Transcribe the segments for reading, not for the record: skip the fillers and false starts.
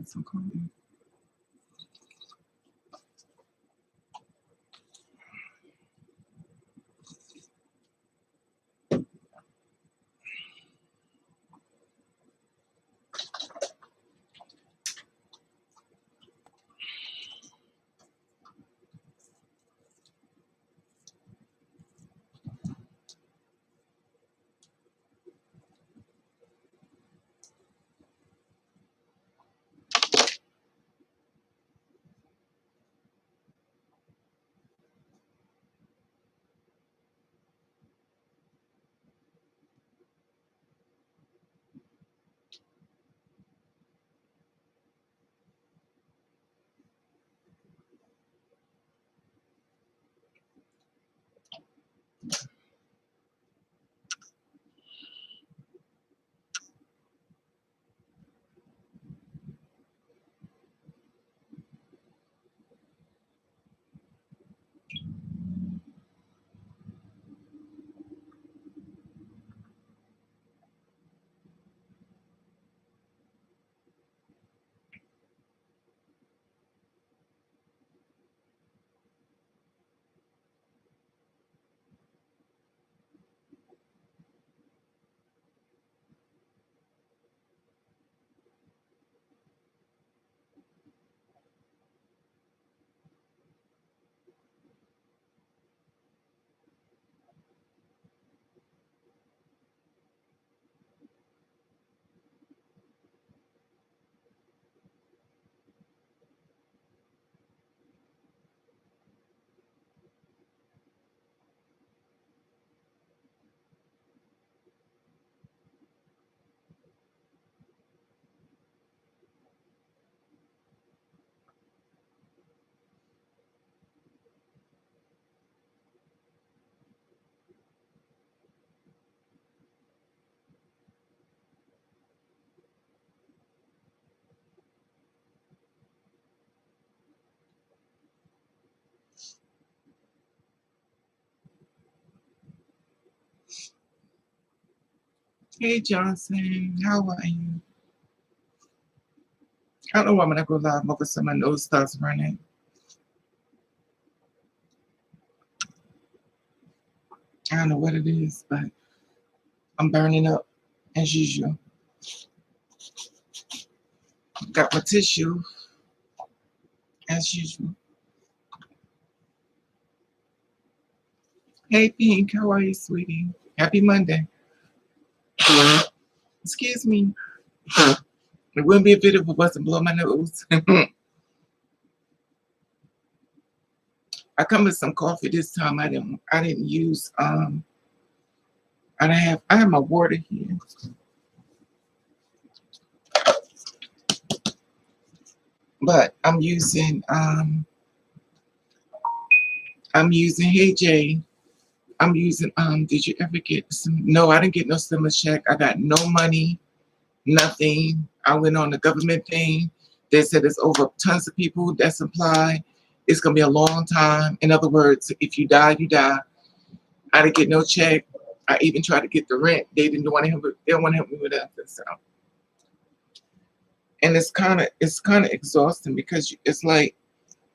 get some coffee. Hey Johnson, how are you? I don't know why when I go live, all of a sudden my nose starts running. I don't know what it is, but I'm burning up as usual. Got my tissue as usual. Hey Pink, how are you, sweetie? Happy Monday. Excuse me. It wouldn't be a video if it wasn't blow my nose. I come with some coffee this time. I didn't use I have my water here. But I'm using hey Jay. I'm using did you ever get some? No, I didn't get no stimulus check. I got no money, nothing. I went on the government thing. They said there's over tons of people that's applied. It's gonna be a long time. In other words, if you die, you die. I didn't get no check. I even tried to get the rent. They didn't want to help. They don't want to help me with that. So, and it's kind of exhausting because it's like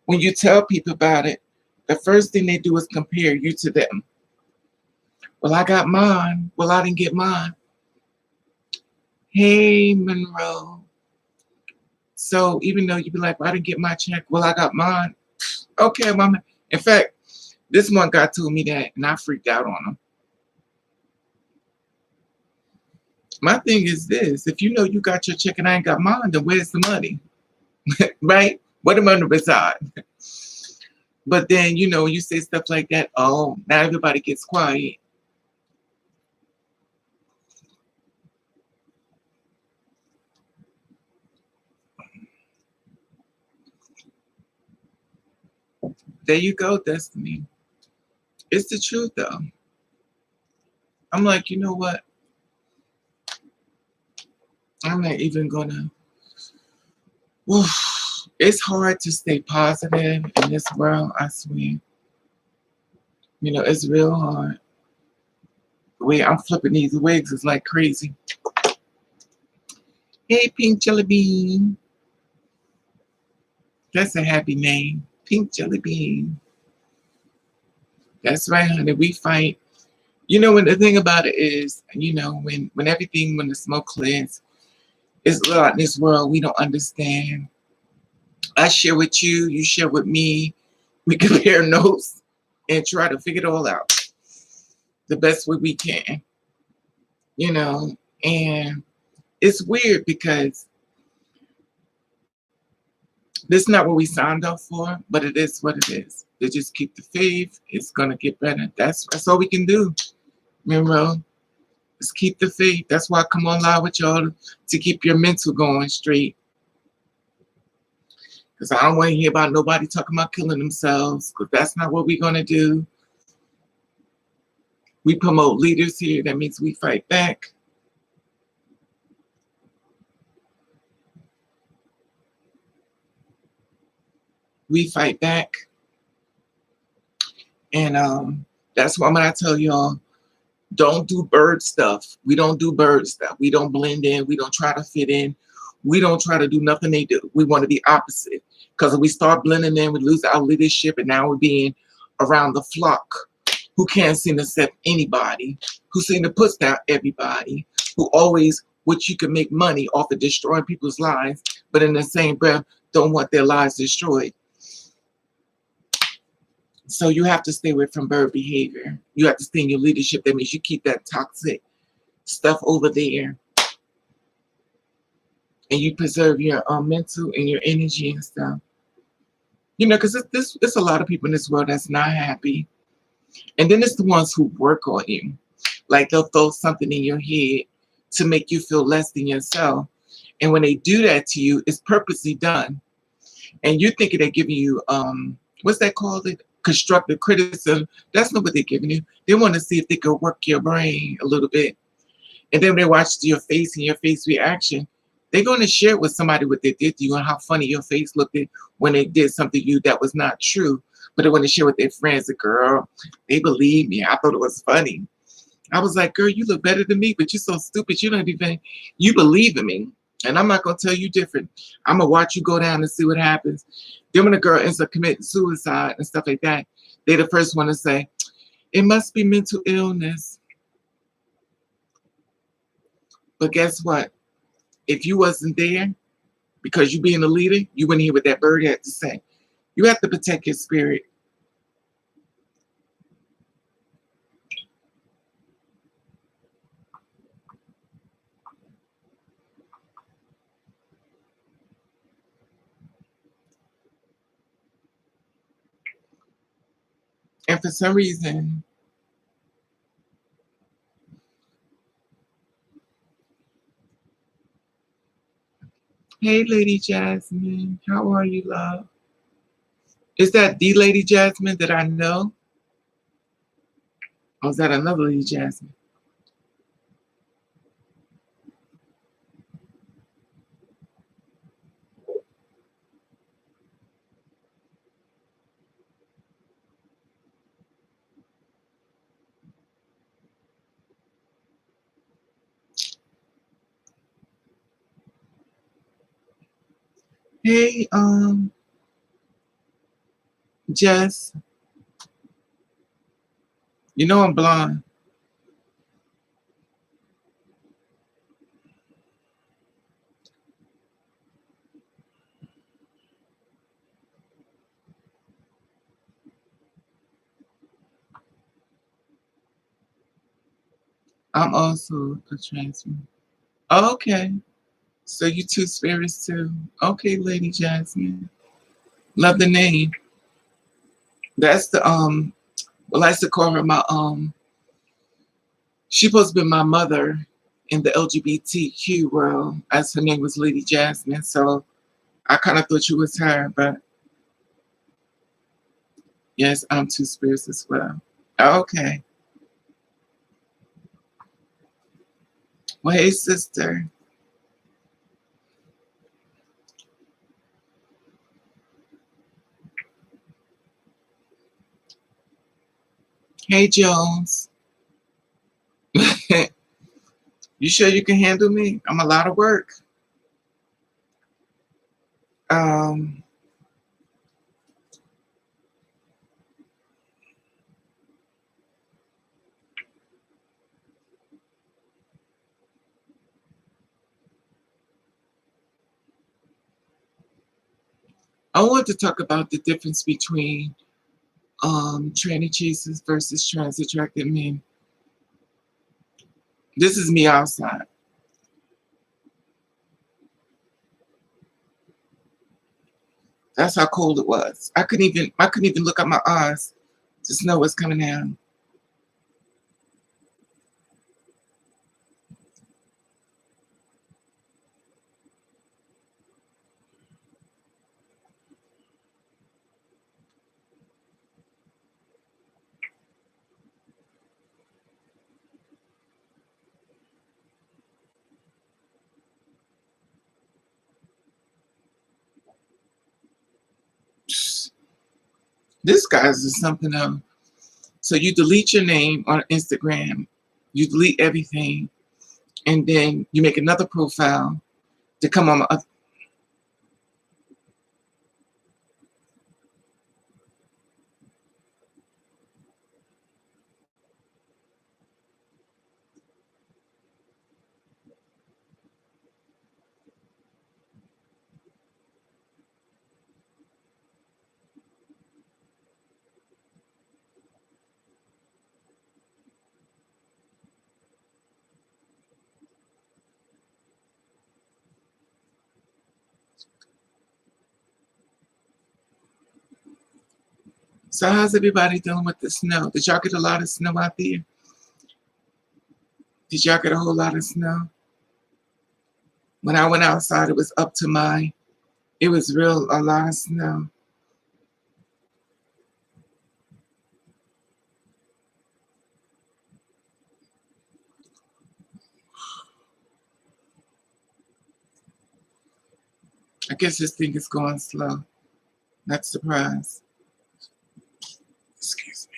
when you tell people about it, the first thing they do is compare you to them. Well, I got mine. Well, I didn't get mine. Hey, Monroe. So even though you be like, well, I didn't get my check. Well, I got mine. Okay, mama. In fact, this one guy told me that, and I freaked out on him. My thing is this: if you know you got your check and I ain't got mine, then where's the money, right? What the money reside? But then you say stuff like that. Oh, now everybody gets quiet. There you go, Destiny. It's the truth, though. I'm like, you know what? I'm not even gonna. Oof. It's hard to stay positive in this world, I swear. It's real hard. The way I'm flipping these wigs is like crazy. Hey, Pink Jelly Bean. That's a happy name. Pink Jelly Bean. That's right, honey. We fight. You know, when the thing about it is, you know, when everything, when the smoke clears, it's a lot in this world we don't understand. I share with you, you share with me. We compare notes and try to figure it all out the best way we can, you know. And it's weird because this is not what we signed up for, but it is what it is. To just keep the faith. It's gonna get better. That's all we can do. Remember, just keep the faith. That's why I come on live with y'all to keep your mental going straight. Because I don't want to hear about nobody talking about killing themselves. Because that's not what we're gonna do. We promote leaders here. That means we fight back. We fight back. And that's why when I tell y'all, don't do bird stuff. We don't do bird stuff. We don't blend in. We don't try to fit in. We don't try to do nothing they do. We want to be opposite. Because if we start blending in, we lose our leadership, and now we're being around the flock who can't seem to accept anybody, who seem to put down everybody, who always wish you could make money off of destroying people's lives, but in the same breath, don't want their lives destroyed. So you have to stay away from bird behavior. You have to stay in your leadership. That means you keep that toxic stuff over there. And you preserve your mental and your energy and stuff. You know, because there's a lot of people in this world that's not happy. And then it's the ones who work on you. Like they'll throw something in your head to make you feel less than yourself. And when they do that to you, it's purposely done. And you're thinking they're giving you, what's that called? Constructive criticism. That's not what they're giving you. They want to see if they can work your brain a little bit. And then when they watch your face and your face reaction, they're going to share it with somebody what they did to you and how funny your face looked when they did something to you that was not true. But they want to share with their friends. The girl, they believe me. I thought it was funny. I was like, girl, you look better than me, but you're so stupid. You don't even, you believe in me. And I'm not going to tell you different. I'm going to watch you go down and see what happens. Then when a girl ends up committing suicide and stuff like that, they're the first one to say, it must be mental illness. But guess what? If you wasn't there, because you being a leader, you wouldn't hear what that bird had to say. You have to protect your spirit. And for some reason, hey, Lady Jasmine, how are you, love? Is that the Lady Jasmine that I know? Or is that another Lady Jasmine? Hey, Jess, you know I'm blonde. I'm also a trans woman. Okay. So you two spirits too. Okay, Lady Jasmine. Love the name. That's the well, I used to call her my she supposed to be my mother in the LGBTQ world, as her name was Lady Jasmine. So I kind of thought you was her, but yes, I'm two spirits as well. Okay. Well, hey, sister. Hey, Jones. You sure you can handle me? I'm a lot of work. Um, I want to talk about the difference between tranny chasers versus trans attracted men. This is me outside. That's how cold it was. I couldn't even look at my eyes. The snow was coming down. This guy's is something else. So you delete your name on Instagram, you delete everything, and then you make another profile to come on. So how's everybody dealing with the snow? Did y'all get a lot of snow out there? Did y'all get a whole lot of snow? When I went outside, it was up to it was a lot of snow. I guess this thing is going slow. Not surprised. Excuse me.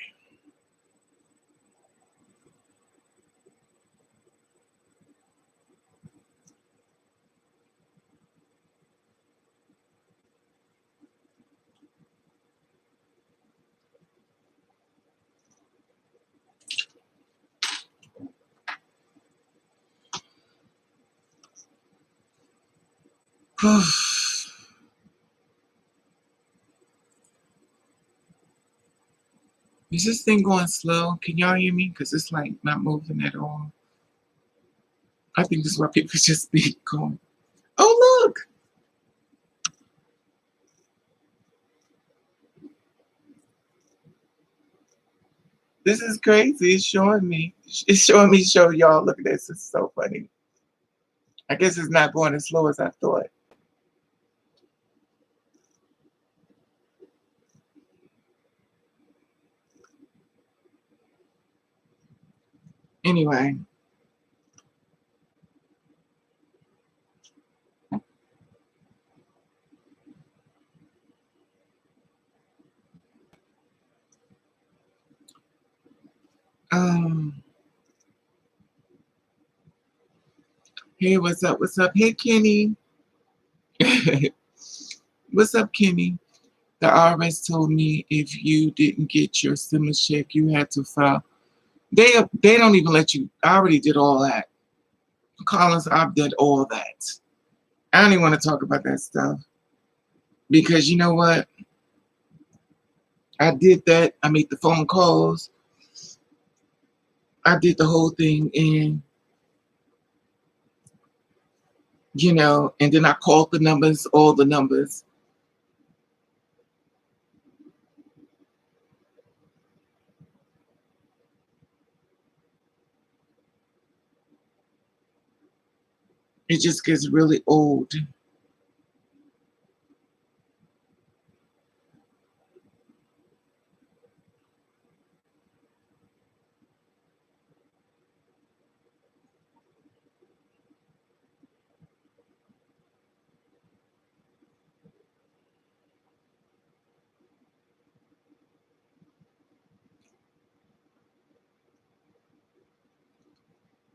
Is this thing going slow? Can y'all hear me? Because it's like not moving at all. I think this is why people just be going, oh, look. This is crazy. It's showing me. It's showing me, show y'all. Look at this. It's so funny. I guess it's not going as slow as I thought. Anyway. Hey, what's up? What's up? Hey, Kenny. What's up, Kenny? The IRS told me if you didn't get your stimulus check, you had to file. They don't even let you. I already did all that. Collins, I've done all that. I don't even want to talk about that stuff. Because you know what? I did that. I made the phone calls. I did the whole thing. And, and then I called the numbers, all the numbers. It just gets really old.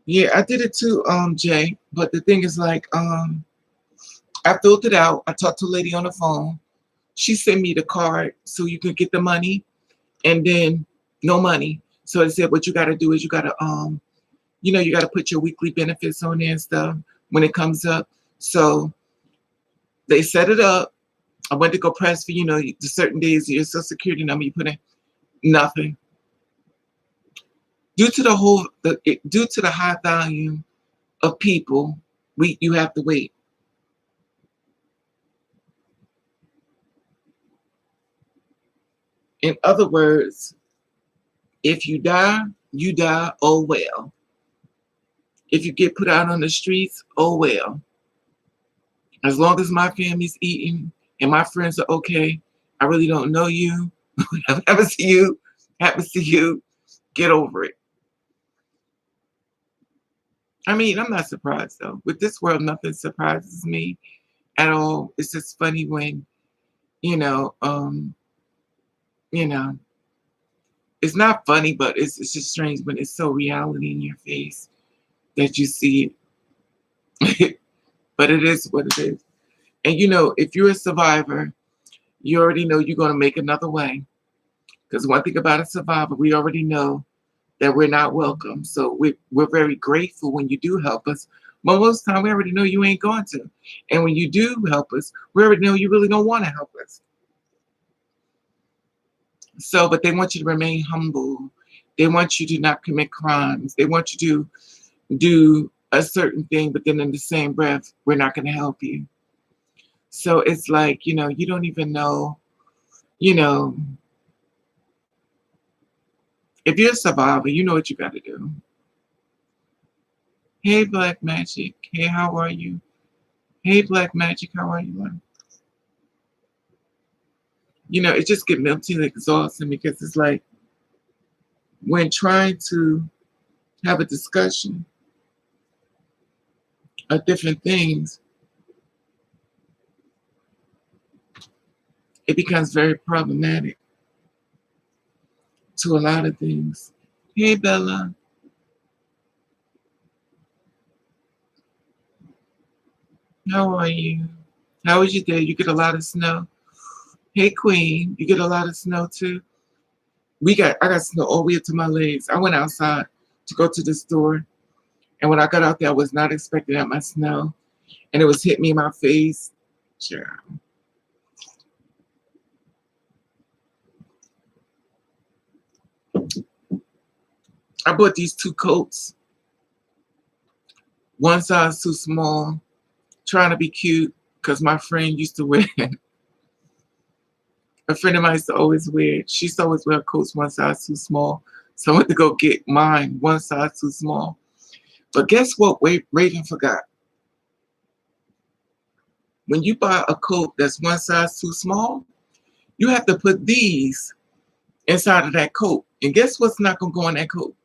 Yeah, I did it too, Jay. But the thing is like, I filled it out. I talked to a lady on the phone. She sent me the card so you could get the money, and then no money. So they said what you gotta do is you gotta you gotta put your weekly benefits on there and stuff when it comes up. So they set it up I went to go press for, the certain days, your social security number, you put in nothing. Due to due to the high volume of people, you have to wait. In other words, if you die, you die, oh well. If you get put out on the streets, oh well. As long as my family's eating and my friends are okay, I really don't know you. Happens to you, get over it. I mean, I'm not surprised though. With this world, nothing surprises me at all. It's just funny when, you know, um, you know, it's not funny, but it's just strange when it's so reality in your face that you see it. But it is what it is. And if you're a survivor, you already know you're going to make another way. Because one thing about a survivor, we already know that we're not welcome. So we're very grateful when you do help us. But most of the time, we already know you ain't going to. And when you do help us, we already know you really don't want to help us. So, but they want you to remain humble. They want you to not commit crimes. They want you to do a certain thing, but then in the same breath, we're not going to help you. So it's like, you don't even know, if you're a survivor, you know what you got to do. Hey, Black Magic. Hey, how are you? Hey, Black Magic, how are you? It just gets mentally exhausting because it's like when trying to have a discussion of different things, it becomes very problematic to a lot of things. Hey, Bella. How are you? How was your day? You get a lot of snow? Hey, Queen. You get a lot of snow too? I got snow all the way up to my legs. I went outside to go to the store. And when I got out there, I was not expecting that much snow. And it was hitting me in my face. Sure. I bought these 2 coats. One size too small. Trying to be cute because my friend used to wear a friend of mine used to always wear, she used to always wear coats one size too small. So I went to go get mine one size too small. But guess what Raven forgot? When you buy a coat that's one size too small, you have to put these inside of that coat. And guess what's not going to go in that coat?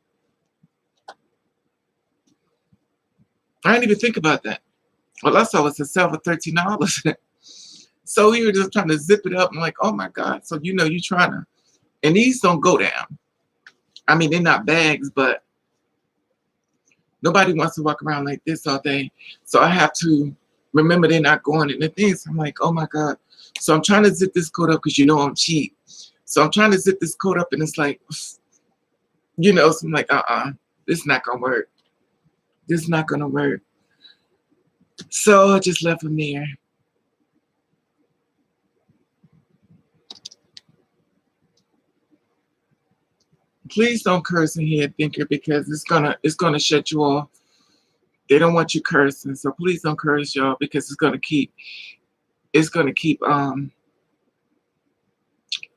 I didn't even think about that. Well, I saw it to sell for $13. So we were just trying to zip it up. I'm like, oh my God. So you're trying to, and these don't go down. I mean, they're not bags, but nobody wants to walk around like this all day. So I have to remember they're not going in the things. I'm like, oh my God. So I'm trying to zip this coat up because I'm cheap. So I'm trying to zip this coat up and it's like, so I'm like, this is not going to work. This is not going to work. So I just left them there. Please don't curse in here, Thinker, because it's gonna shut you off. They don't want you cursing, so please don't curse, y'all, because it's gonna keep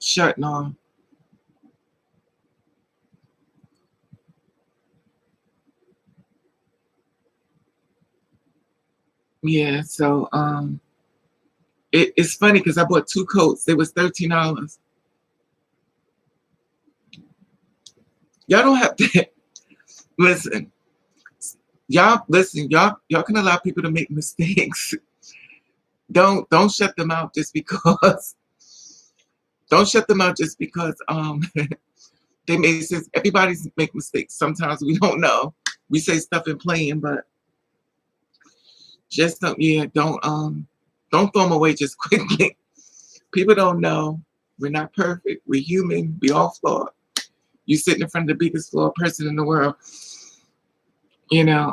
shutting off. Yeah, so it's funny because I bought 2 coats. They was $13. Y'all don't have to listen. Y'all can allow people to make mistakes. Don't shut them out just because. Don't shut them out just because they make sense. Everybody's make mistakes. Sometimes we don't know. We say stuff in playing, but just don't throw them away just quickly. People don't know. We're not perfect. We're human. We all flawed. You sitting in front of the biggest flawed person in the world. It's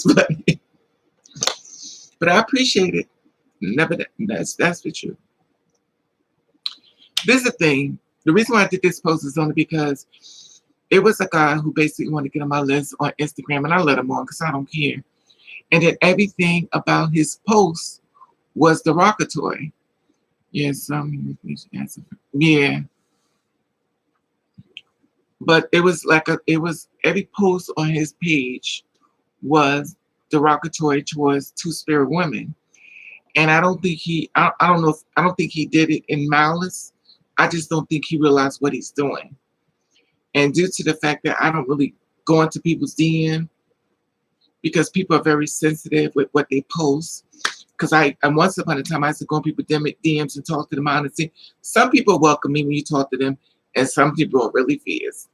funny. But I appreciate it. Never that's for true. This is the thing. The reason why I did this post is only because it was a guy who basically wanted to get on my list on Instagram, and I let him on because I don't care. And then everything about his post was derogatory. Yes, yeah. But it was like it was every post on his page was derogatory towards two-spirit women. And I don't think I don't know if I don't think he did it in malice. I just don't think he realized what he's doing. And due to the fact that I don't really go into people's DM because people are very sensitive with what they post. Because and once upon a time I used to go on people's DMs and talk to them honestly. Some people welcome me when you talk to them, and some people are really fierce.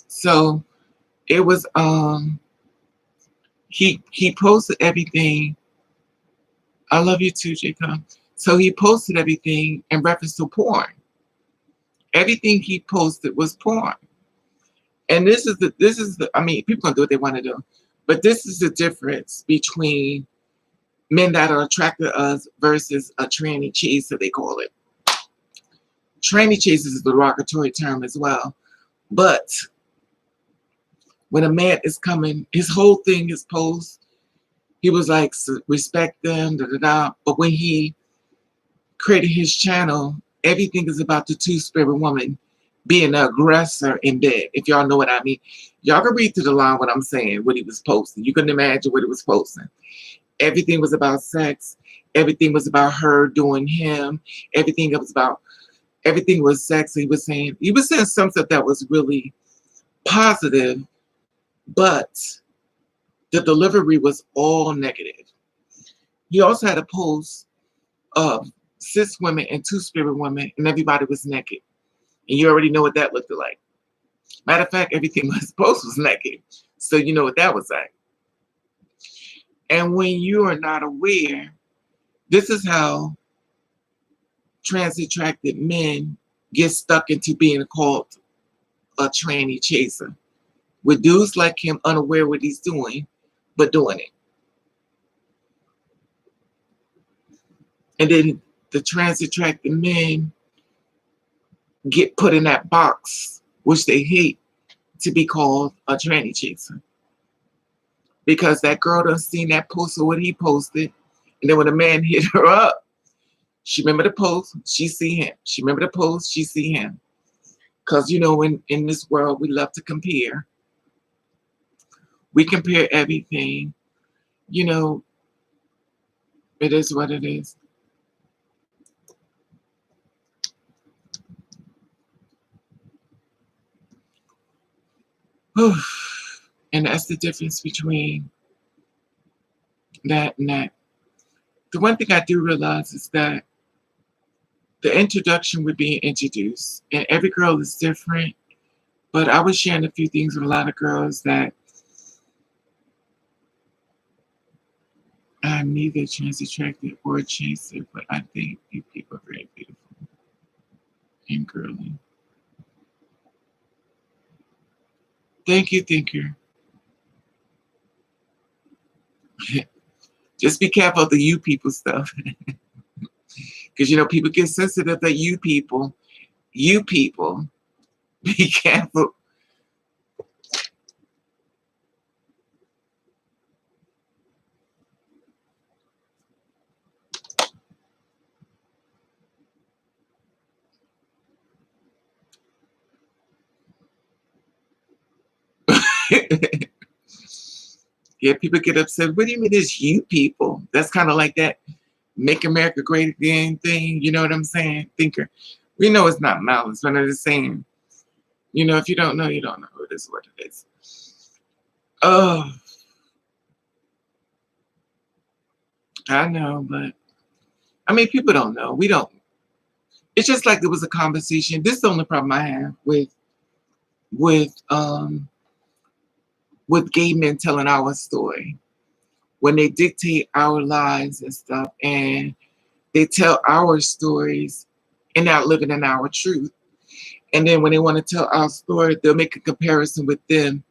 So it was he posted everything. I love you too, Jacob. So he posted everything in reference to porn. Everything he posted was porn. And this is the I mean, people can do what they want to do. But this is the difference between men that are attracted to us versus a tranny chaser, they call it. Tranny chaser is the derogatory term as well. But when a man is coming, his whole thing is post. He was like, respect them, da da da. But when he created his channel, everything is about the two-spirit woman being the aggressor in bed. If y'all know what I mean, y'all can read through the line what I'm saying, what he was posting. You can imagine what he was posting. Everything was about sex. Everything was about her doing him. Everything was sex. He was saying some stuff that was really positive, but the delivery was all negative. He also had a post of cis women and two-spirit women, and everybody was naked. And you already know what that looked like. Matter of fact, everything was post was naked. So you know what that was like. And when you are not aware, this is how trans-attracted men get stuck into being called a tranny chaser. With dudes like him unaware what he's doing, but doing it. And then the trans-attracted men get put in that box, which they hate, to be called a tranny chaser. Because that girl done seen that post of what he posted, and then when a man hit her up, she remember the post, she see him. She remember the post, she see him. Because, you know, in this world, we love to compare. We compare everything. You know, it is what it is. And that's the difference between that and that. The one thing I do realize is that the introduction would be introduced, and every girl is different. But I was sharing a few things with a lot of girls that I'm neither trans-attracted or a chaser, but I think you people are very beautiful and girly. Thank you, thinker. Just be careful of the you people stuff. Because, you know, people get sensitive to you people. You people, be careful. Yeah, people get upset. What do you mean it's you people? That's kind of like that Make America Great Again thing. You know what I'm saying? Thinker. We know it's not malice, but I'm just saying, you know, if you don't know, you don't know. It is what it is. Oh, I know, but I mean, people don't know. We don't. It's just like there was a conversation. This is the only problem I have with um with gay men telling our story. When they dictate our lives and stuff, and they tell our stories and not living in our truth. And then when they want to tell our story, they'll make a comparison with them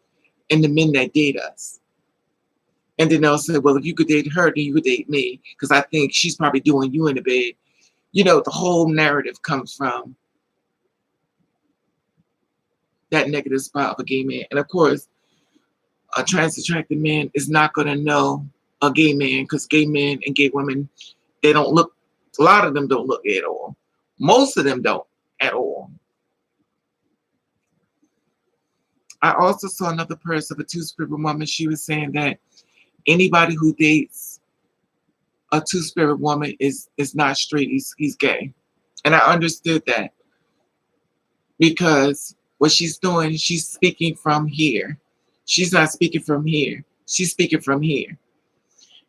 and the men that date us. And then they'll say, well, if you could date her, then you could date me, because I think she's probably doing you in the bed. You know, the whole narrative comes from that negative spot of a gay man. And of course, a trans attracted man is not going to know a gay man, because gay men and gay women, they don't look, a lot of them don't look at all. Most of them don't at all. I also saw another person of a two-spirit woman. She was saying that anybody who dates a two-spirit woman is not straight, he's gay. And I understood that, because what she's doing, she's speaking from here. She's not speaking from here. She's speaking from here.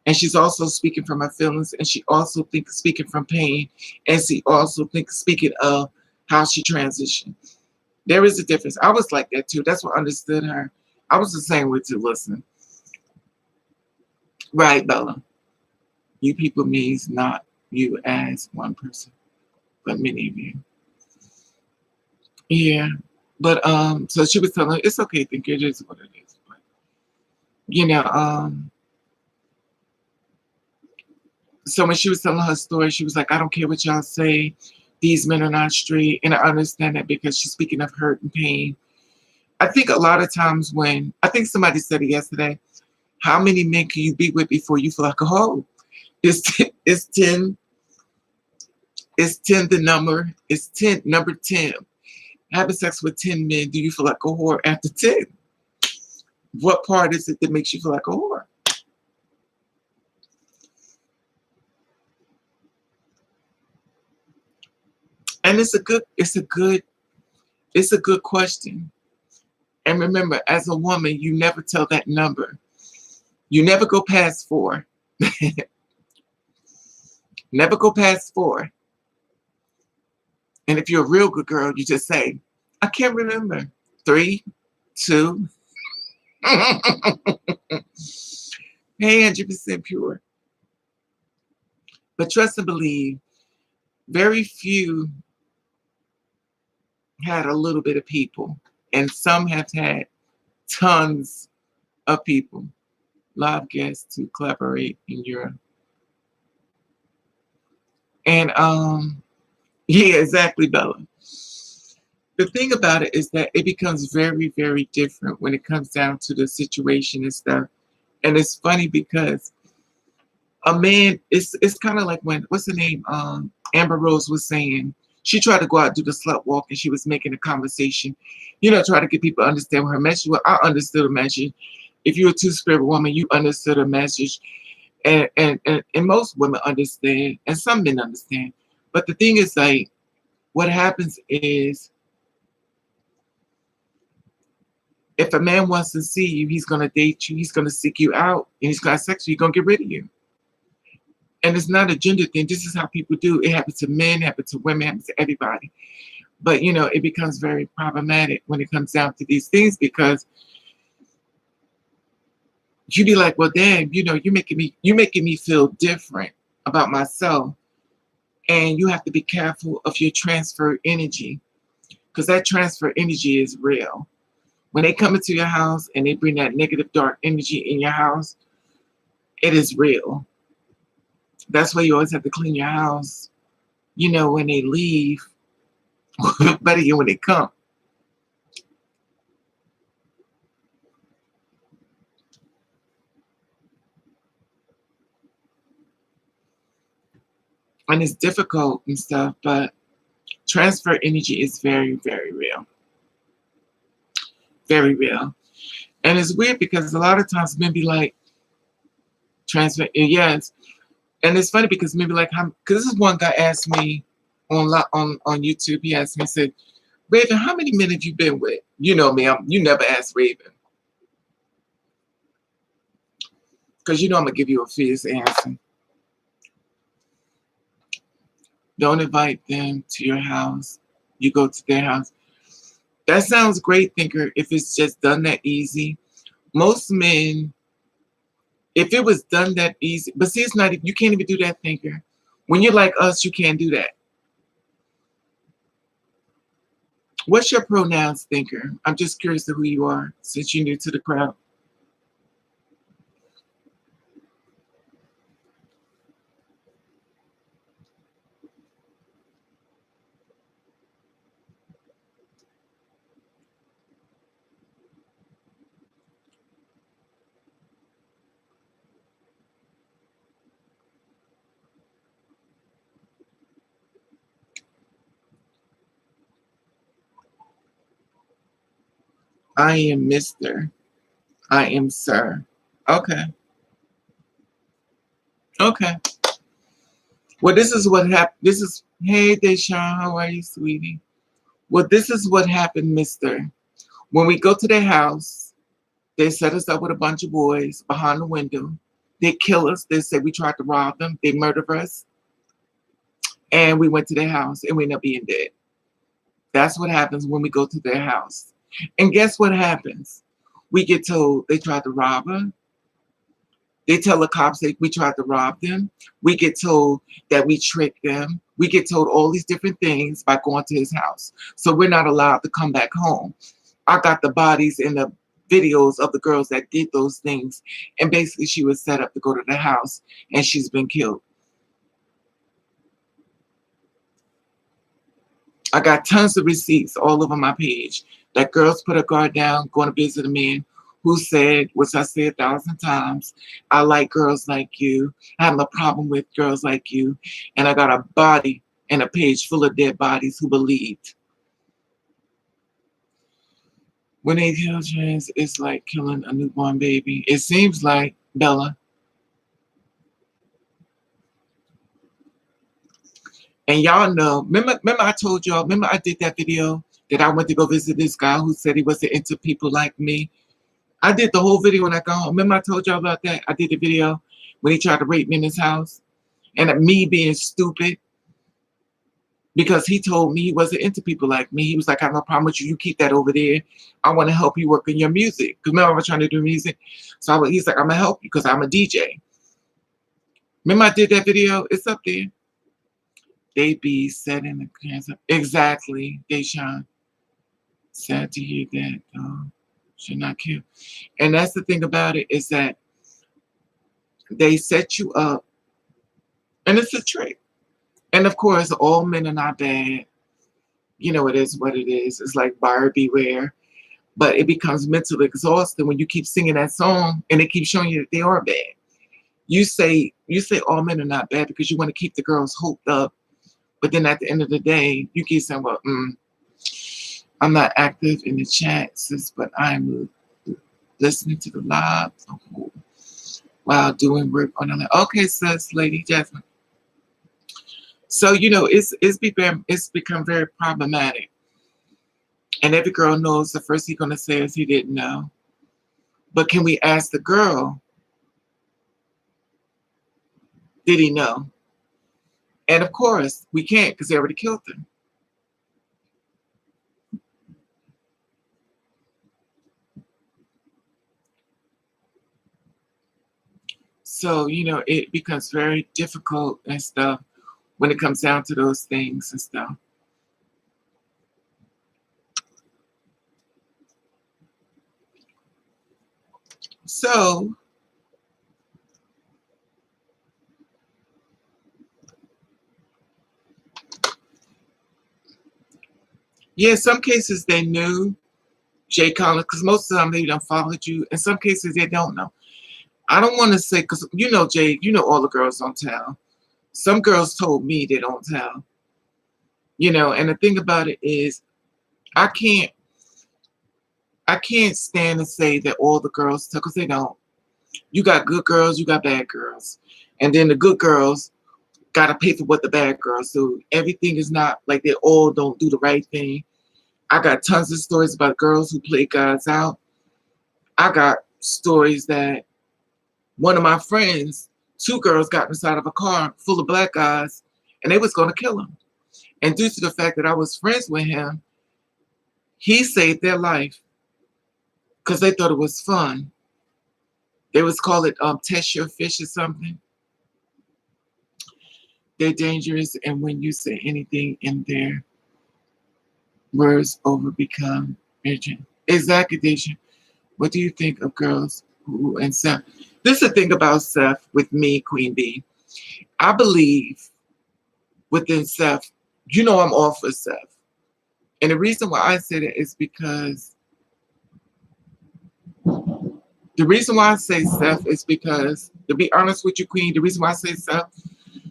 And she's also speaking from her feelings, and she also thinks speaking from pain, and she also thinks speaking of how she transitioned. There is a difference. I was like that too. That's what understood her. I was the same way too. Listen. Right, Bella. You people means not you as one person, but many of you. Yeah. But so she was telling her, it's okay, think it is what it is. But you know, so when she was telling her story, she was like, I don't care what y'all say, these men are not straight. And I understand that, because she's speaking of hurt and pain. I think a lot of times when, I think somebody said it yesterday, how many men can you be with before you feel like a hoe? It's 10 the number. It's 10, number 10. Having sex with 10 men, do you feel like a whore after 10? What part is it that makes you feel like a whore? And it's a good question. And remember, as a woman, you never tell that number. You never go past 4. Never go past 4. And if you're a real good girl, you just say, I can't remember. 3, 2. Hey, 100% pure. But trust and believe, very few had a little bit of people, and some have had tons of people. Live guests to collaborate in Europe. And yeah, exactly, Bella. The thing about it is that it becomes very, very different when it comes down to the situation and stuff. And it's funny because a man, it's kind of like when, what's the name? Amber Rose was saying, she tried to go out and do the slut walk, and she was making a conversation, you know, try to get people to understand what her message was. I understood the message. If you're a two-spirit woman, you understood the message. And most women understand, and some men understand. But the thing is, like, what happens is, if a man wants to see you, he's going to date you, he's going to seek you out, and he's going to have sex with you, he's going to get rid of you. And it's not a gender thing. This is how people do. It happens to men, it happens to women, it happens to everybody. But, you know, it becomes very problematic when it comes down to these things, because you be like, well, damn, you know, you're making me feel different about myself. And you have to be careful of your transfer energy, because that transfer energy is real. When they come into your house and they bring that negative, dark energy in your house, it is real. That's why you always have to clean your house, you know, when they leave, better yet when they come. And it's difficult and stuff, but transfer energy is very, very real. Very real. And it's weird because a lot of times men be like, transfer, yes. And it's funny because maybe like, because this is one guy asked me on YouTube, he asked me, he said, Raven, how many men have you been with? You know me, you never ask Raven. Because you know I'm going to give you a fierce answer. Don't invite them to your house. You go to their house. That sounds great, thinker, if it's just done that easy. Most men, if it was done that easy, but see, it's not, you can't even do that, thinker. When you're like us, you can't do that. What's your pronouns, thinker? I'm just curious to who you are since you're new to the crowd. I am Mr. I am Sir. Okay. Okay. Well, this is what happened. This is, hey, Deshaun, how are you, sweetie? Well, this is what happened, Mister. When we go to their house, they set us up with a bunch of boys behind the window. They kill us. They said we tried to rob them. They murdered us. And we went to their house and we ended up being dead. That's what happens when we go to their house. And guess what happens? We get told they tried to rob us. They tell the cops that we tried to rob them. We get told that we tricked them. We get told all these different things by going to his house. So we're not allowed to come back home. I got the bodies and the videos of the girls that did those things. And basically she was set up to go to the house and she's been killed. I got tons of receipts all over my page that girls put a guard down going to visit a man who said, which I said 1,000 times, I like girls like you. I have a problem with girls like you. And I got a body and a page full of dead bodies who believed. When they kill trans, it's like killing a newborn baby. It seems like, Bella. And y'all know, remember I told y'all, remember I did that video that I went to go visit this guy who said he wasn't into people like me. I did the whole video when I got home. Remember I told y'all about that? I did the video when he tried to rape me in his house. And me being stupid because he told me he wasn't into people like me. He was like, I have no problem with you. You keep that over there. I want to help you work on your music. Because remember I was trying to do music. So he's like, I'm going to help you because I'm a DJ. Remember I did that video? It's up there. They be setting the cancer. Exactly, Deshaun. Sad to hear that. Should not kill. And that's the thing about it is that they set you up, and it's a trick. And of course, all men are not bad. You know, it is what it is. It's like buyer beware. But it becomes mentally exhausting when you keep singing that song and they keep showing you that they are bad. You say all men are not bad because you want to keep the girls hoped up. But then at the end of the day, you keep saying, well, I'm not active in the chat, sis, but I'm listening to the live while doing work on the. Okay, sis, Lady Jasmine. So you know, it's become very problematic, and every girl knows the first he's gonna say is he didn't know. But can we ask the girl, did he know? And of course, we can't because they already killed him. So, you know, it becomes very difficult and stuff when it comes down to those things and stuff. So, yeah, some cases they knew Jay Collins because most of the time they don't follow you. In some cases they don't know. I don't want to say because you know, Jay, you know all the girls don't tell. Some girls told me they don't tell. You know, and the thing about it is I can't stand and say that all the girls tell because they don't. You got good girls, you got bad girls. And then the good girls gotta pay for what the bad girls do. Everything is not like they all don't do the right thing. I got tons of stories about girls who play guys out. I got stories that one of my friends, two girls got inside of a car full of black guys and they was gonna kill him. And due to the fact that I was friends with him, he saved their life because they thought it was fun. They was call it test your fish or something. They're dangerous, and when you say anything in there, Words over become urgent. Exactly, Deja. What do you think of girls who and Seth? This is the thing about Seth with me, Queen Bee. I believe within Seth, I'm all for Seth. And the reason why I say that is because the reason why I say Seth is because, to be honest with you, Queen, the reason why I say Seth,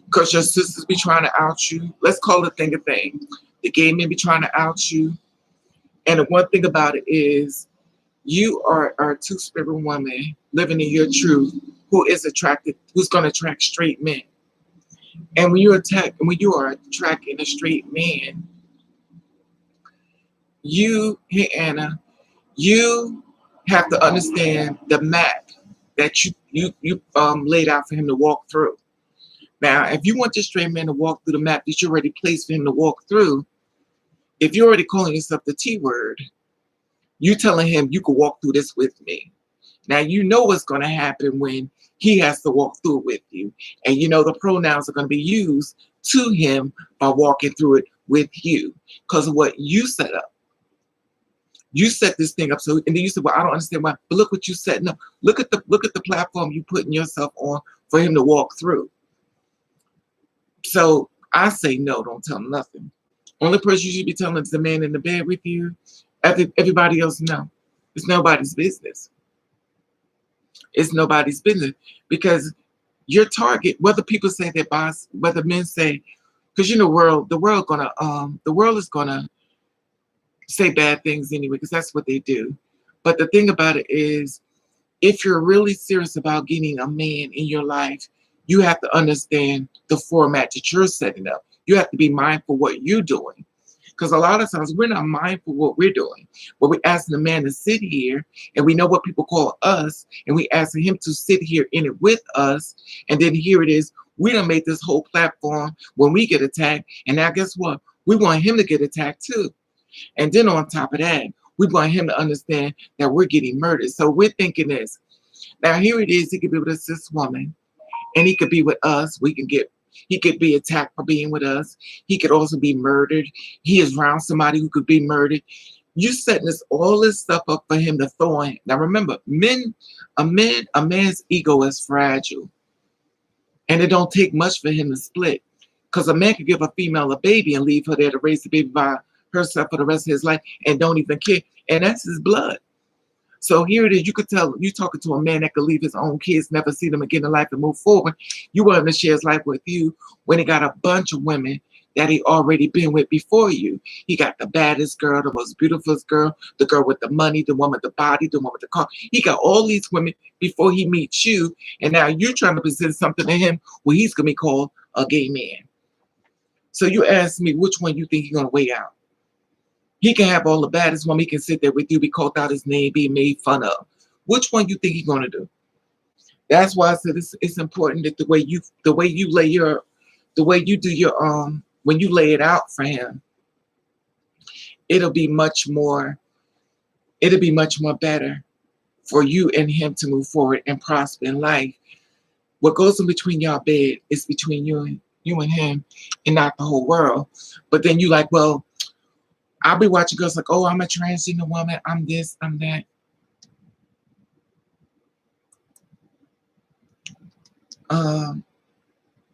because your sisters be trying to out you. Let's call a thing a thing. The gay men be trying to out you. And the one thing about it is you are a two-spirit woman living in your truth who's going to attract straight men. And when you are attracting a straight man, hey Anna, you have to understand the map that you laid out for him to walk through. Now, if you want this straight man to walk through the map that you already placed for him to walk through, if you're already calling yourself the T word, you telling him you can walk through this with me. Now you know what's going to happen when he has to walk through it with you, and you know the pronouns are going to be used to him by walking through it with you because of what you set up. You set this thing up, so and then you said, "Well, I don't understand why." But look what you setting up. Look at the platform you putting yourself on for him to walk through. So I say no. Don't tell him nothing. Only person you should be telling is the man in the bed with you. Everybody else, no. It's nobody's business. It's nobody's business because your target, whether people say they're boss, whether men say, because the world is gonna say bad things anyway, because that's what they do. But the thing about it is, if you're really serious about getting a man in your life, you have to understand the format that you're setting up. You have to be mindful what you're doing. Because a lot of times we're not mindful of what we're doing. But we're asking the man to sit here, and we know what people call us, and we asking him to sit here in it with us, and then here it is. We done made this whole platform when we get attacked, and now guess what? We want him to get attacked too. And then on top of that, we want him to understand that we're getting murdered. So we're thinking this. Now here it is, he could be with a cis woman, and he could be with us. He could be attacked for being with us. He could also be murdered. He is around somebody who could be murdered. You setting all this stuff up for him to throw in. Now remember, a man's ego is fragile. And it don't take much for him to split. Because a man could give a female a baby and leave her there to raise the baby by herself for the rest of his life and don't even care. And that's his blood. So here it is. You could tell you talking to a man that could leave his own kids, never see them again in life and move forward. You want him to share his life with you when he got a bunch of women that he already been with before you. He got the baddest girl, the most beautiful girl, the girl with the money, the one with the body, the one with the car. He got all these women before he meets you. And now you're trying to present something to him where he's going to be called a gay man. So you ask me which one you think he's going to weigh out. He can have all the baddest woman. He can sit there with you, be called out his name, be made fun of. Which one you think he's going to do? That's why I said it's important that the way you do your when you lay it out for him, it'll be much more better for you and him to move forward and prosper in life. What goes in between y'all bed is between you and him, and not the whole world. But then you like, well, I'll be watching girls like, oh, I'm a transgender woman, I'm this, I'm that.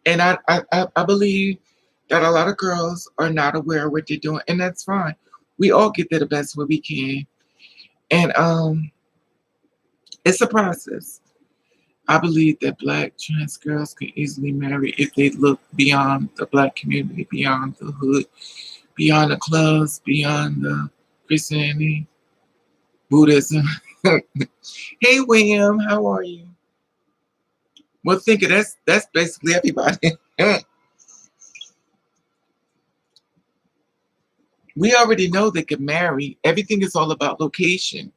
And I believe that a lot of girls are not aware of what they're doing, and that's fine. We all get there the best way we can. And it's a process. I believe that Black trans girls can easily marry if they look beyond the Black community, beyond the hood, beyond the clubs, beyond the Christianity, Buddhism. Hey, William, how are you? Well, think of that's basically everybody. We already know they can marry. Everything is all about location.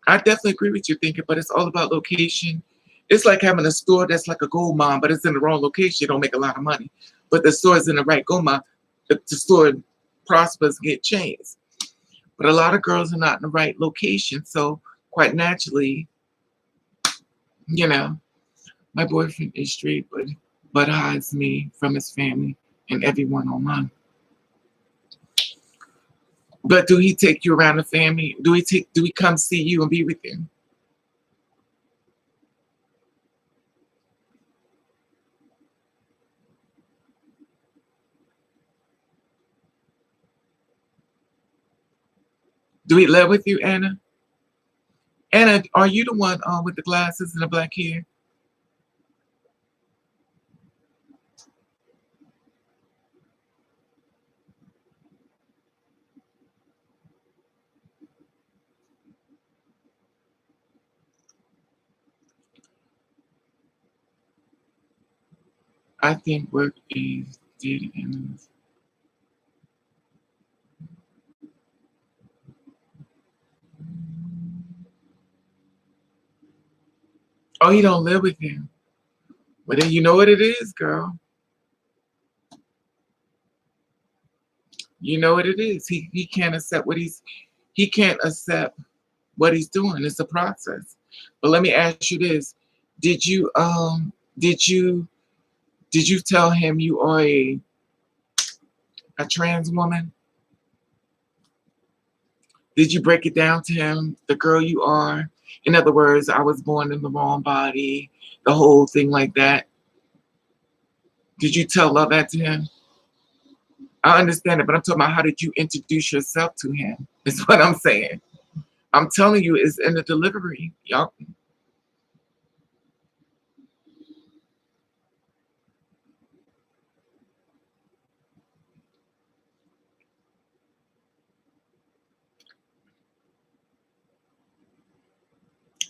I definitely agree with you thinking, but it's all about location. It's like having a store that's like a gold mine, but it's in the wrong location. You don't make a lot of money. But the store is in the right gold mine. The store prospers, get changed. But a lot of girls are not in the right location. So quite naturally, my boyfriend is straight, but hides me from his family and everyone online. But do he take you around the family? Do he come see you and be with you? Do he live with you, Anna? Anna, are you the one with the glasses and the black hair? I think work is did and oh, he don't live with you. Well, then you know what it is, girl. You know what it is. He can't accept he can't accept what he's doing. It's a process. But let me ask you this: Did you did you did you tell him you are a trans woman? Did you break it down to him, the girl you are? In other words, I was born in the wrong body, the whole thing like that. Did you tell all that to him? I understand it, but I'm talking about how did you introduce yourself to him? Is what I'm saying. I'm telling you, it's in the delivery. Y'all,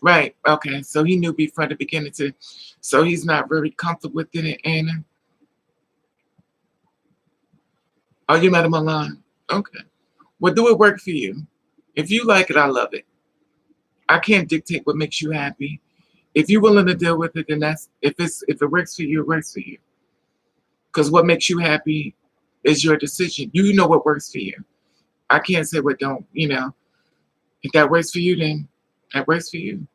right? Okay, so he knew before the beginning to, so he's not very comfortable with it. And oh, you met him online. Okay, well, do it work for you? If you like it, I love it. I can't dictate what makes you happy. If you're willing to deal with it, then that's if it works for you, it works for you. Because what makes you happy is your decision. You know what works for you. I can't say what don't. You know, if that works for you, then that works for you.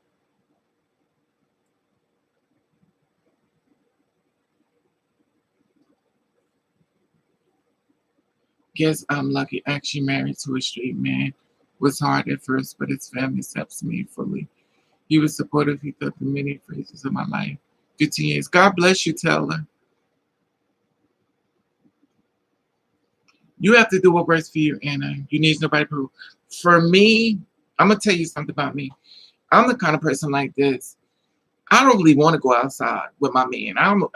Guess I'm lucky. Actually, married to a straight man was hard at first, but his family accepts me fully. He was supportive. He thought the many phases of my life. 15 years. God bless you, Taylor. You have to do what works for you, Anna. You need nobody to prove. For me, I'm gonna tell you something about me. I'm the kind of person like this. I don't really want to go outside with my man. I'm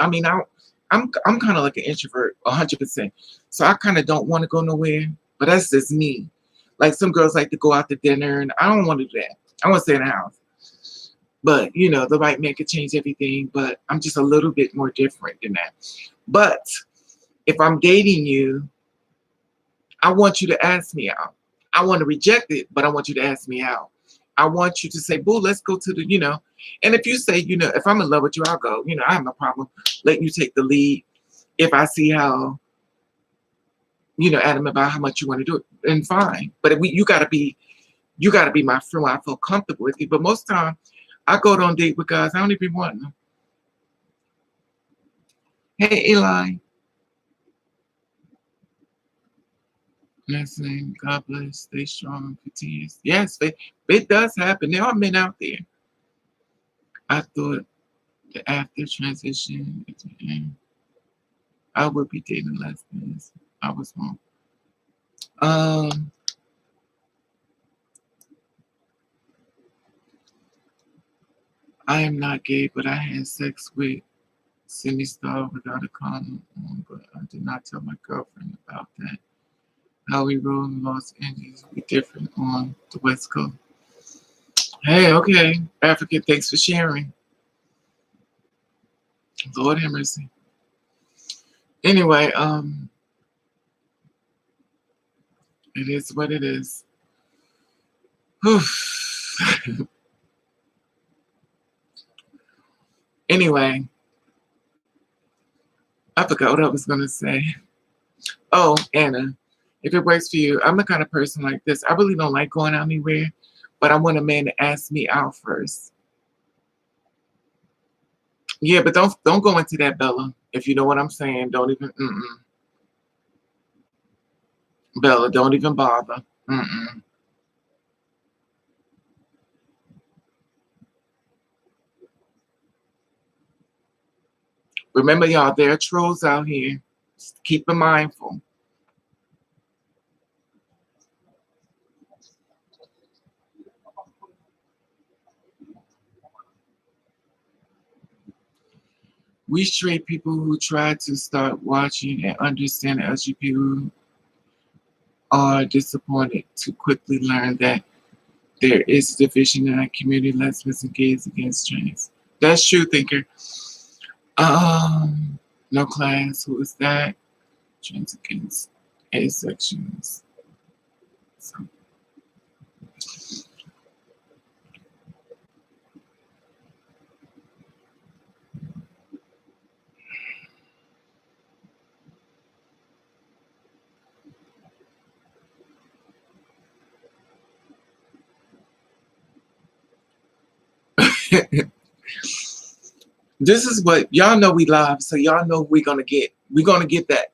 kind of like an introvert, 100%. So I kind of don't want to go nowhere. But that's just me. Like some girls like to go out to dinner, and I don't want to do that. I want to stay in the house. But you know, the right man could change everything. But I'm just a little bit more different than that. But if I'm dating you, I want you to ask me out. I want to reject it, but I want you to ask me out. I want you to say, boo, let's go to the, and if you say, if I'm in love with you, I'll go. I have no problem letting you take the lead if I see how, adamant about how much you want to do it, and fine. But if you gotta be my friend where I feel comfortable with you. But most time I go on date with guys, I don't even want them. Hey Eli. Next name, God bless, stay strong, continues. Yes, it does happen. There are men out there. I thought the after transition, I would be dating lesbians. I was wrong. Um, I am not gay, but I had sex with semi-star without a condom on, but I did not tell my girlfriend about that. How we roll in Los Angeles be different on the West Coast. Hey, okay, Africa, thanks for sharing. Lord have mercy. Anyway, it is what it is. Anyway, I forgot what I was gonna say. Oh, Anna, if it works for you, I'm the kind of person like this. I really don't like going out anywhere, but I want a man to ask me out first. Yeah, but don't go into that, Bella. If you know what I'm saying, don't even Bella, don't even bother. Mm-mm. Remember, y'all, there are trolls out here. Just keep it mindful. We straight people who try to start watching and understand LGBT are disappointed to quickly learn that there is division in our community, lesbians and gays against trans. That's true, thinker. No class. Who is that? Trans against asexuals. So. This is what y'all know we live, so y'all know we're gonna get. We're gonna get that.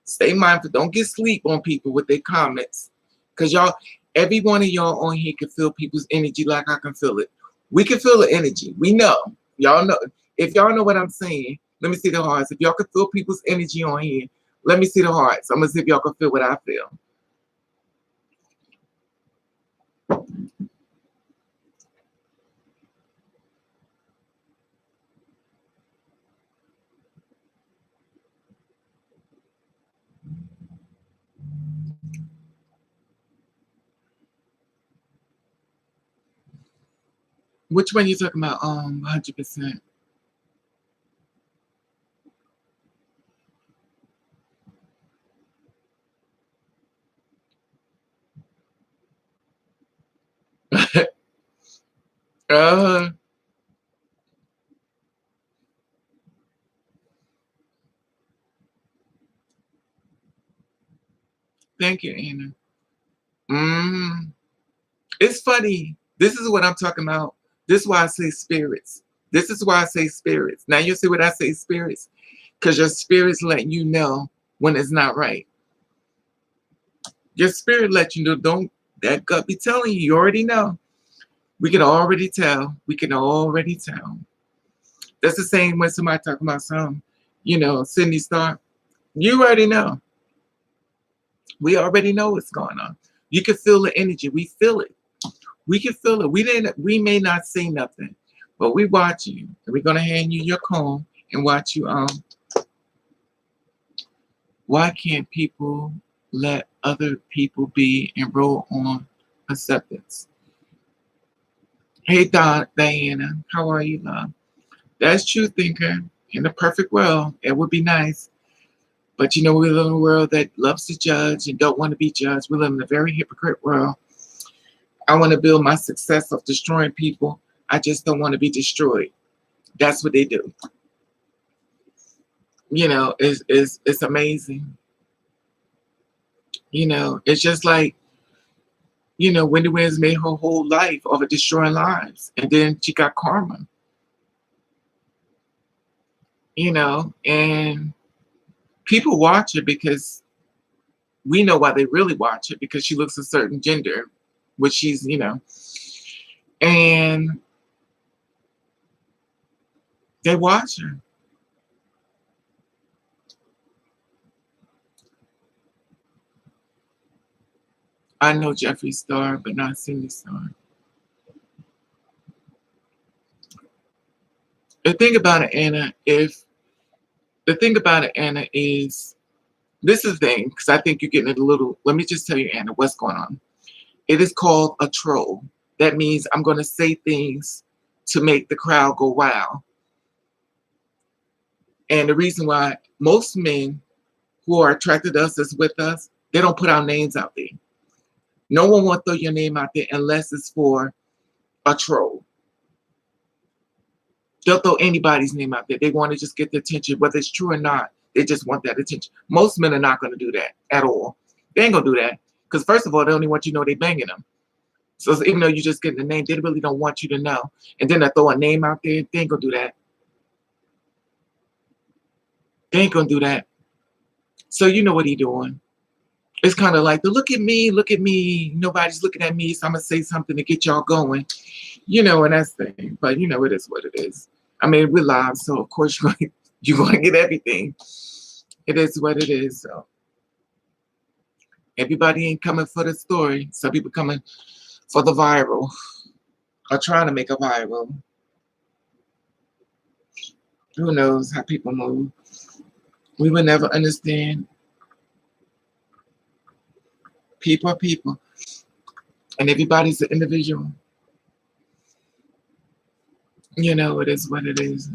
Stay mindful. Don't get sleep on people with their comments. Cause y'all, every one of y'all on here can feel people's energy like I can feel it. We can feel the energy. We know. Y'all know. If y'all know what I'm saying, let me see the hearts. If y'all can feel people's energy on here, let me see the hearts. I'm gonna see if y'all can feel what I feel. Which one you talking about? 100%. uh, thank you, Anna. Mm. It's funny. This is what I'm talking about. This is why I say spirits. This is why I say spirits. Now you see what I say spirits? Because your spirit's letting you know when it's not right. Your spirit let you know, don't that gut be telling you, you already know. We can already tell. We can already tell. That's the same when somebody talking about some, Sydney Star. You already know. We already know what's going on. You can feel the energy. We feel it. We can feel it. We may not say nothing, but we watch you. And we're gonna hand you your comb and watch you why can't people let other people be and roll on acceptance? Hey Diana, how are you, love? That's true, thinker. In a perfect world, it would be nice. But we live in a world that loves to judge and don't want to be judged. We live in a very hypocrite world. I want to build my success of destroying people. I just don't want to be destroyed. That's what they do. It's amazing. It's just like, Wendy Williams made her whole life of destroying lives. And then she got karma, and people watch her because we know why they really watch it, because she looks a certain gender, which she's, and they watch her. I know Jeffree Star, but not Cindy Star. The thing about it, Anna, is this is the thing, because I think you're getting it a little. Let me just tell you, Anna, what's going on. It is called a troll. That means I'm going to say things to make the crowd go wow. And the reason why most men who are attracted to us is with us, they don't put our names out there. No one will throw your name out there unless it's for a troll. They'll throw anybody's name out there. They want to just get the attention, whether it's true or not. They just want that attention. Most men are not going to do that at all. They ain't going to do that. Because first of all, they only want you to know they banging them. So even though you're just getting the name, they really don't want you to know. And then they throw a name out there. They ain't going to do that. They ain't going to do that. So you know what he doing. It's kind of like the look at me, nobody's looking at me, so I'm gonna say something to get y'all going, and that's the thing. But it is what it is. I mean, we're live, so of course you're going to get everything. It is what it is. So everybody ain't coming for the story. Some people coming for the viral or trying to make a viral. Who knows how people move? We will never understand. People are people, and everybody's an individual. It is what it is.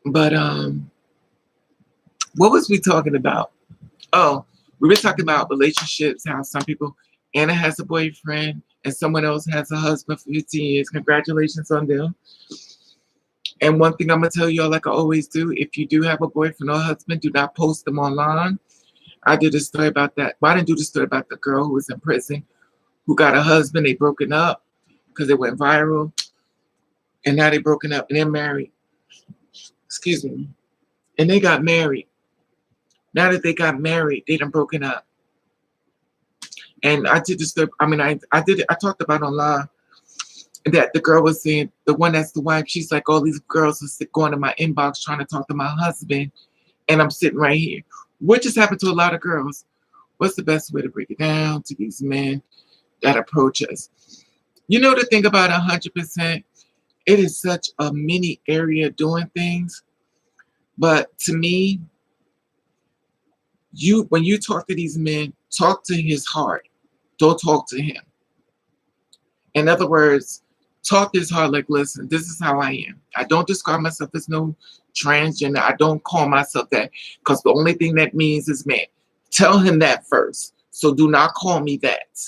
But what was we talking about? Oh, we were talking about relationships. How some people, Anna has a boyfriend, and someone else has a husband for 15 years. Congratulations on them. And one thing I'm gonna tell y'all, like I always do, if you do have a boyfriend or husband, do not post them online. I did a story about that. Well, I didn't do the story about the girl who was in prison, who got a husband. They broken up because it went viral, and now they broken up and they're married. Excuse me. And they got married. Now that they got married, they done broken up. And I did this. I mean, I did it. I talked about online that the girl was saying, the one that's the wife. She's like, all these girls are going to my inbox trying to talk to my husband, and I'm sitting right here. What just happened to a lot of girls? What's the best way to break it down to these men that approach us? The thing about 100%, it is such a mini area doing things. But to me, when you talk to these men, talk to his heart. Don't talk to him. In other words, talk to his heart like, listen, this is how I am. I don't describe myself as no transgender. I don't call myself that, because the only thing that means is man. Tell him that first. So do not call me that.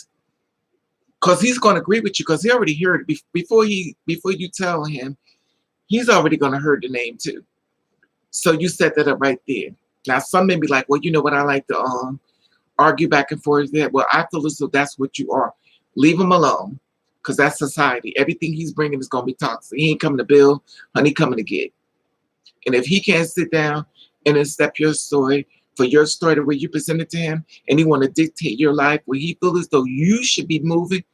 Because he's going to agree with you, because he already heard it. Before you tell him, he's already going to hear the name too. So you set that up right there. Now, some may be like, well, you know what, I like to argue back and forth there. Well, I feel as though that's what you are. Leave him alone, because that's society. Everything he's bringing is going to be toxic. He ain't coming to build, honey, coming to get. And if he can't sit down and accept your story, for your story the way you present it to him, and he want to dictate your life where he feels as though you should be moving,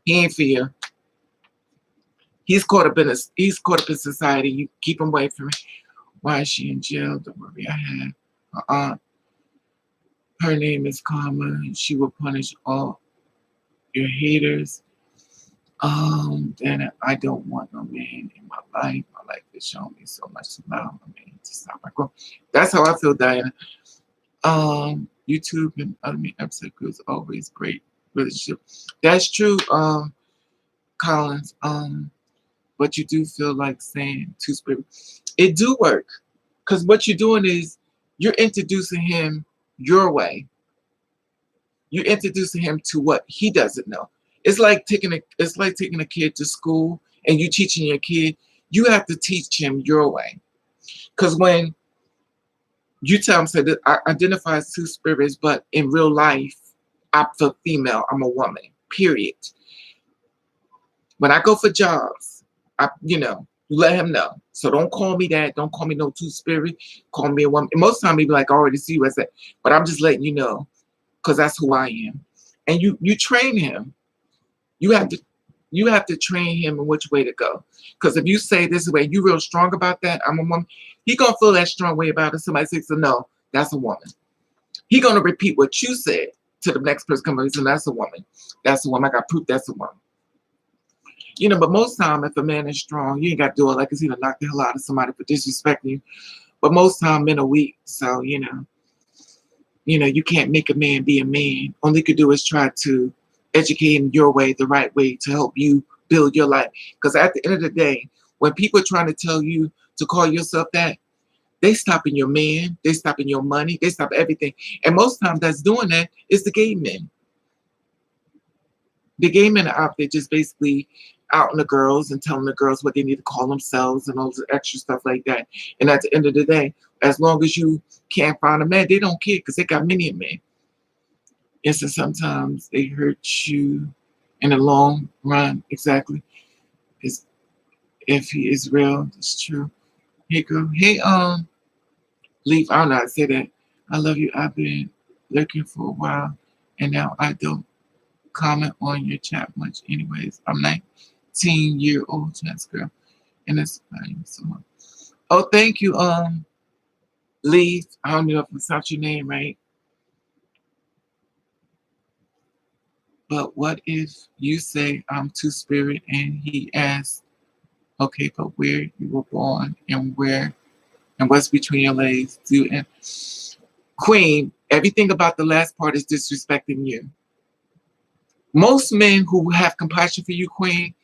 he ain't for you. He's caught up in society. You keep him away from it. Why is she in jail? Don't worry, I have her aunt. Her name is Karma, and she will punish all your haters. Then I don't want no man in my life. My life has shown me so much to allow a man to stop my growth. That's how I feel, Diana. YouTube and other episode groups always great relationship. That's true, Collins. But you do feel like saying two spirit. It do work, because what you're doing is you're introducing him your way. You're introducing him to what he doesn't know. It's like taking a kid to school and you teaching your kid. You have to teach him your way, because when you tell him, say that I identify as two spirits, but in real life, I'm a female. I'm a woman. Period. When I go for jobs, let him know. So don't call me that. Don't call me no two spirit. Call me a woman. And most time, he be like, I already see you as that. But I'm just letting you know, because that's who I am. And you train him. You have to train him in which way to go. Because if you say this way, you real strong about that, I'm a woman, he gonna feel that strong way about it. Somebody says, so no, that's a woman. He gonna repeat what you said to the next person coming and say, that's a woman. That's a woman. I got proof that's a woman. But most time, if a man is strong, you ain't got to do it like it's either knock the hell out of somebody for disrespecting you. But most time, men are weak. So, you can't make a man be a man. All you could do is try to educate him your way, the right way, to help you build your life. Because at the end of the day, when people are trying to tell you to call yourself that, they stopping your man, they stopping your money, they stop everything. And most times that's doing that is the gay men. The gay men are out there just basically outing the girls and telling the girls what they need to call themselves and all the extra stuff like that. And at the end of the day, as long as you can't find a man, they don't care, because they got many men. And so sometimes they hurt you in the long run. Exactly. If he is real, it's true. Hey girl. Hey, Leaf, I don't know how to say that. I love you. I've been looking for a while, and now I don't comment on your chat much anyways. I'm 19-year-old trans girl, and it's so much. Oh, thank you, Lee. I don't know if it's not your name right. But what if you say I'm two-spirit and he asks, okay, but where you were born and where and what's between your legs? Do and Queen, everything about the last part is disrespecting you. Most men who have compassion for you, Queen,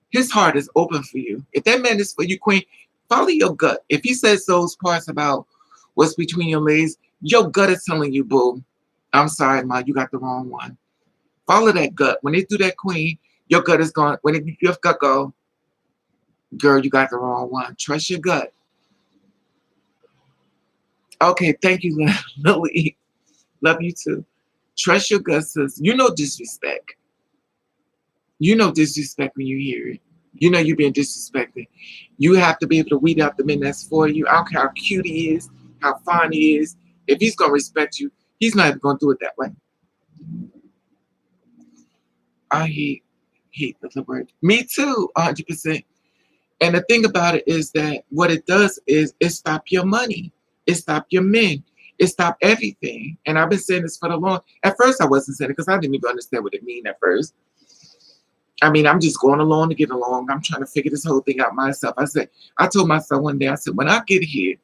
his heart is open for you. If that man is for you, Queen, follow your gut. If he says those parts about what's between your legs, your gut is telling you, boo, I'm sorry, Ma, you got the wrong one. Follow that gut. When they do that, Queen, your gut is going, when your gut go, girl, you got the wrong one. Trust your gut. Okay, thank you, Lily. Love you too. Trust your gut, sis. You know disrespect. You know disrespect when you hear it. You know you're being disrespected. You have to be able to weed out the men that's for you. I don't care how cute he is, how fine he is. If he's going to respect you, he's not even going to do it that way. I hate the word. Me too, 100%. And the thing about it is that what it does is it stop your money. It stop your men. It stop everything. And I've been saying this for the long. At first, I wasn't saying it because I didn't even understand what it mean at first. I mean, I'm just going along to get along. I'm trying to figure this whole thing out myself. I told myself one day, I said, when I get here,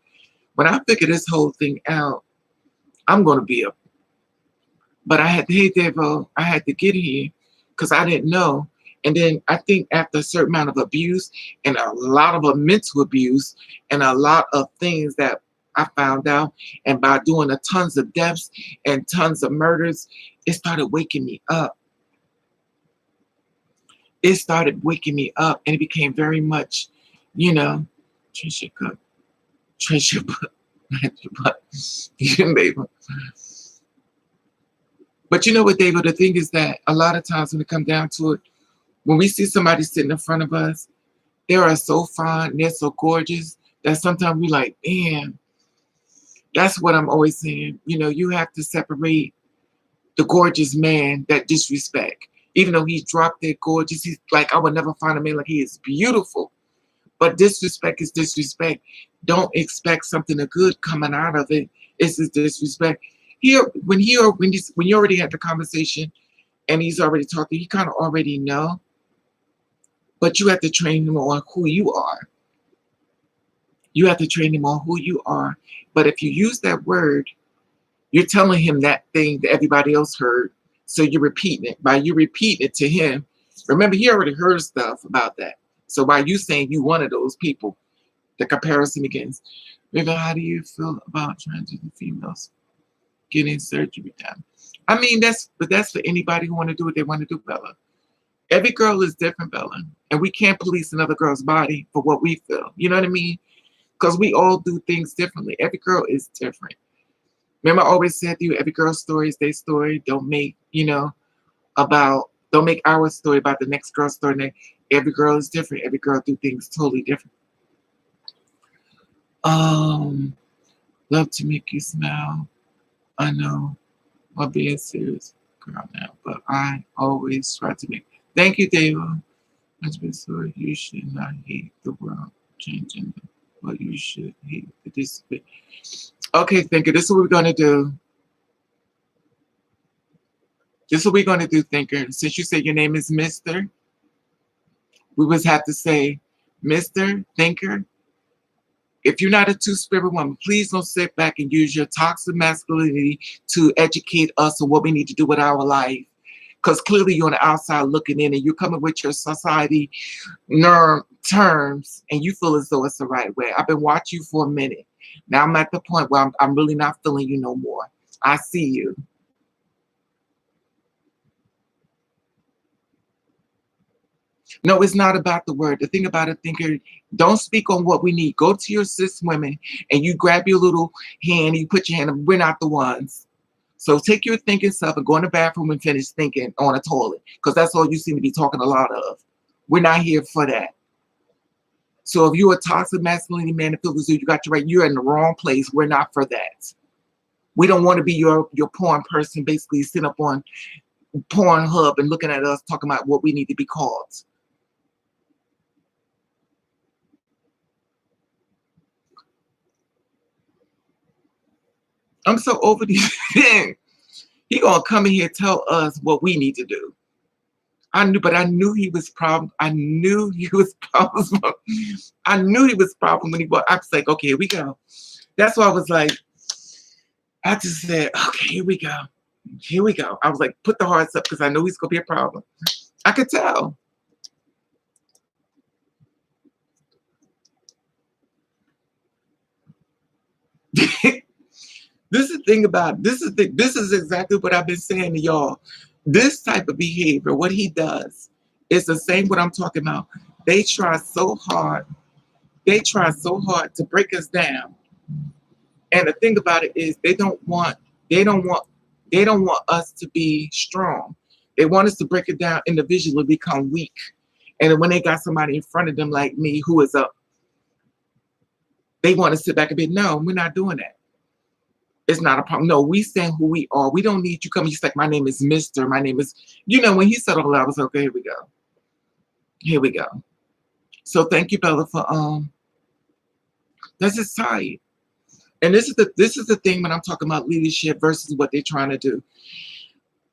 when I figure this whole thing out, I'm going to be a. But I had to, hey, Devo, I had to get here because I didn't know. And then I think after a certain amount of abuse and a lot of mental abuse and a lot of things that I found out, and by doing a tons of deaths and tons of murders, it started waking me up. It started waking me up, and it became very much, you know, Trisha Cook, Trisha Cook, baby. But you know what, David? The thing is that a lot of times when it comes down to it, when we see somebody sitting in front of us, they are so fine, they're so gorgeous that sometimes we like, damn. That's what I'm always saying. You know, you have to separate the gorgeous man that disrespect. Even though he's dropped dead gorgeous, he's like, I would never find a man like he is beautiful. But disrespect is disrespect. Don't expect something good coming out of it. It's just disrespect. When you already had the conversation and he's already talking, he kind of already know. But you have to train him on who you are. You have to train him on who you are. But if you use that word, you're telling him that thing that everybody else heard. So you're repeating it. By you repeating it to him, remember, he already heard stuff about that. So by you saying you one of those people, the comparison begins. River, how do you feel about transgender females getting surgery done? I mean, that's for anybody who want to do what they want to do, Bella. Every girl is different, Bella. And we can't police another girl's body for what we feel. You know what I mean? Because we all do things differently. Every girl is different. Remember, I always said to you, every girl's story is their story. Don't make, don't make our story about the next girl's story. Every girl is different. Every girl do things totally different. Love to make you smile. I know I'm being serious, girl, now, but I always try to make. Thank you, David. So you should not hate the world changing, but you should hate the discipline. Okay, thinker, this is what we're gonna do. This is what we're gonna do, thinker. Since you said your name is Mr., we would have to say, Mr. Thinker, if you're not a two-spirit woman, please don't sit back and use your toxic masculinity to educate us on what we need to do with our life. Because clearly you're on the outside looking in and you're coming with your society terms and you feel as though it's the right way. I've been watching you for a minute. Now I'm at the point where I'm really not feeling you no more. I see you. No, it's not about the word. The thing about it, thinker, don't speak on what we need. Go to your cis women and you grab your little hand and you put your hand up. We're not the ones. So take your thinking self and go in the bathroom and finish thinking on a toilet. Because that's all you seem to be talking a lot of. We're not here for that. So if you're a toxic masculinity man that feels as though you got your right, you're in the wrong place. We're not for that. We don't want to be your porn person, basically sitting up on Pornhub and looking at us talking about what we need to be called. I'm so over these things. He gonna come in here and tell us what we need to do. But I knew he was problem. I knew he was problems. I knew he was problem when he bought. I was like, okay, here we go. That's why I was like, I just said, okay, here we go. Here we go. I was like, put the hearts up because I know he's gonna be a problem. I could tell. This is the thing about this is exactly what I've been saying to y'all. This type of behavior, what he does, is the same what I'm talking about. They try so hard. They try so hard to break us down. And the thing about it is they don't want us to be strong. They want us to break it down individually, become weak. And then when they got somebody in front of them like me who is up, they want to sit back and be, no, we're not doing that. It's not a problem. No, we stand who we are. We don't need you coming. He's like, my name is Mr. My name is, when he said all that, I was like, okay, here we go. Here we go. So thank you, Bella, for that's just tight. And this is the thing when I'm talking about leadership versus what they're trying to do.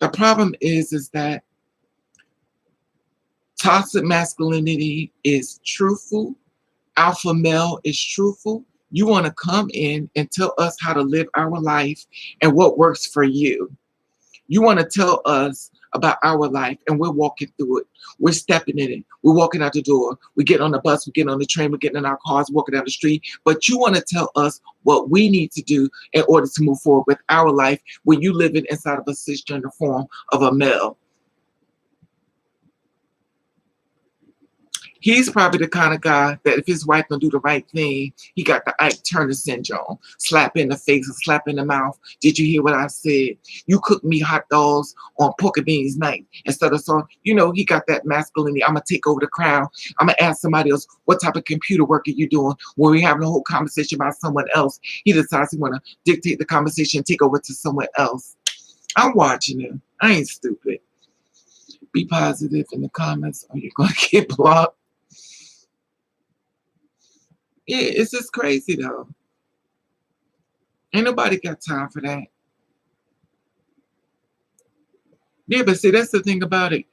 The problem is that toxic masculinity is truthful. Alpha male is truthful. You want to come in and tell us how to live our life and what works for you. You want to tell us about our life and we're walking through it. We're stepping in it. We're walking out the door. We get on the bus. We get on the train. We're getting in our cars, walking down the street. But you want to tell us what we need to do in order to move forward with our life when you live inside of a cisgender form of a male. He's probably the kind of guy that if his wife don't do the right thing, he got the Ike Turner syndrome. Slap in the face and slap in the mouth. Did you hear what I said? You cook me hot dogs on pork and beans night instead of song. He got that masculinity. I'm going to take over the crowd. I'm going to ask somebody else, what type of computer work are you doing? When we're having a whole conversation about someone else, he decides he want to dictate the conversation and take over to someone else. I'm watching him. I ain't stupid. Be positive in the comments or you're going to get blocked. Yeah, it's just crazy though. Ain't nobody got time for that. Yeah, but see, that's the thing about it.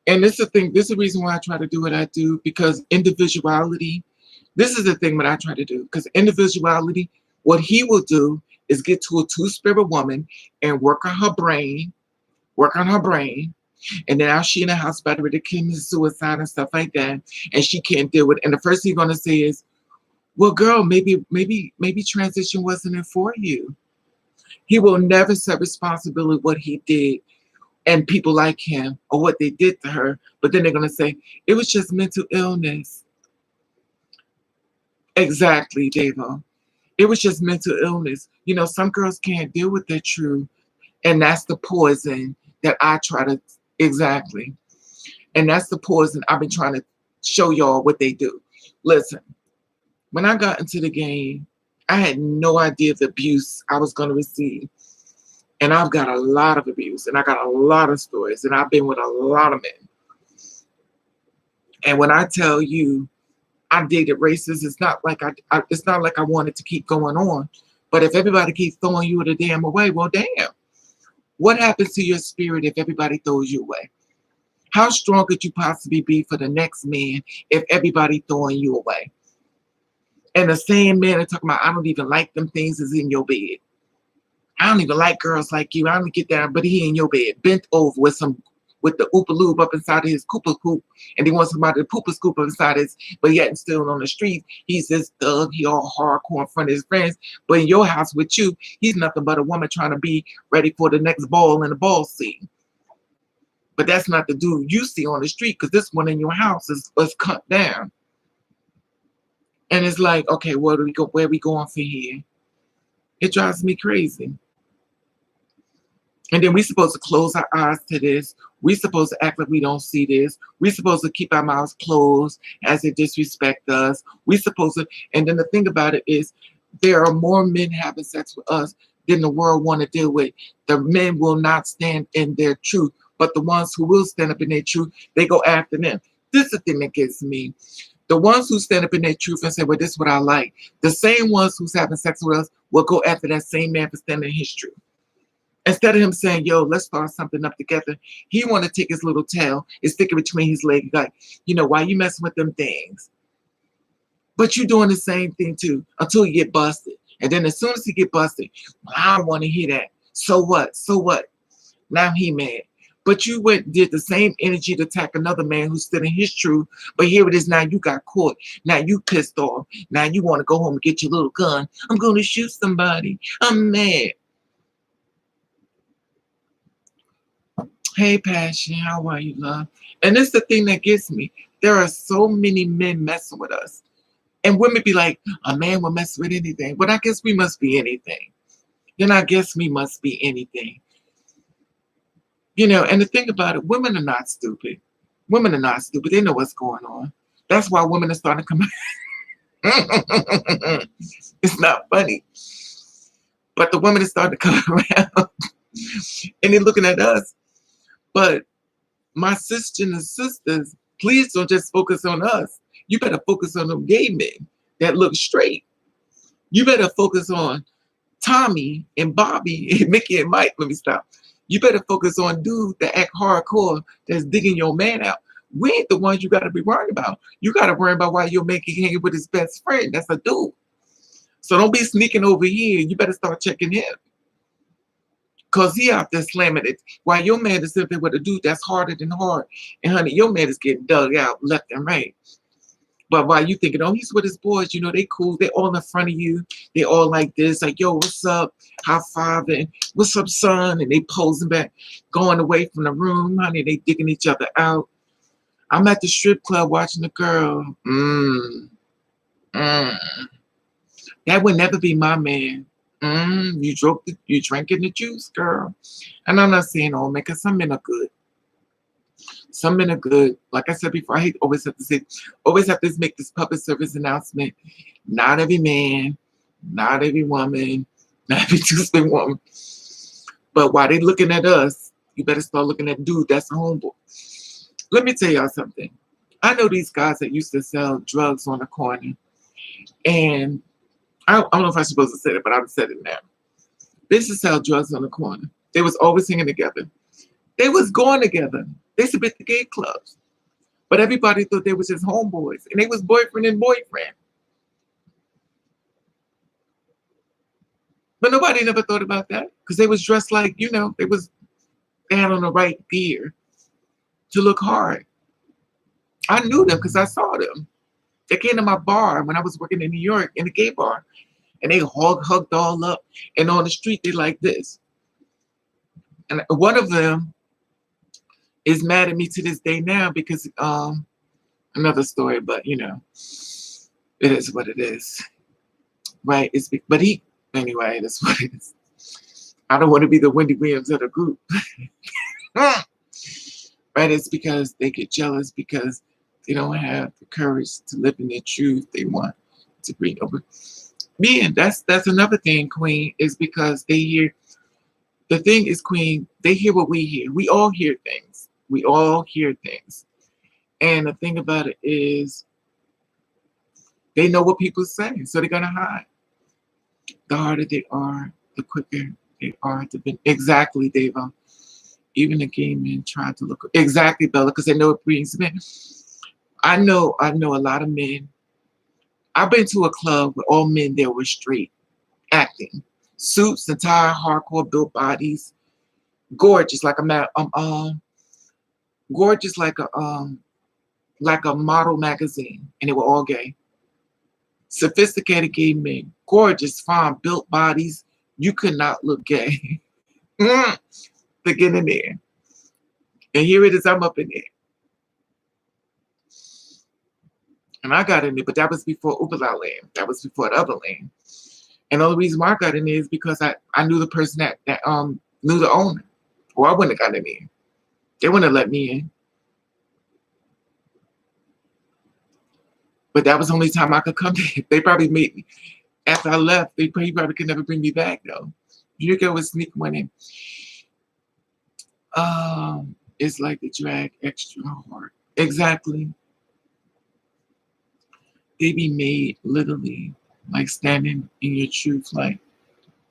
And this is the thing, this is the reason why I try to do what I do, because individuality, this is the thing that I try to do, because individuality, what he will do is get to a two-spirit woman and work on her brain, and then now she in the house about to commit suicide and stuff like that, and she can't deal with it. And the first thing he's gonna say is, well, girl, maybe transition wasn't it for you. He will never set responsibility what he did and people like him or what they did to her. But then they're going to say, it was just mental illness. Exactly, Davo. It was just mental illness. Some girls can't deal with their truth. And that's the poison that I try to, exactly. And that's the poison I've been trying to show y'all what they do. Listen. When I got into the game, I had no idea the abuse I was going to receive. And I've got a lot of abuse and I got a lot of stories and I've been with a lot of men. And when I tell you I dated racists, it's not like I wanted to keep going on. But if everybody keeps throwing you the damn away, well, damn. What happens to your spirit if everybody throws you away? How strong could you possibly be for the next man if everybody throwing you away? And the same man are talking about, I don't even like them things is in your bed. I don't even like girls like you. I don't get that, but he in your bed, bent over with the Oopa Loob up inside of his Koopa Coop, and he wants somebody to Poopa Scoop up inside his, but yet still on the street, he's this thug, he all hardcore in front of his friends, but in your house with you, he's nothing but a woman trying to be ready for the next ball in the ball scene. But that's not the dude you see on the street, because this one in your house is cut down. And it's like, okay, where are we going for here? It drives me crazy. And then we're supposed to close our eyes to this. We're supposed to act like we don't see this. We're supposed to keep our mouths closed as they disrespect us. We're supposed to, and then the thing about it is, there are more men having sex with us than the world want to deal with. The men will not stand in their truth, but the ones who will stand up in their truth, they go after them. This is the thing that gets me. The ones who stand up in their truth and say, well, this is what I like. The same ones who's having sex with us will go after that same man for standing in his truth. Instead of him saying, yo, let's start something up together, he want to take his little tail and stick it between his legs. Like, why you messing with them things? But you doing the same thing too until you get busted. And then as soon as you get busted, well, I don't want to hear that. So what? So what? Now he mad. But you did the same energy to attack another man who stood in his truth. But here it is now, you got caught. Now you pissed off. Now you want to go home and get your little gun. I'm going to shoot somebody. I'm mad. Hey, Passion, how are you, love? And it's the thing that gets me. There are so many men messing with us. And women be like, a man will mess with anything. But I guess we must be anything. Then I guess we must be anything. And the thing about it, women are not stupid. Women are not stupid. They know what's going on. That's why women are starting to come out. It's not funny. But the women are starting to come around. And they're looking at us. But my sisters and sisters, please don't just focus on us. You better focus on them gay men that look straight. You better focus on Tommy and Bobby and Mickey and Mike. Let me stop. You better focus on dude that act hardcore that's digging your man out. We ain't the ones you got to be worried about. You got to worry about why your man can hang with his best friend. That's a dude. So don't be sneaking over here. You better start checking him. Because he out there slamming it. While your man is sitting there with a dude that's harder than hard. And honey, your man is getting dug out left and right. But while you thinking, oh, he's with his boys, they cool. They all in front of you. They all like this, like, yo, what's up? High five and what's up, son? And they posing back, going away from the room, honey. They digging each other out. I'm at the strip club watching a girl. That would never be my man. You drinking the juice, girl. And I'm not saying all men, because some men are good. Some men are good. Like I said before, I always have to make this public service announcement. Not every man, not every woman, not every two-spirit woman. But while they looking at us, you better start looking at dude that's a homeboy. Let me tell y'all something. I know these guys that used to sell drugs on the corner. And I don't know if I'm supposed to say it, but I've said it now. They used to sell drugs on the corner. They was always singing together. They was going together. They used to be at the gay clubs. But everybody thought they was just homeboys. And they was boyfriend and boyfriend. But nobody never thought about that. Because they was dressed like, they had on the right gear to look hard. I knew them because I saw them. They came to my bar when I was working in New York in the gay bar. And they hugged all up. And on the street, they like this. And one of them is mad at me to this day now because another story, but it is what it is, right? Anyway, that's what it is. I don't want to be the Wendy Williams of the group, right? It's because they get jealous because they don't have the courage to live in their truth. They want to bring over. And that's another thing, Queen, is because they hear. The thing is, Queen, they hear what we hear. We all hear things. We all hear things. And the thing about it is they know what people say, so they're going to hide. The harder they are, the quicker they are to be. Exactly, Deva. Even the gay men try to look. Exactly, Bella, because they know it brings men. I know a lot of men. I've been to a club where all men there were straight, acting. Suits, entire hardcore built bodies. Gorgeous, gorgeous like a model magazine, and they were all gay. Sophisticated gay men, gorgeous, fine, built bodies. You could not look gay. They get in there, and here it is. I'm up in there, and I got in there, but that was before Ubala Land. That was before the other land. And the only reason why I got in there is because I knew the person that knew the owner, or I wouldn't have got in there. They wouldn't have let me in. But that was the only time I could come in. They probably made me. After I left, he probably could never bring me back, though. You go with sneak one in. It's like the drag extra hard. Exactly. They be made literally like standing in your truth, like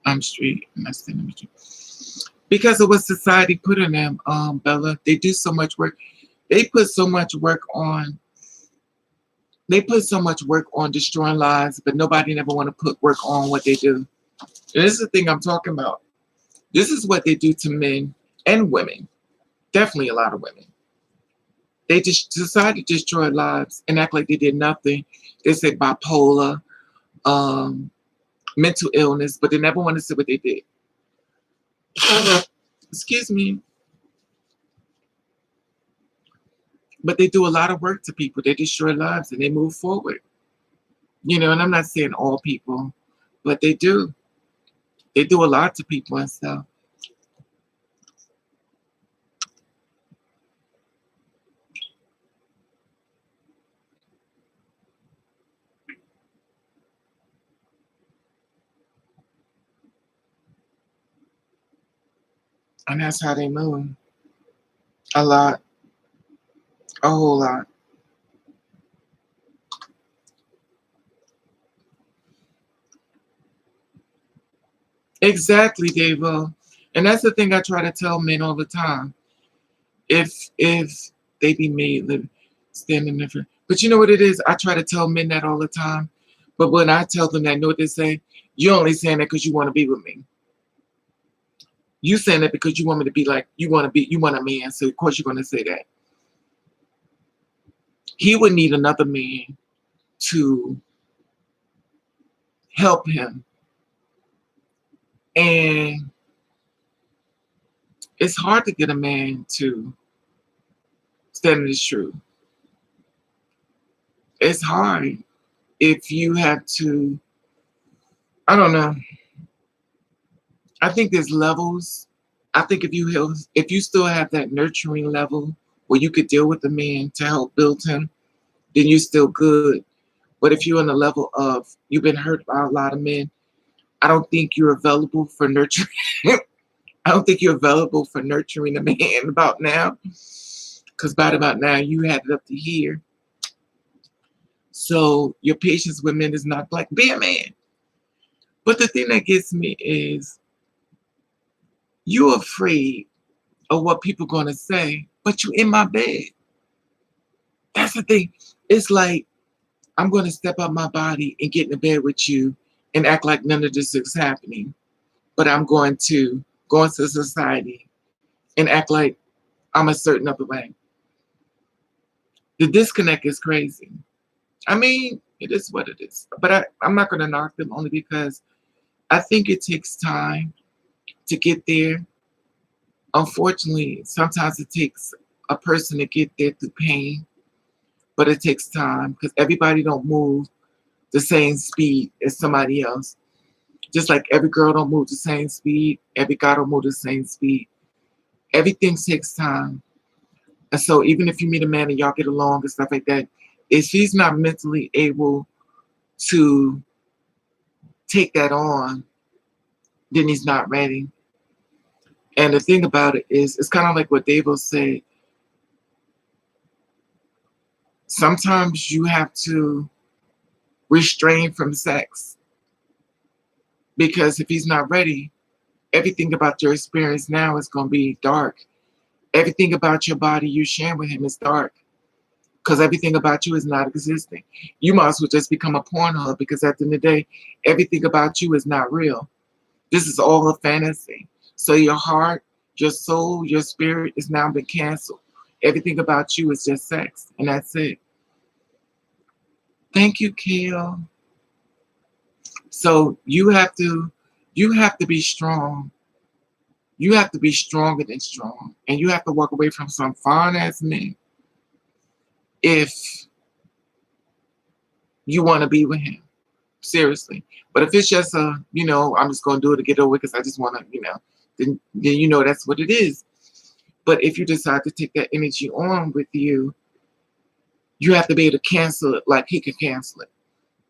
I'm straight and I stand in the truth. Because of what society put on them, Bella. They do so much work. They put so much work on destroying lives, but nobody never want to put work on what they do. And this is the thing I'm talking about. This is what they do to men and women. Definitely a lot of women. They just decide to destroy lives and act like they did nothing. They say bipolar, um, mental illness, but they never want to say what they did. Excuse me. But they do a lot of work to people. They destroy lives and they move forward. You know, and I'm not saying all people, but they do. They do a lot to people and stuff. And that's how they move. A lot. A whole lot. Exactly, Dave. And that's the thing I try to tell men all the time. If they be made live standing different. But you know what it is? I try to tell men that all the time. But when I tell them that, know what they say? You're only saying that because you want to be with me. You saying that because you want me to be like you want to be. You want a man, so of course you're going to say that. He would need another man to help him, and it's hard to get a man to stand in his truth. It's hard if you have to. I don't know. I think there's levels. I think if you still have that nurturing level where you could deal with the man to help build him, then you're still good. But if you're on the level of you've been hurt by a lot of men, I don't think you're available for nurturing. I don't think you're available for nurturing a man about now, because by about now you had it up to here. So your patience with men is not like be a man. But the thing that gets me is you're afraid of what people gonna say, but you in my bed. That's the thing. It's like I'm gonna step out my body and get in the bed with you and act like none of this is happening. But I'm going to go into society and act like I'm a certain other way. The disconnect is crazy. I mean, it is what it is. But I'm not gonna knock them only because I think it takes time to get there. Unfortunately, sometimes it takes a person to get there through pain, but it takes time because everybody don't move the same speed as somebody else. Just like every girl don't move the same speed, every guy don't move the same speed. Everything takes time. And so even if you meet a man and y'all get along and stuff like that, if he's not mentally able to take that on, then he's not ready. And the thing about it is, it's kind of like what Davo said. Sometimes you have to restrain from sex because if he's not ready, everything about your experience now is going to be dark. Everything about your body you're sharing with him is dark because everything about you is not existing. You might as well just become a Pornhub because at the end of the day, everything about you is not real. This is all a fantasy. So your heart, your soul, your spirit is now been canceled. Everything about you is just sex, and that's it. Thank you, Kale. So you have to be strong. You have to be stronger than strong, and you have to walk away from some fine ass men if you want to be with him. Seriously. But if it's just I'm just gonna do it to get over because I just want to, then you know that's what it is. But if you decide to take that energy on with you, you have to be able to cancel it like he can cancel it.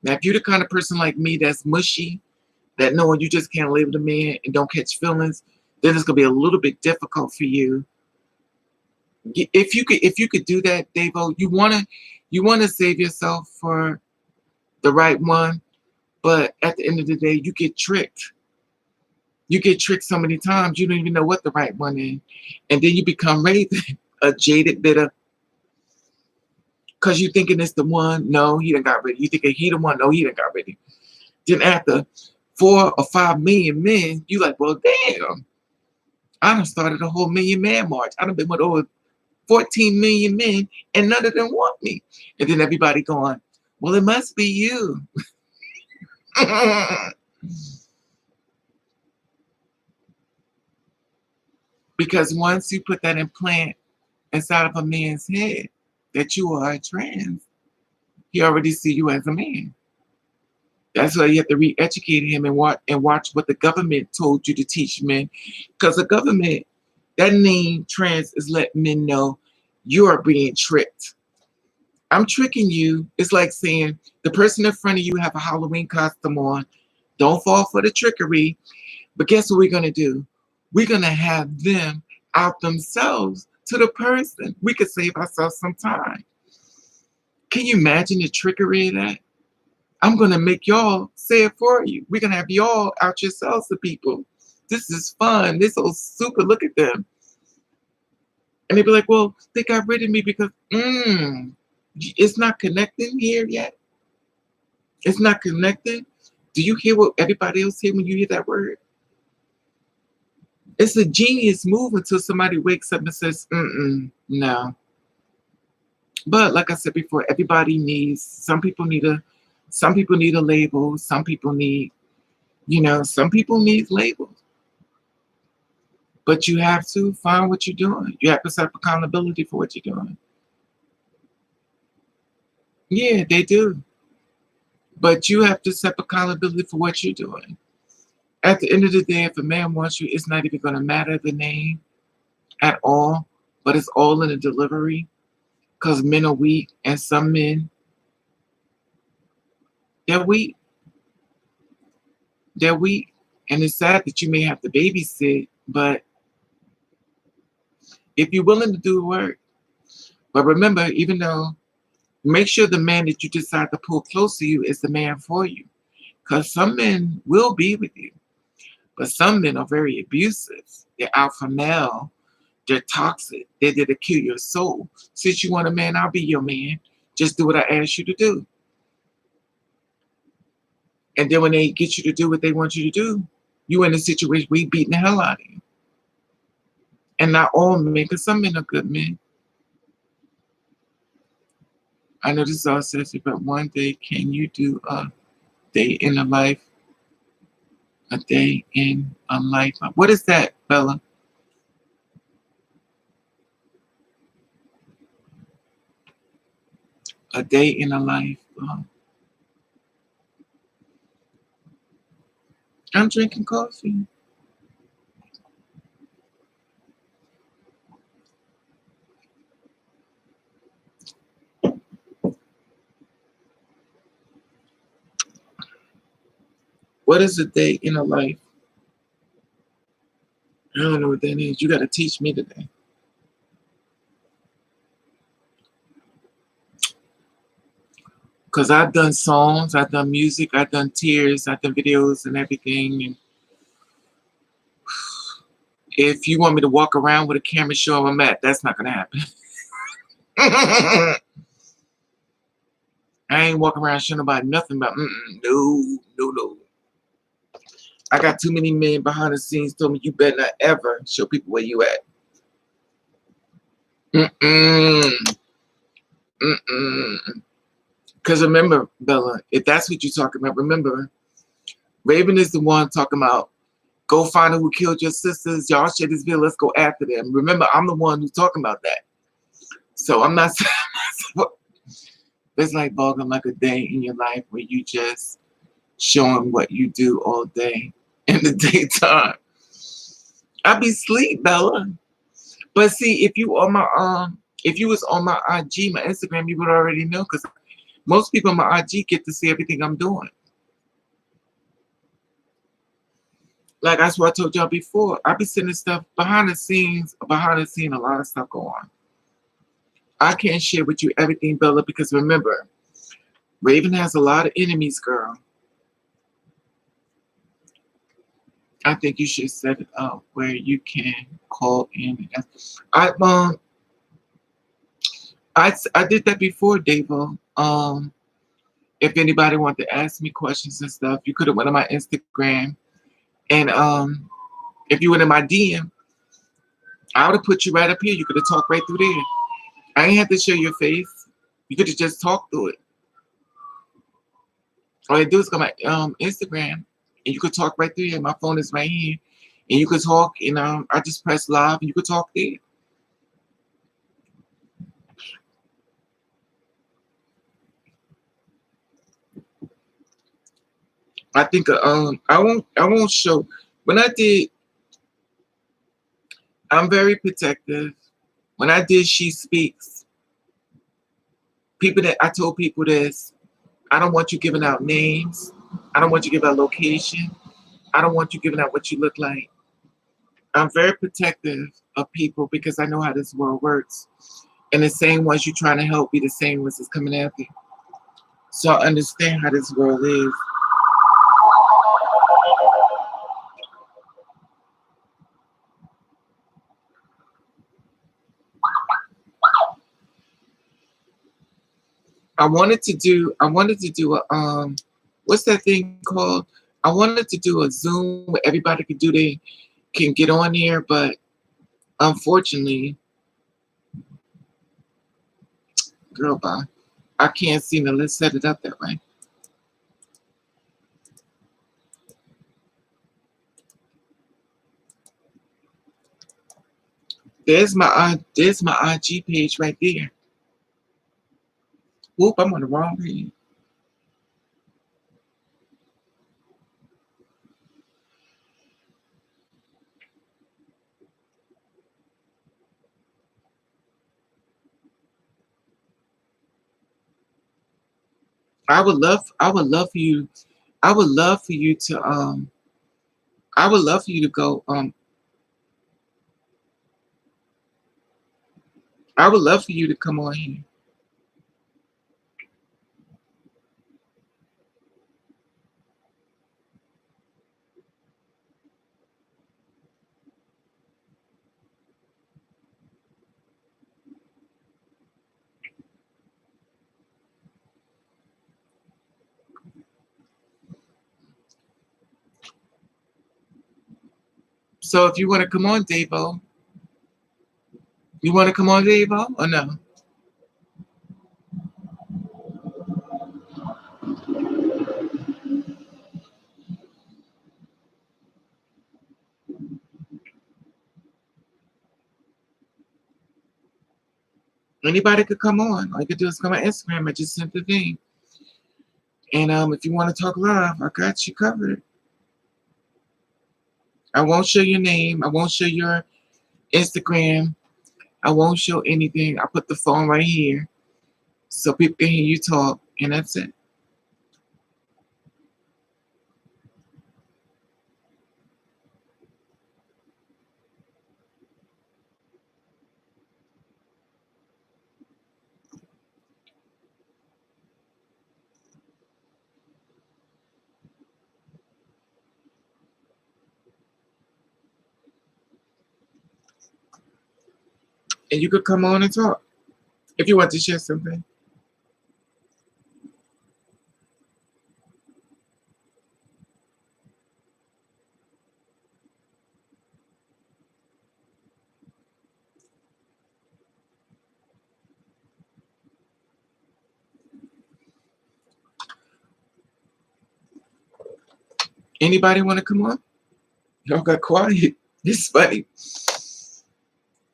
Now, if you're the kind of person like me that's mushy that knowing you just can't live with a man and don't catch feelings, then it's gonna be a little bit difficult for you. If you could do that, Davo, you wanna save yourself for the right one, but at the end of the day, you get tricked. You get tricked so many times you don't even know what the right one is, and then you become ready, a jaded bitter, because you thinking it's the one. No, he done got ready. You thinking he the one. No, he done got ready. Then after 4 or 5 million men, you like, well, damn, I done started a whole million man march. I done been with over 14 million men, and none of them want me. And then everybody going, well, it must be you. Because once you put that implant inside of a man's head that you are a trans, he already see you as a man. That's why you have to re-educate him and watch what the government told you to teach men. Because the government, that name trans is letting men know you are being tricked. I'm tricking you. It's like saying the person in front of you have a Halloween costume on. Don't fall for the trickery. But guess what we're going to do? We're going to have them out themselves to the person. We could save ourselves some time. Can you imagine the trickery of that? I'm going to make y'all say it for you. We're going to have y'all out yourselves to people. This is fun. This is super. Look at them. And they'd be like, well, they got rid of me because it's not connecting here yet. It's not connected. Do you hear what everybody else hear when you hear that word? It's a genius move until somebody wakes up and says, no. But like I said before, everybody needs, some people need a label. Some people need, some people need labels. But you have to find what you're doing. You have to set up accountability for what you're doing. Yeah, they do. But you have to set accountability for what you're doing. At the end of the day, if a man wants you, it's not even going to matter the name at all, but it's all in the delivery, because men are weak, and some men, they're weak. They're weak. And it's sad that you may have to babysit, but if you're willing to do the work, but remember, even though, make sure the man that you decide to pull close to you is the man for you. Because some men will be with you, but some men are very abusive. They're alpha male. They're toxic. They're there to kill your soul. Since you want a man, I'll be your man. Just do what I ask you to do. And then when they get you to do what they want you to do, you in a situation where you beating the hell out of you. And not all men, because some men are good men. I know this is all sexy, but one day, can you do a day in a life? A day in a life. What is that, Bella? A day in a life. I'm drinking coffee. What is a day in a life? I don't know what that is. You got to teach me today. Because I've done songs, I've done music, I've done tears, I've done videos and everything. And if you want me to walk around with a camera showing I'm at, that's not going to happen. I ain't walking around showing nobody nothing about, no. I got too many men behind the scenes told me you better not ever show people where you at. Because remember, Bella, if that's what you're talking about, remember, Raven is the one talking about, go find who killed your sisters. Y'all share this video. Let's go after them. Remember, I'm the one who's talking about that. So I'm not saying it's like Bogging like a day in your life where you just showing what you do all day in the daytime. I be sleep, Bella. But see, if you was on my IG, my Instagram, you would already know, because most people on my IG get to see everything I'm doing. Like that's what I told y'all before. I be sending stuff behind the scenes. Behind the scene, a lot of stuff go on. I can't share with you everything, Bella, because remember, Raven has a lot of enemies, girl. I think you should set it up where you can call in. I I did that before, Davo. If anybody wanted to ask me questions and stuff, you could have went on my Instagram, and if you went in my DM, I would have put you right up here. You could have talked right through there. I ain't have to show your face. You could have just talked through it. All you do is go to my Instagram, and you could talk right through here. My phone is right here, and you could talk. And I just press live, and you could talk there. I think I won't show. When I did, I'm very protective. When I did She Speaks, people that I told people this, I don't want you giving out names. I don't want you giving out location. I don't want you giving out what you look like. I'm very protective of people because I know how this world works. And the same ones you're trying to help be the same ones that's coming after you. So I understand how this world is. I wanted to do a what's that thing called? I wanted to do a Zoom where everybody could do they can get on there, but unfortunately, girl bye. I can't seem to let's set it up that way. There's my IG page right there. Whoop, I'm on the wrong page. I would love for you I would love for you to I would love for you to go I would love for you to come on here. So if you want to come on, Davo, you want to come on, Davo, or no? Anybody could come on. All you could do is come on Instagram. I just sent the thing. And if you want to talk live, I got you covered. I won't show your name. I won't show your Instagram. I won't show anything. I put the phone right here so people can hear you talk, and that's it. And you could come on and talk if you want to share something. Anybody want to come on? Y'all got quiet. It's funny.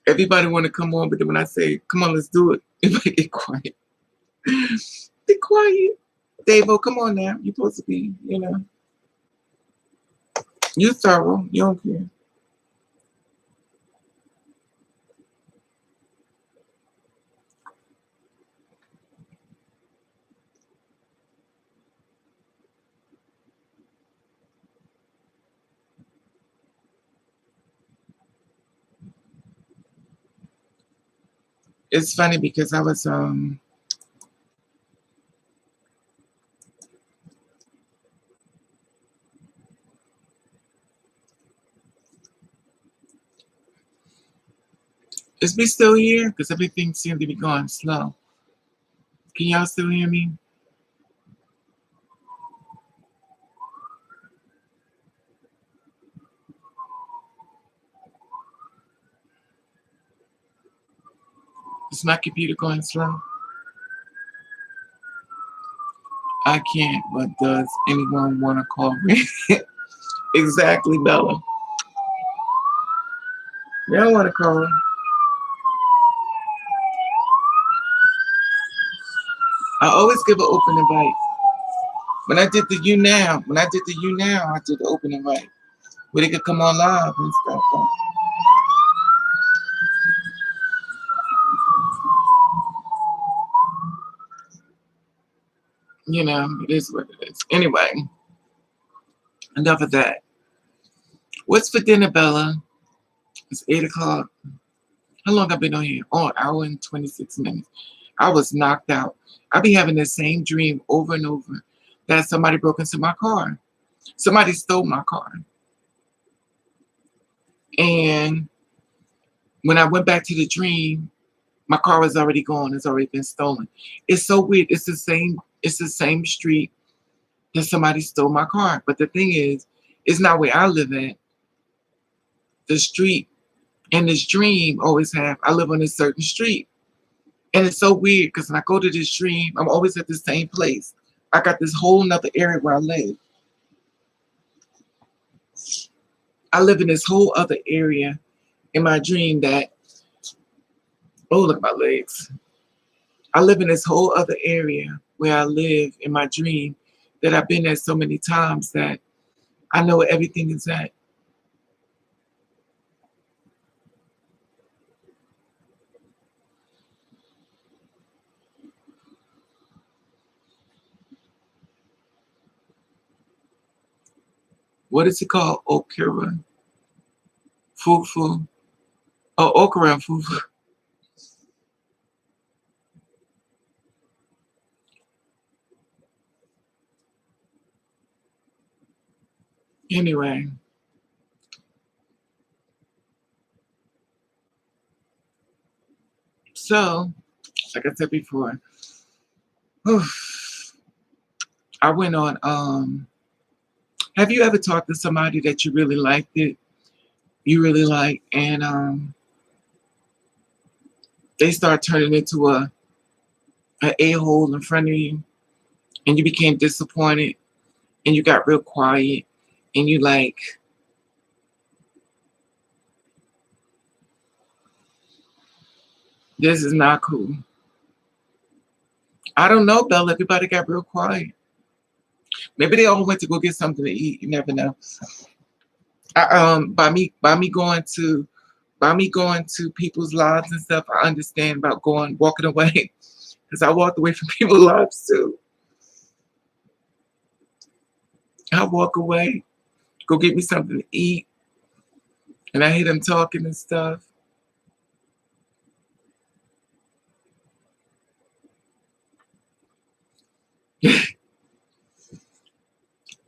Everybody want to come on, but then when I say, come on, let's do it, everybody get quiet. Be quiet. Davo, come on now. You're supposed to be, you thorough. You don't care. It's funny because I was is me still here? Because everything seemed to be going slow. Can y'all still hear me? Is my computer going slow? I can't, but does anyone want to call me? Exactly, Bella. Y'all want to call? I always give an open invite. When I did the you now, I did the open invite. Where they could come on live and stuff. But, you know, it is what it is. Anyway, enough of that. What's for dinner, Bella? It's 8 o'clock. How long I've been on here? Oh, an hour and 26 minutes. I was knocked out. I be having the same dream over and over that somebody broke into my car. Somebody stole my car. And when I went back to the dream, my car was already gone. It's already been stolen. It's so weird. It's the same street that somebody stole my car. But the thing is, it's not where I live at. The street in this dream always have, I live on a certain street. And it's so weird because when I go to this dream, I'm always at the same place. I got this whole nother area where I live. I live in this whole other area in my dream that, oh, look at my legs. I live in this whole other area where I live in my dream that I've been at so many times that I know where everything is at. What is it called? Okra. Fufu. Oh, okra and fufu. Anyway, so, like I said before, I went on, have you ever talked to somebody that you really liked it? You really like, and they start turning into an a-hole in front of you, and you became disappointed, and you got real quiet, and you like, this is not cool. I don't know, Bella. Everybody got real quiet. Maybe they all went to go get something to eat. You never know. By me going to people's lives and stuff, I understand about walking away, because I walked away from people's lives too. I walk away, go get me something to eat, and I hear them talking and stuff.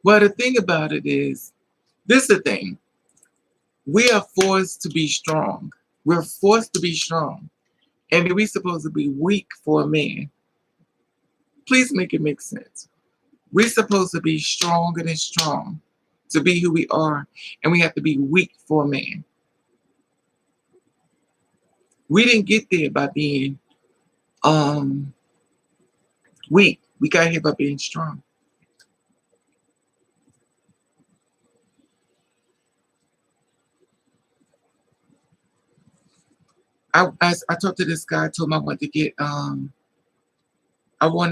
Well, the thing about it is, this is the thing. We are forced to be strong. We're forced to be strong. And we're supposed to be weak for a man. Please make it make sense. We're supposed to be stronger than strong to be who we are. And we have to be weak for a man. We didn't get there by being weak. We got here by being strong. I talked to this guy, I told him I wanted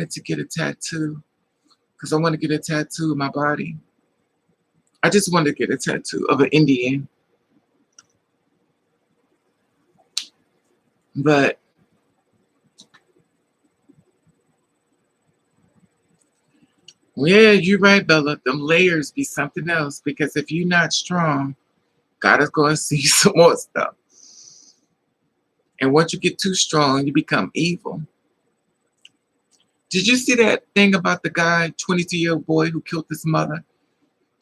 to get a tattoo because I want to get a tattoo of my body. I just wanted to get a tattoo of an Indian. But yeah, you're right, Bella. Them layers be something else because if you're not strong, God is going to see some more stuff. And once you get too strong, you become evil. Did you see that thing about the guy, 22-year-old boy who killed his mother?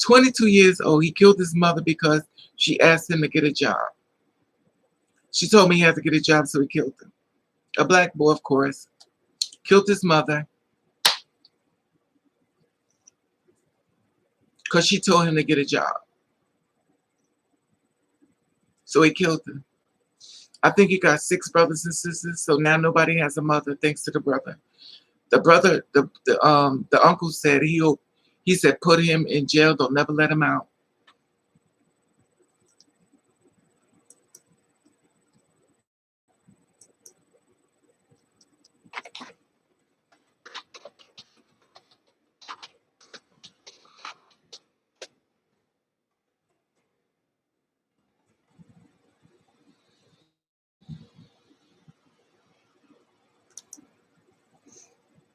22 years old, he killed his mother because she asked him to get a job. She told me he had to get a job, so he killed him. A black boy, of course, killed his mother because she told him to get a job. So he killed him. I think he got 6 brothers and sisters, so now nobody has a mother thanks to the brother. The uncle said he said put him in jail, don't never let him out.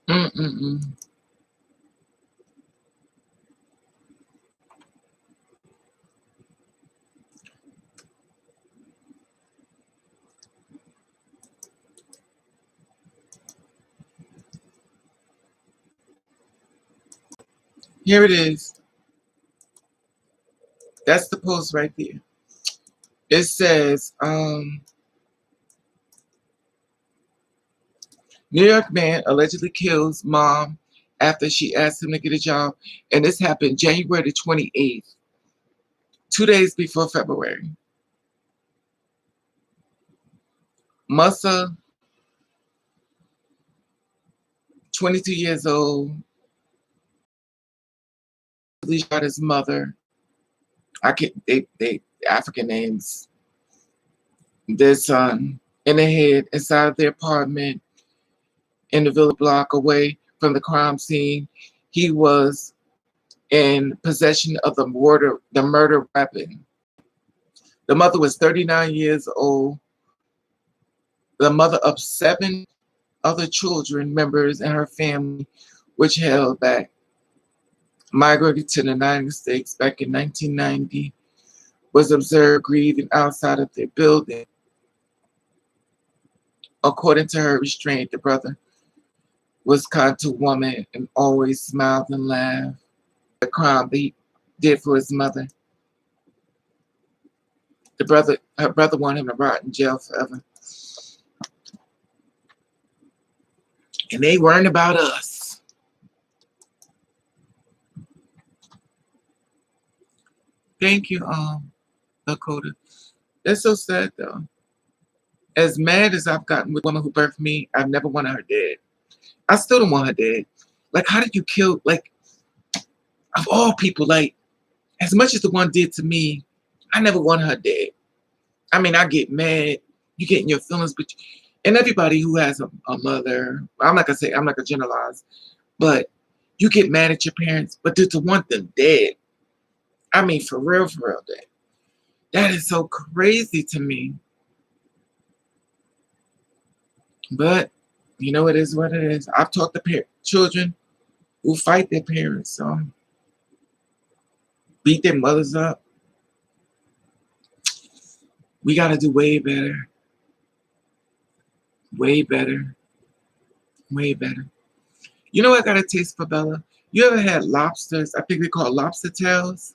Mm-mm-mm. Here it is. That's the post right there. It says, New York man allegedly kills mom after she asked him to get a job. And this happened January the 28th, 2 days before February. Musa, 22 years old, shot his mother. I can't, they African names. Their son in the head inside of their apartment in the village block away from the crime scene. He was in possession of the murder weapon. The mother was 39 years old. The mother of 7 other children members in her family, which held back, migrated to the United States back in 1990, was observed grieving outside of their building. According to her restraint, the brother was kind to woman and always smiled and laughed. The crime that he did for his mother. Her brother wanted him to rot in jail forever. And they weren't about us. Thank you, Dakota. That's so sad though. As mad as I've gotten with the woman who birthed me, I've never wanted her dead. I still don't want her dead. Like, how did you kill, like, of all people, like, as much as the one did to me, I never want her dead. I mean, I get mad, you get in your feelings, but and everybody who has a mother, I'm not gonna generalize, but you get mad at your parents, but to want them dead, I mean, for real, dead. That is so crazy to me. But, you know, it is what it is. I've taught the children who fight their parents, so beat their mothers up. We got to do way better. Way better. Way better. You know what I got a taste for, Bella? You ever had lobsters? I think they call lobster tails.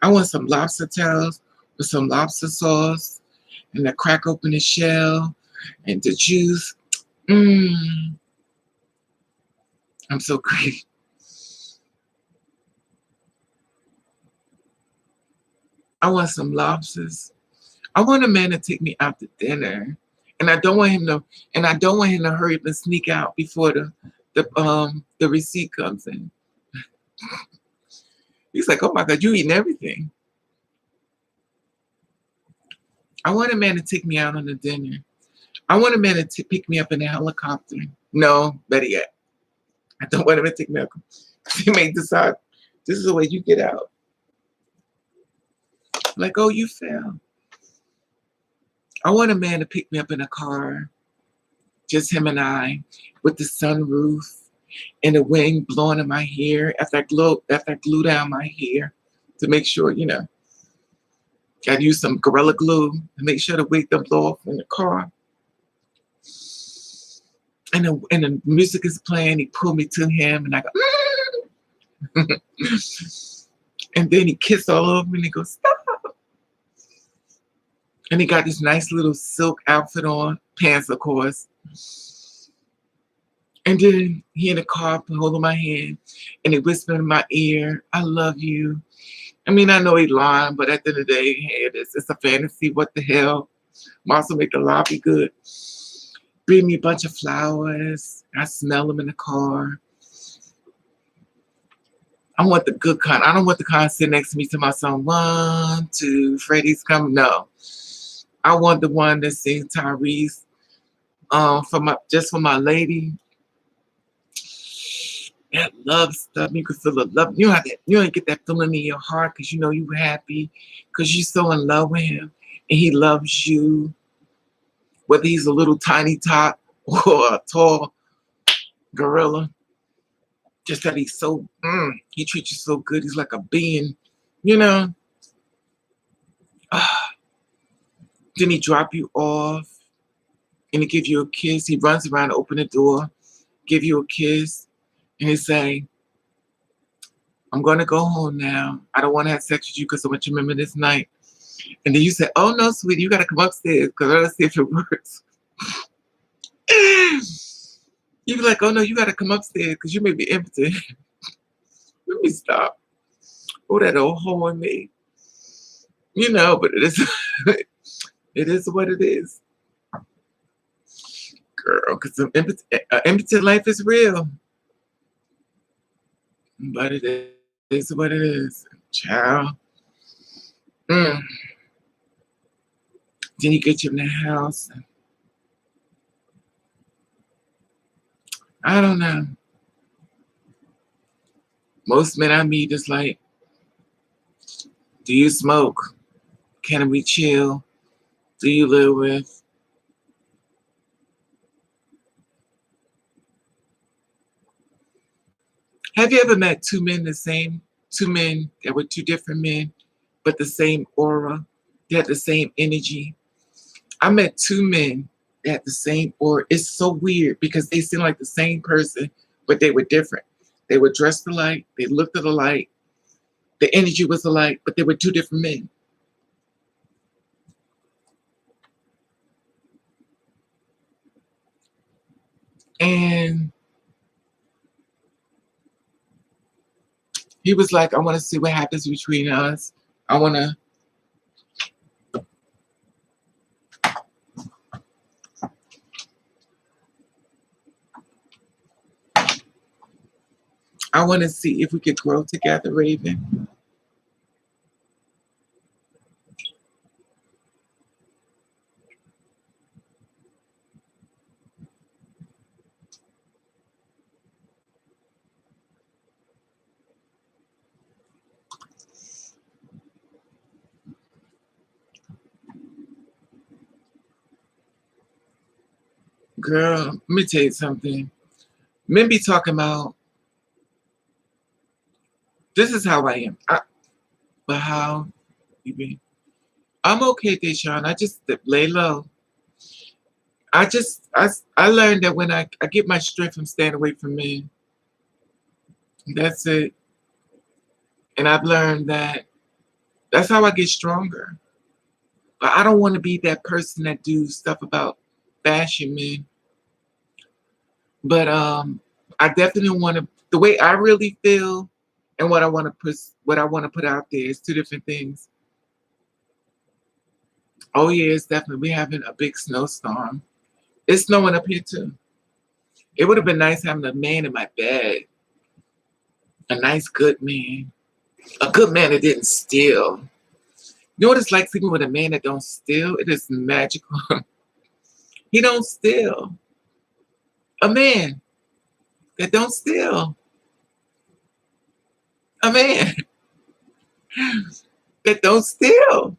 I want some lobster tails with some lobster sauce and the crack open the shell and the juice. Mmm. I'm so greedy. I want some lobsters. I want a man to take me out to dinner, and I don't want him to hurry up and sneak out before the receipt comes in. He's like, "Oh my God, you eating everything." I want a man to take me out on a dinner. I want a man to pick me up in a helicopter. No, better yet, I don't want him to take me out. He may decide this is the way you get out. Like, oh, you fell. I want a man to pick me up in a car, just him and I, with the sunroof and the wind blowing in my hair after I glue down my hair to make sure, you know. Got to use some Gorilla Glue to make sure the wig don't blow off in the car. And the music is playing. He pulled me to him, and I go, and then he kissed all over me, and he goes, stop. And he got this nice little silk outfit on, pants, of course. And then he in the car holding my hand, and he whispered in my ear, I love you. I mean, I know he lying, but at the end of the day, hey, it's a fantasy. What the hell? I'm also make the lobby good. Bring me a bunch of flowers. I smell them in the car. I want the good kind. I don't want the kind sitting next to me to my son. 1, 2, Freddie's coming. No. I want the one that sings Tyrese. For my lady. That love stuff. You can feel the love. You don't get that feeling in your heart because you know you're happy. Because you're so in love with him. And he loves you. Whether he's a little tiny tot or a tall gorilla. Just that he's so, he treats you so good. He's like a being, you know. Then he drop you off and he give you a kiss. He runs around, open the door, give you a kiss, and he say, I'm going to go home now. I don't want to have sex with you because I want you to remember this night. And then you say, oh, no, sweetie, you got to come upstairs because I don't see if it works. You be like, oh, no, you got to come upstairs because you may be impotent. Let me stop. Oh, that old hoe in me. You know, but it is, it is what it is. Girl, because impotent life is real. But it is what it is. Child. Then he get you in the house. I don't know. Most men I meet is like, do you smoke? Can we chill? Do you live with? Have you ever met two men that were two different men, but the same aura? They had the same energy. I met two men that had the same aura. It's so weird because they seem like the same person, but they were different. They were dressed alike. They looked alike. The energy was alike, but they were two different men. And he was like, I want to see what happens between us. I want to see if we could grow together, Raven. Girl, let me tell you something. Men be talking about, this is how I am. But how you be? I'm okay, Deshaun. I just lay low. I learned that when I get my strength from staying away from men. That's it. And I've learned that that's how I get stronger. But I don't want to be that person that do stuff about bashing men. But I definitely want to, the way I really feel and what I want to put out there is two different things. Oh yeah, it's definitely, we're having a big snowstorm. It's snowing up here too. It would have been nice having a man in my bed. A nice good man. A good man that didn't steal. You know what it's like sleeping with a man that don't steal? It is magical. He don't steal. A man that don't steal. A man that don't steal.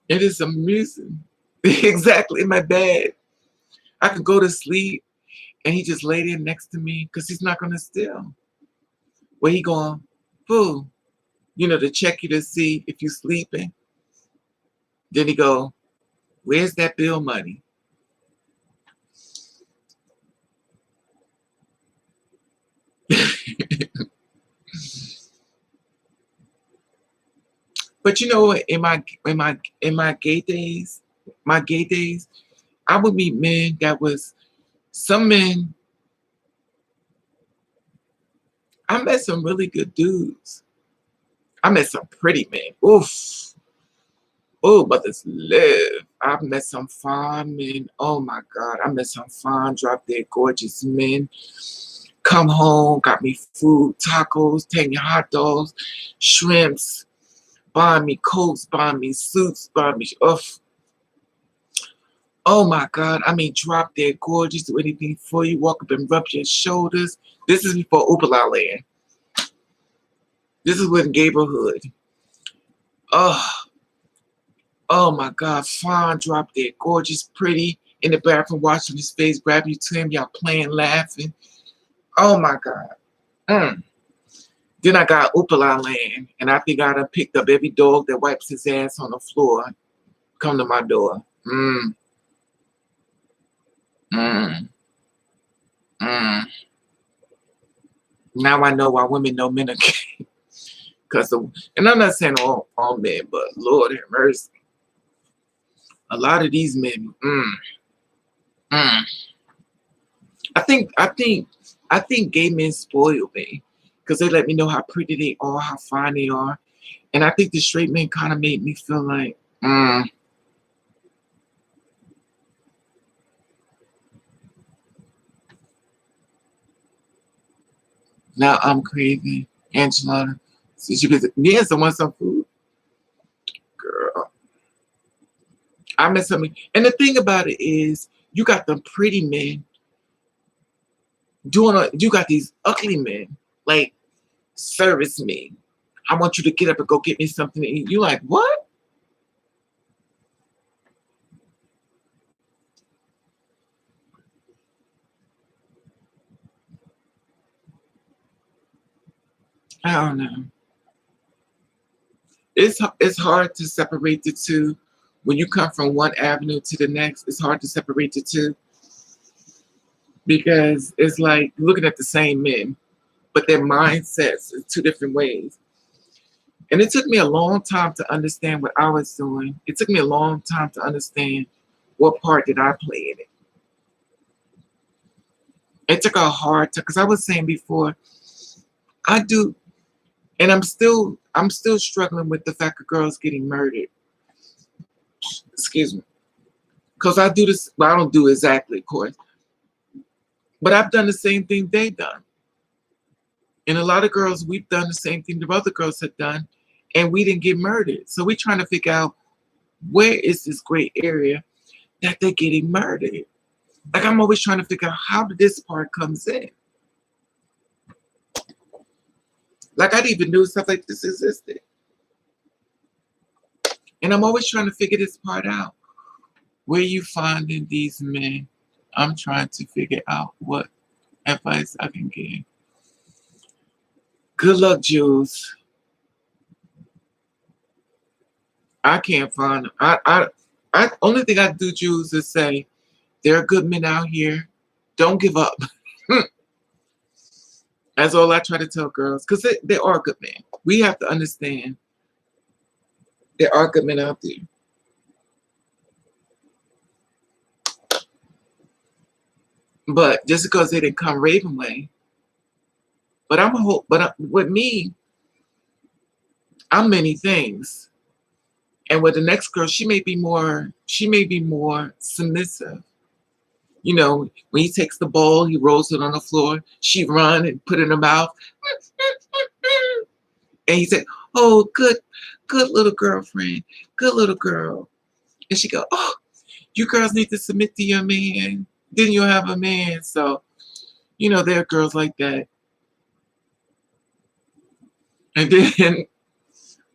It is amusing. Exactly, in my bed. I could go to sleep and he just lay there next to me because he's not going to steal. Where he going, boo, you know, to check you to see if you sleeping. Then he go, where's that bill money? But you know what? In my gay days, I would meet men that was some men. I met some really good dudes. I met some pretty men. Oof. Oh, but this live. I've met some fine men. Oh my God. I met some fine, drop dead gorgeous men. Come home, got me food, tacos, take me hot dogs, shrimps, buy me coats, buy me suits, buy me. Oh my God. I mean, drop dead gorgeous, do anything for you, walk up and rub your shoulders. This is before Oopala land. This is with neighborhood. Oh, oh my God, fine, drop dead, gorgeous, pretty, in the bathroom, washing his face, grab you to him, y'all playing, laughing. Oh my God. Mm. Then I got Oopala land, and I think I done picked up every dog that wipes his ass on the floor. Come to my door. Mm, mm, mm. Now I know why women know men are gay. And I'm not saying all men, but Lord have mercy. A lot of these men, mm. I think gay men spoil me because they let me know how pretty they are, how fine they are. And I think the straight men kind of made me feel like, now I'm crazy. Angela, since you visit me and someone some food, girl. I met something. And the thing about it is, you got them pretty men you got these ugly men, like, service me. I want you to get up and go get me something to eat. You like, what? I don't know. It's hard to separate the two. When you come from one avenue to the next, it's hard to separate the two because it's like looking at the same men, but their mindsets in two different ways. And it took me a long time to understand what I was doing. It took me a long time to understand what part did I play in it. It took a hard time because I was saying before, I do, and I'm still struggling with the fact of girls getting murdered. Excuse me. Because I do this, well, I don't do exactly, of course, but I've done the same thing they done. And a lot of girls, we've done the same thing the other girls have done, and we didn't get murdered. So we're trying to figure out where is this gray area that they're getting murdered. Like I'm always trying to figure out how this part comes in. Like I didn't even knew stuff like this existed. And I'm always trying to figure this part out. Where you finding these men? I'm trying to figure out what advice I can give. Good luck, Jules. I can't find them. I only thing I do, Jules, is say there are good men out here. Don't give up. That's all I try to tell girls, because they are good men. We have to understand there are good men out there. But just because they didn't come Raven way, but with me, I'm many things. And with the next girl, she may be more submissive. You know, when he takes the ball, he rolls it on the floor. She run and put it in her mouth. And he said, "Oh, good little girlfriend, good little girl." And she go, "Oh, you girls need to submit to your man. Then you'll have a man." So, there are girls like that. And then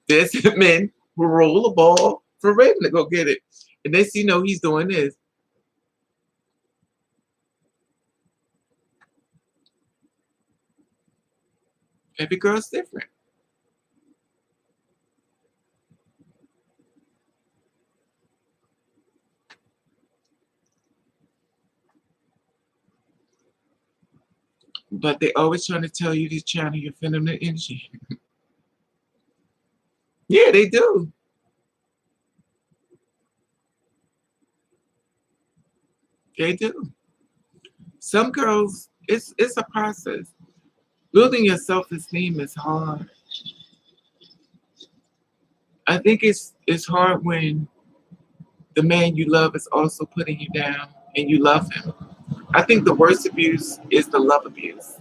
there's men who roll the ball for Raven to go get it. And they see, no, he's doing this. Every girl's different. But they always trying to tell you to channel your feminine energy. Yeah, they do. They do. Some girls, it's a process. Building your self-esteem is hard. I think it's hard when the man you love is also putting you down and you love him. I think the worst abuse is the love abuse.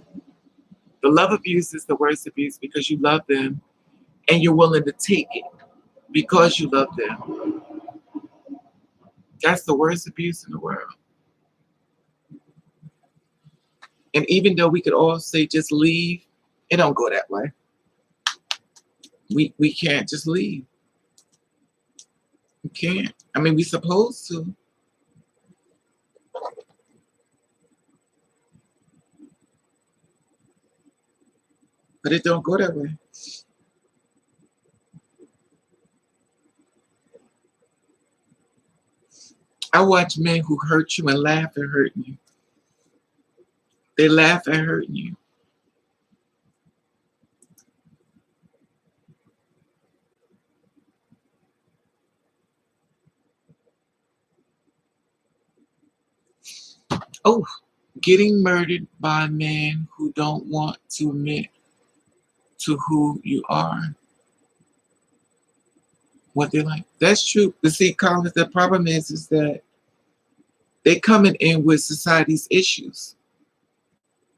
The love abuse is the worst abuse because you love them and you're willing to take it because you love them. That's the worst abuse in the world. And even though we could all say just leave, it don't go that way. We can't just leave. We can't. I mean, we supposed to, but it don't go that way. I watch men who hurt you and laugh at hurting you. They laugh at hurting you. Oh, getting murdered by men who don't want to admit to who you are, what they like. That's true. But see, Collins, the problem is that they coming in with society's issues.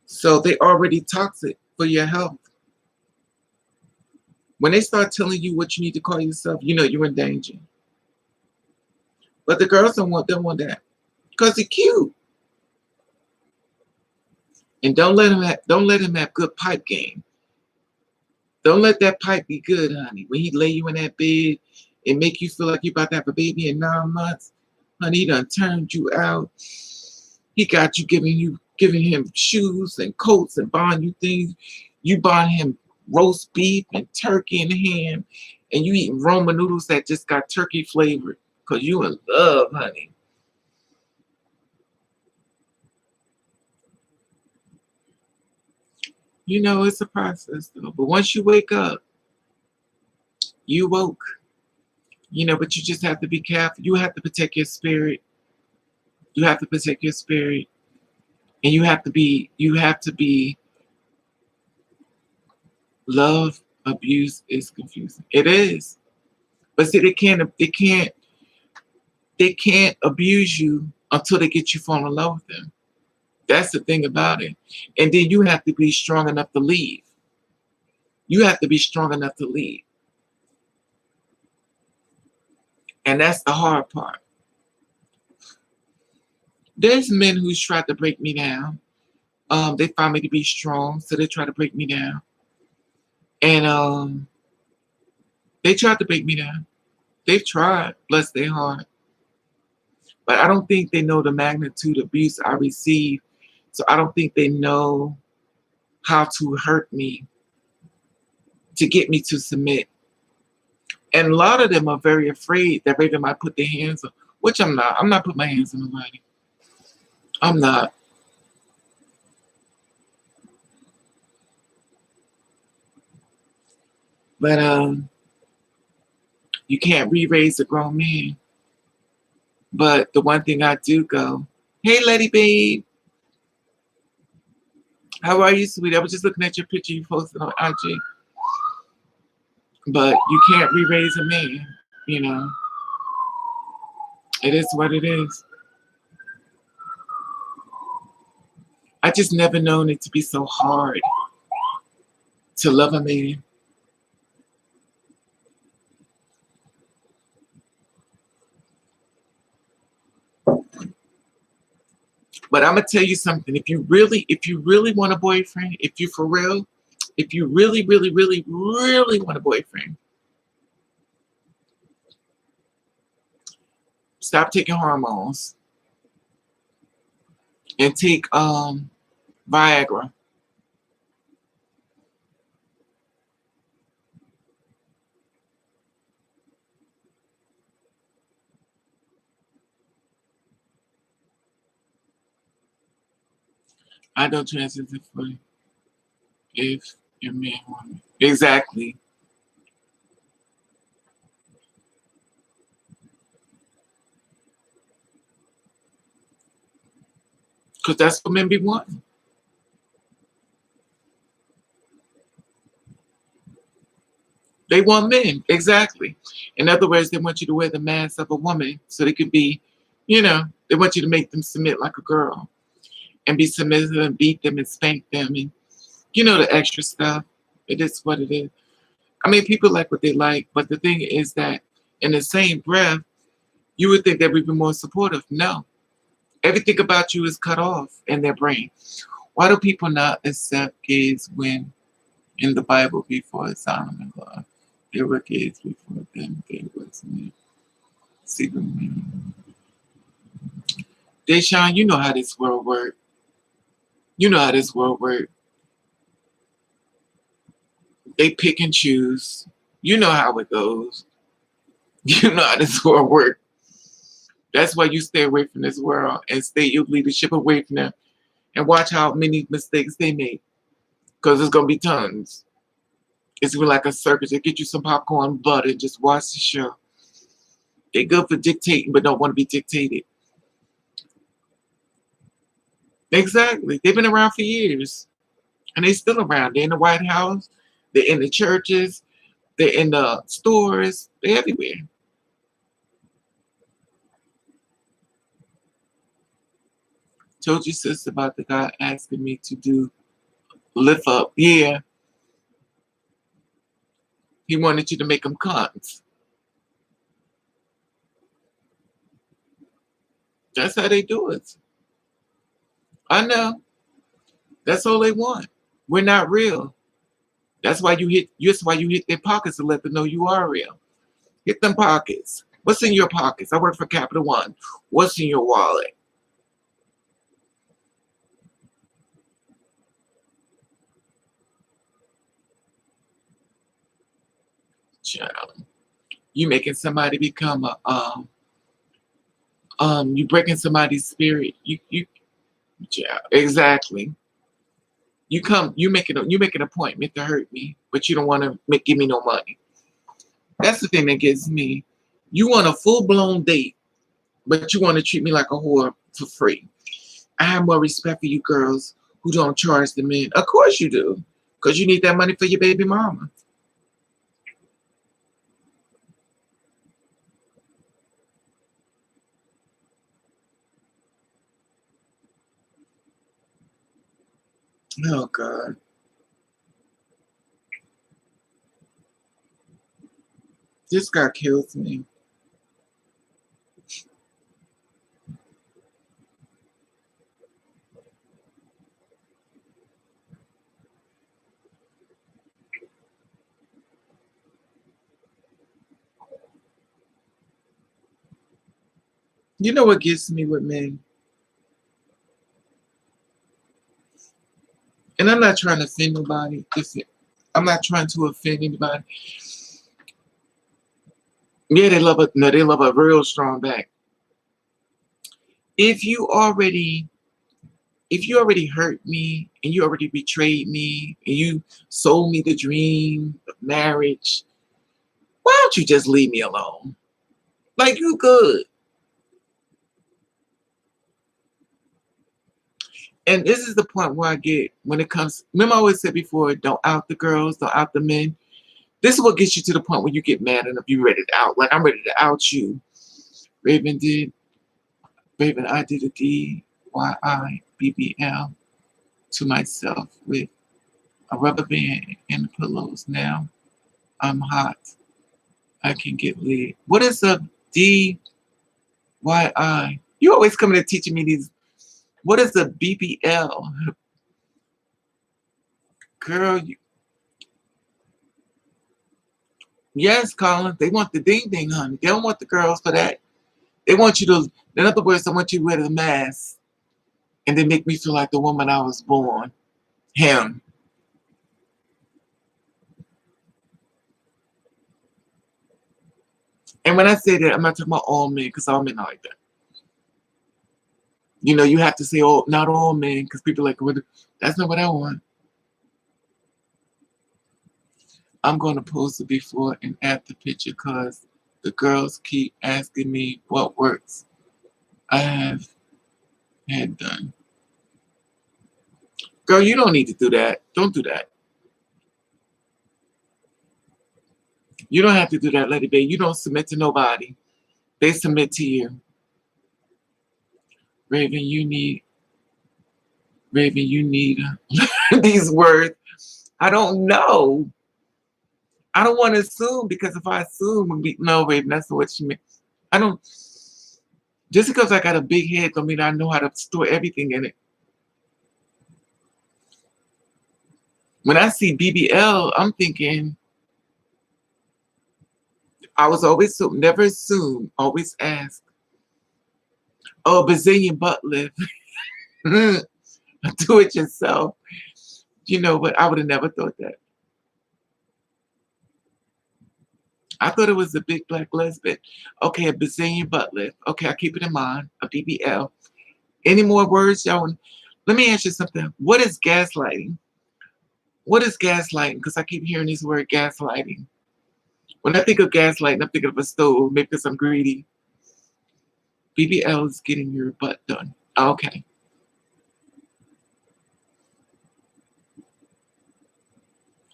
So they already toxic for your health. When they start telling you what you need to call yourself, you know you're in danger. But the girls don't want that. Because he's cute. And don't let him have good pipe game. Don't let that pipe be good, honey. When he lay you in that bed and make you feel like you're about to have a baby in 9 months, honey, he done turned you out. He got you giving him shoes and coats and buying you things. You buying him roast beef and turkey and ham, and you eating Roma noodles that just got turkey flavored because you in love, honey. You know, it's a process though. But once you wake up, you woke. You know, but you just have to be careful. You have to protect your spirit. You have to protect your spirit. And you have to be love abuse is confusing. It is. But see, they can't abuse you until they get you falling in love with them. That's the thing about it. And then you have to be strong enough to leave. You have to be strong enough to leave. And that's the hard part. There's men who's tried to break me down. They find me to be strong, so they try to break me down. And they tried to break me down. They've tried, bless their heart. But I don't think they know the magnitude of abuse I received. So I don't think they know how to hurt me to get me to submit. And a lot of them are very afraid that Raven might put their hands on, which I'm not. I'm not putting my hands on nobody. I'm not. But you can't re-raise a grown man. But the one thing I do go, hey, lady babe, how are you, sweetie? I was just looking at your picture you posted on IG. But you can't re-raise a man, you know. It is what it is. I just never known it to be so hard to love a man. But I'm gonna tell you something. If you really want a boyfriend, if you for real, if you really, really, really, really want a boyfriend, stop taking hormones and take Viagra. I don't transition for if you're man woman. Exactly. Because that's what men be wanting. They want men. Exactly. In other words, they want you to wear the mask of a woman so they can be, they want you to make them submit like a girl and be submissive and beat them and spank them and, the extra stuff. It is what it is. I mean, people like what they like, but the thing is that in the same breath, you would think they would be more supportive. No. Everything about you is cut off in their brain. Why do people not accept gays when in the Bible before Solomon law? There were gays before them. There was me. See the meaning. Deshaun, you know how this world works. You know how this world works. They pick and choose. You know how it goes. You know how this world works. That's why you stay away from this world and stay your leadership away from them and watch how many mistakes they make. Because there's going to be tons. It's gonna be like a circus. They get you some popcorn, butter, and just watch the show. They're good for dictating, but don't want to be dictated. Exactly. They've been around for years. And they're still around. They're in the White House. They're in the churches. They're in the stores. They're everywhere. Told you, sis, about the guy asking me to do lift up. Yeah. He wanted you to make him cunts. That's how they do it. I know. That's all they want. We're not real. That's why you hit their pockets to let them know you are real. Hit them pockets. What's in your pockets? I work for Capital One. What's in your wallet? Child. You making somebody become you breaking somebody's spirit. Child. Exactly. You make an appointment to hurt me, but you don't want to give me no money. That's the thing that gets me. You want a full blown date, but you want to treat me like a whore for free. I have more respect for you girls who don't charge the men. Of course you do, because you need that money for your baby mama. Oh God. This guy kills me. You know what gets me with men? And I'm not trying to offend nobody. I'm not trying to offend anybody. Yeah, they love a no, they love a real strong back. If you already if you already hurt me and you already betrayed me and you sold me the dream of marriage, why don't you just leave me alone? Like you good. And this is the point where I get when it comes. Remember, I always said before, don't out the girls, don't out the men. This is what gets you to the point where you get mad enough. You ready to out. Like I'm ready to out you. Raven did. Raven, I did a DYIBBL to myself with a rubber band and pillows. Now I'm hot. I can get laid. What is a DYI? You always coming to teaching me these. What is a BBL? Girl, yes, Colin. They want the ding ding, honey. They don't want the girls for that. They want you to, in other words, they want you to wear the mask and they make me feel like the woman I was born. Him. And when I say that, I'm not talking about all men, because all men are like that. You know, you have to say, oh, not all men, because people are like, well, that's not what I want. I'm going to post the before and after picture because the girls keep asking me what works I have had done. Girl, you don't need to do that. Don't do that. You don't have to do that, Lady Bay. You don't submit to nobody. They submit to you. Raven, you need these words. I don't know. I don't want to assume because if I assume, no, Raven, that's not what you mean. I don't, just because I got a big head don't mean I know how to store everything in it. When I see BBL, I'm thinking, I was always so, never assume, always ask. Oh, Brazilian butt lift. Do it yourself. You know, but I would have never thought that. I thought it was a big black lesbian. Okay, a Brazilian butt lift. Okay, I keep it in mind. A BBL. Any more words, y'all? Let me ask you something. What is gaslighting? What is gaslighting? Because I keep hearing this word gaslighting. When I think of gaslighting, I'm thinking of a stove, maybe because I'm greedy. BBL is getting your butt done. Okay.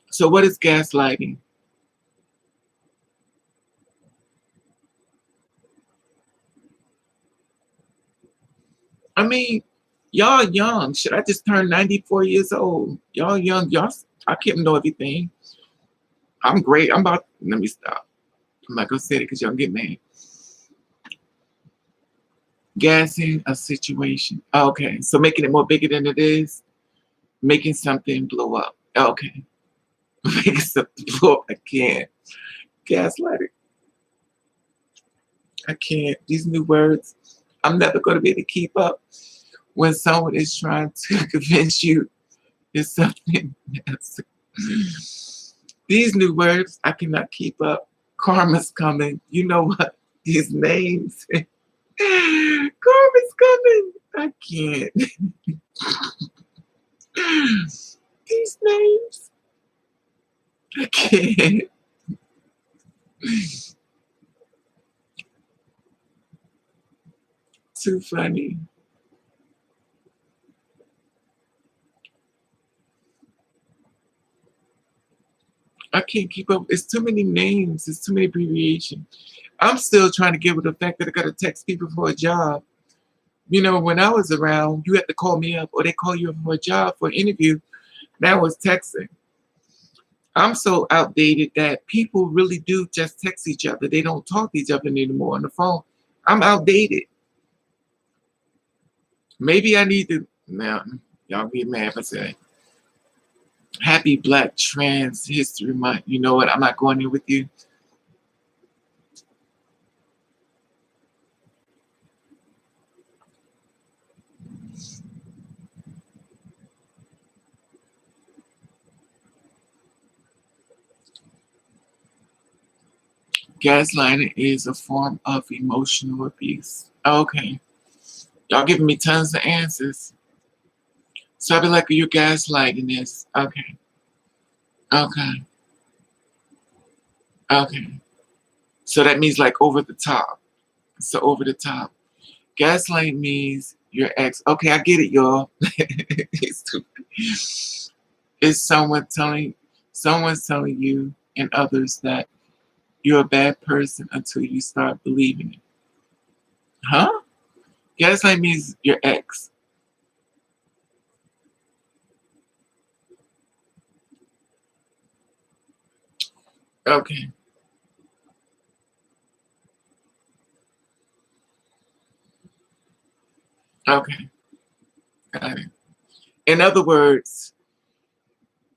So what is gaslighting? I mean, y'all young. Should I just turn 94 years old? Y'all young. Y'all, I can't know everything. I'm great. I'm about, let me stop. I'm not going to say it because y'all get mad. Gassing a situation. Okay. So making it more bigger than it is. Making something blow up. Okay. Making something blow up. I can't. Gaslighting. I can't. These new words, I'm never going to be able to keep up when someone is trying to convince you it's something else. These new words, I cannot keep up. Karma's coming. You know what? These names. Karma's coming. I can't. These names. I can't. Too funny. I can't keep up. It's too many names. It's too many abbreviations. I'm still trying to get with the fact that I got to text people for a job. You know, when I was around, you had to call me up or they call you up for a job, for an interview. That was texting. I'm so outdated that people really do just text each other. They don't talk to each other anymore on the phone. I'm outdated. Maybe I need to, now, y'all get mad if I say, happy Black Trans History Month. You know what? I'm not going there with you. Gaslighting is a form of emotional abuse. Okay. Y'all giving me tons of answers. So I'll be like, you're gaslighting this. Okay. Okay. Okay. So that means like over the top. So over the top. Gaslight means your ex. Okay, I get it, y'all. It's someone's telling you and others that you're a bad person until you start believing it. Huh? Gaslight means your ex. Okay. Okay. Got it. In other words,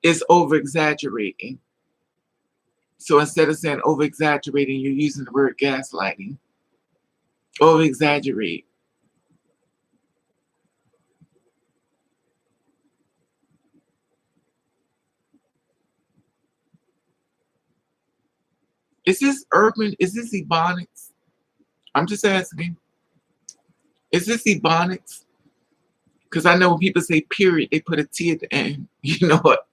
it's over exaggerating. So instead of saying over exaggerating, you're using the word gaslighting. Over exaggerate. Is this urban? Is this Ebonics? I'm just asking. Is this Ebonics? Because I know when people say period, they put a T at the end. You know what?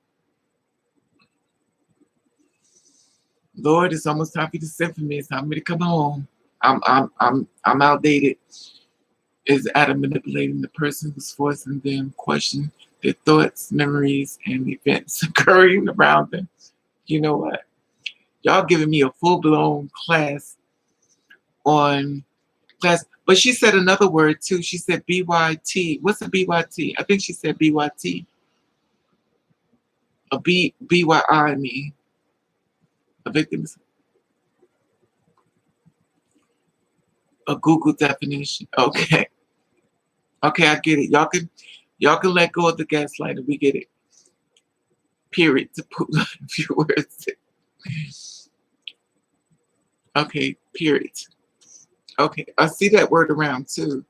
Lord, it's almost time for you to send for me. It's time for me to come home. I'm outdated. Is Adam manipulating the person who's forcing them question their thoughts, memories, and events occurring around them? You know what? Y'all giving me a full-blown class on class. But she said another word too. She said BYT. What's a BYT? I think she said BYT. A BYI, I mean. A victim is a Google definition. Okay. Okay, I get it. Y'all can let go of the gaslighting. We get it. Period. To put a few words. Okay, period. Okay, I see that word around too.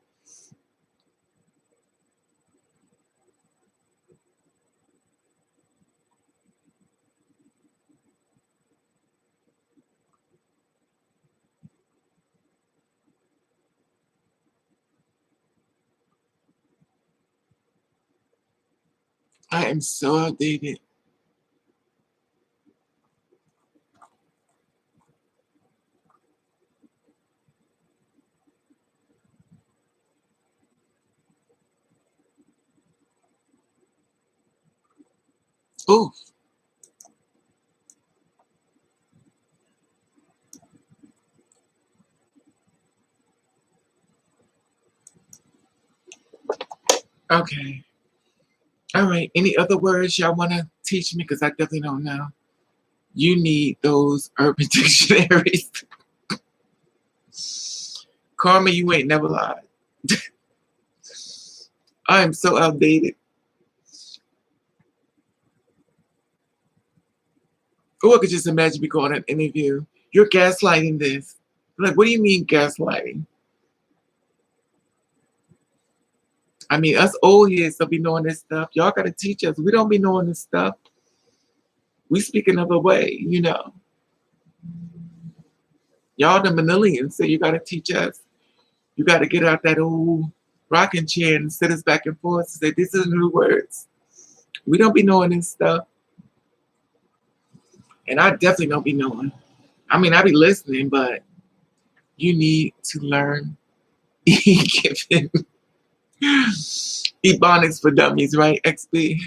I am so outdated. Ooh. Okay. All right. Any other words y'all want to teach me? Because I definitely don't know. You need those urban dictionaries. Karma, you ain't never lied. I am so outdated. Oh, I could just imagine me going on an interview. You're gaslighting this. Like, what do you mean gaslighting? I mean, us old heads don't be knowing this stuff. Y'all got to teach us. We don't be knowing this stuff. We speak another way, you know. Y'all the millennials, so you got to teach us. You got to get out that old rocking chair and sit us back and forth and say, this is new words. We don't be knowing this stuff. And I definitely don't be knowing. I mean, I be listening, but you need to learn given Ebonics for dummies, right, XP?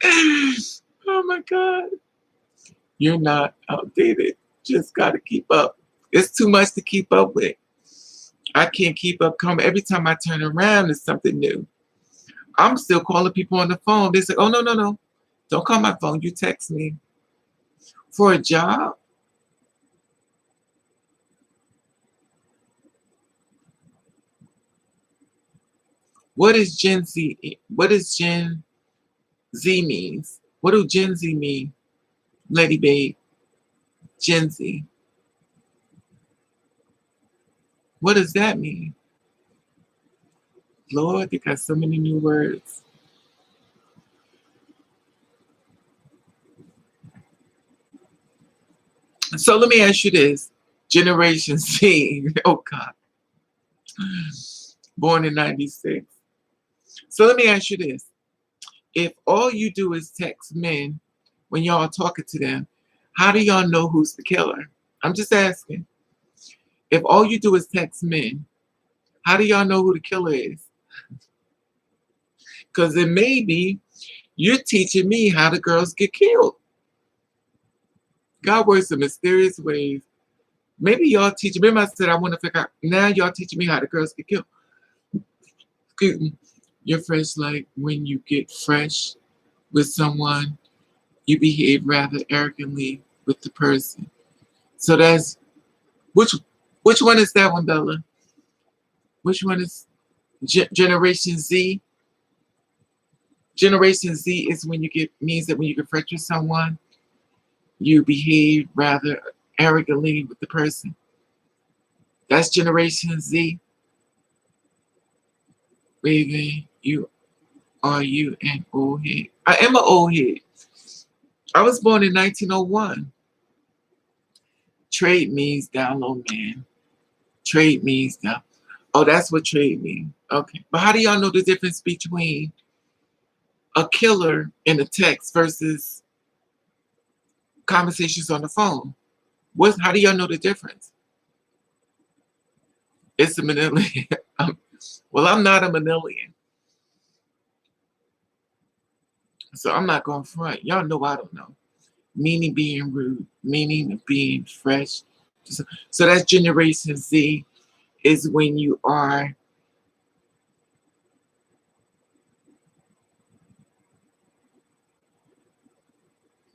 Oh my God. You're not outdated. Just got to keep up. It's too much to keep up with. I can't keep up. Every time I turn around, it's something new. I'm still calling people on the phone. They say, oh, no, no, no. Don't call my phone. You text me. For a job? What is Gen Z? What does Gen Z means? What do Gen Z mean? Lady Babe, Gen Z. What does that mean? Lord, they got so many new words. So let me ask you this. Generation Z, oh God, born in 96. So let me ask you this. If all you do is text men when y'all are talking to them, how do y'all know who's the killer? I'm just asking. If all you do is text men, how do y'all know who the killer is? Because it may be you're teaching me how the girls get killed. God works in mysterious ways. Maybe y'all teaching. Remember I said I want to figure out. Now y'all teaching me how the girls get killed. Excuse me. You're fresh like when you get fresh with someone, you behave rather arrogantly with the person. So that's which one is that one, Bella? Which one is Generation Z? Generation Z is when you get means that when you get fresh with someone, you behave rather arrogantly with the person. That's Generation Z. Baby, you an old head. I am an old head. I was born in 1901. Trade means down low, man. Trade means down. Oh, that's what trade means. Okay. But how do y'all know the difference between a killer in a text versus conversations on the phone? How do y'all know the difference? It's a manilian. Well, I'm not a manilian, so I'm not going front. Y'all know I don't know. Meaning being rude, meaning being fresh. So that's Generation Z is when you are,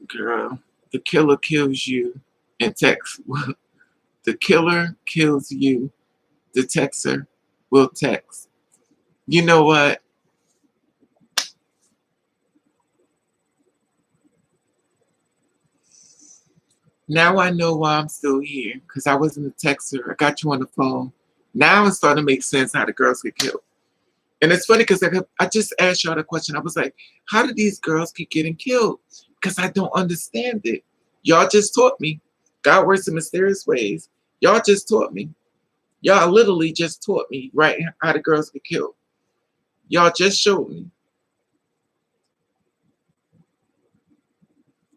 girl, the killer kills you in text. The killer kills you. The texter will text. You know what? Now I know why I'm still here, because I wasn't a texter. I got you on the phone. Now it's starting to make sense how the girls get killed. And it's funny because I just asked y'all the question. I was like, how do these girls keep getting killed? Because I don't understand it. Y'all just taught me. God works in mysterious ways. Y'all just taught me. Y'all literally just taught me, right, how the girls get killed. Y'all just showed me.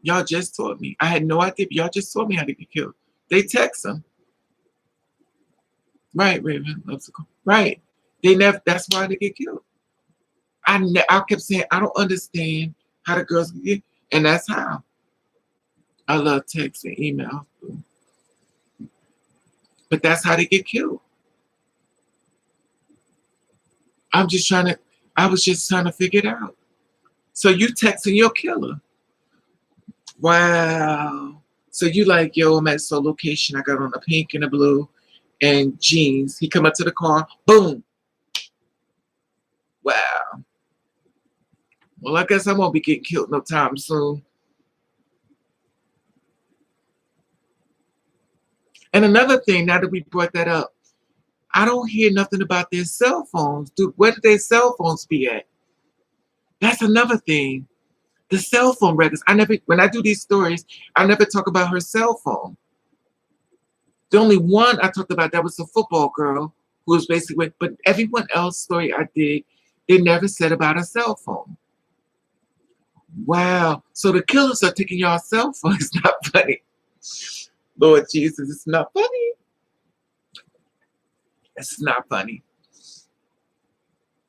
Y'all just taught me. I had no idea, but y'all just taught me how to get killed. They text them. Right, Raven. Right. They never, that's why they get killed. I kept saying, I don't understand how the girls get, and that's how. I love text and email. But that's how they get killed. I was just trying to figure it out. So you texting your killer. Wow. So you like, yo, I'm at so location. I got on a pink and a blue and jeans. He come up to the car. Boom. Wow. Well, I guess I won't be getting killed no time soon. And another thing, now that we brought that up, I don't hear nothing about their cell phones. Dude, where did their cell phones be at? That's another thing. The cell phone records. When I do these stories, I never talk about her cell phone. The only one I talked about that was the football girl who was basically, but everyone else story I did, they never said about a cell phone. Wow. So the killers are taking y'all cell phone. It's not funny. Lord Jesus, it's not funny. It's not funny.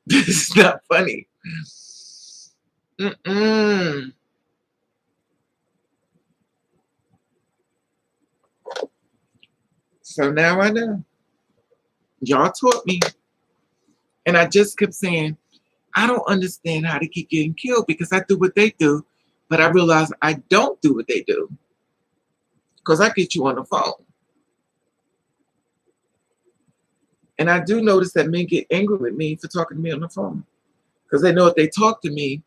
It's not funny. Mm-mm. So now I know. Y'all taught me. And I just kept saying, I don't understand how they keep getting killed because I do what they do, but I realize I don't do what they do because I get you on the phone. And I do notice that men get angry with me for talking to me on the phone because they know if they talk to me,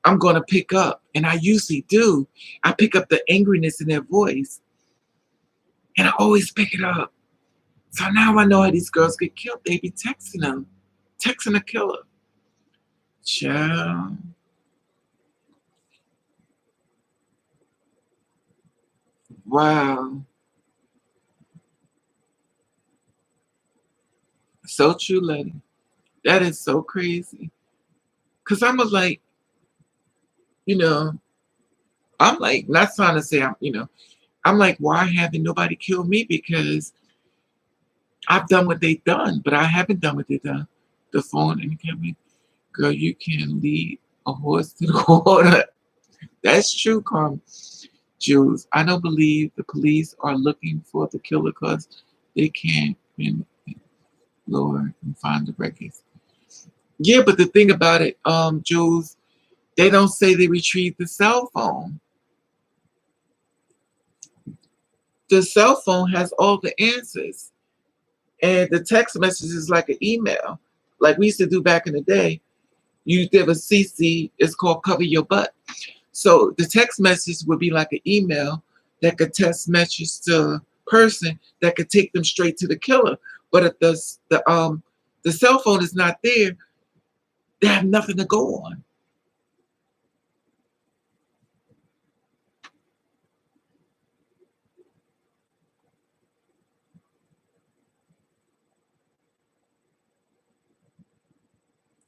I'm going to pick up. And I usually do. I pick up the angriness in their voice and I always pick it up. So now I know how these girls get killed. They be texting them, texting a killer. Child. Wow. So true, lady. That is so crazy. Because I'm like, you know, I'm like, not trying to say I'm like, why haven't nobody killed me? Because I've done what they've done, but I haven't done what they've done. The phone and the camera. Girl, you can lead a horse to the water. That's true, Carmen. Jules, I don't believe the police are looking for the killer because they can't Lord and find the records. Yeah, but the thing about it, Jules, they don't say they retrieved the cell phone. The cell phone has all the answers. And the text message is like an email. Like we used to do back in the day. You give a CC, it's called cover your butt. So the text message would be like an email that could text message to a person that could take them straight to the killer. But if the cell phone is not there, they have nothing to go on.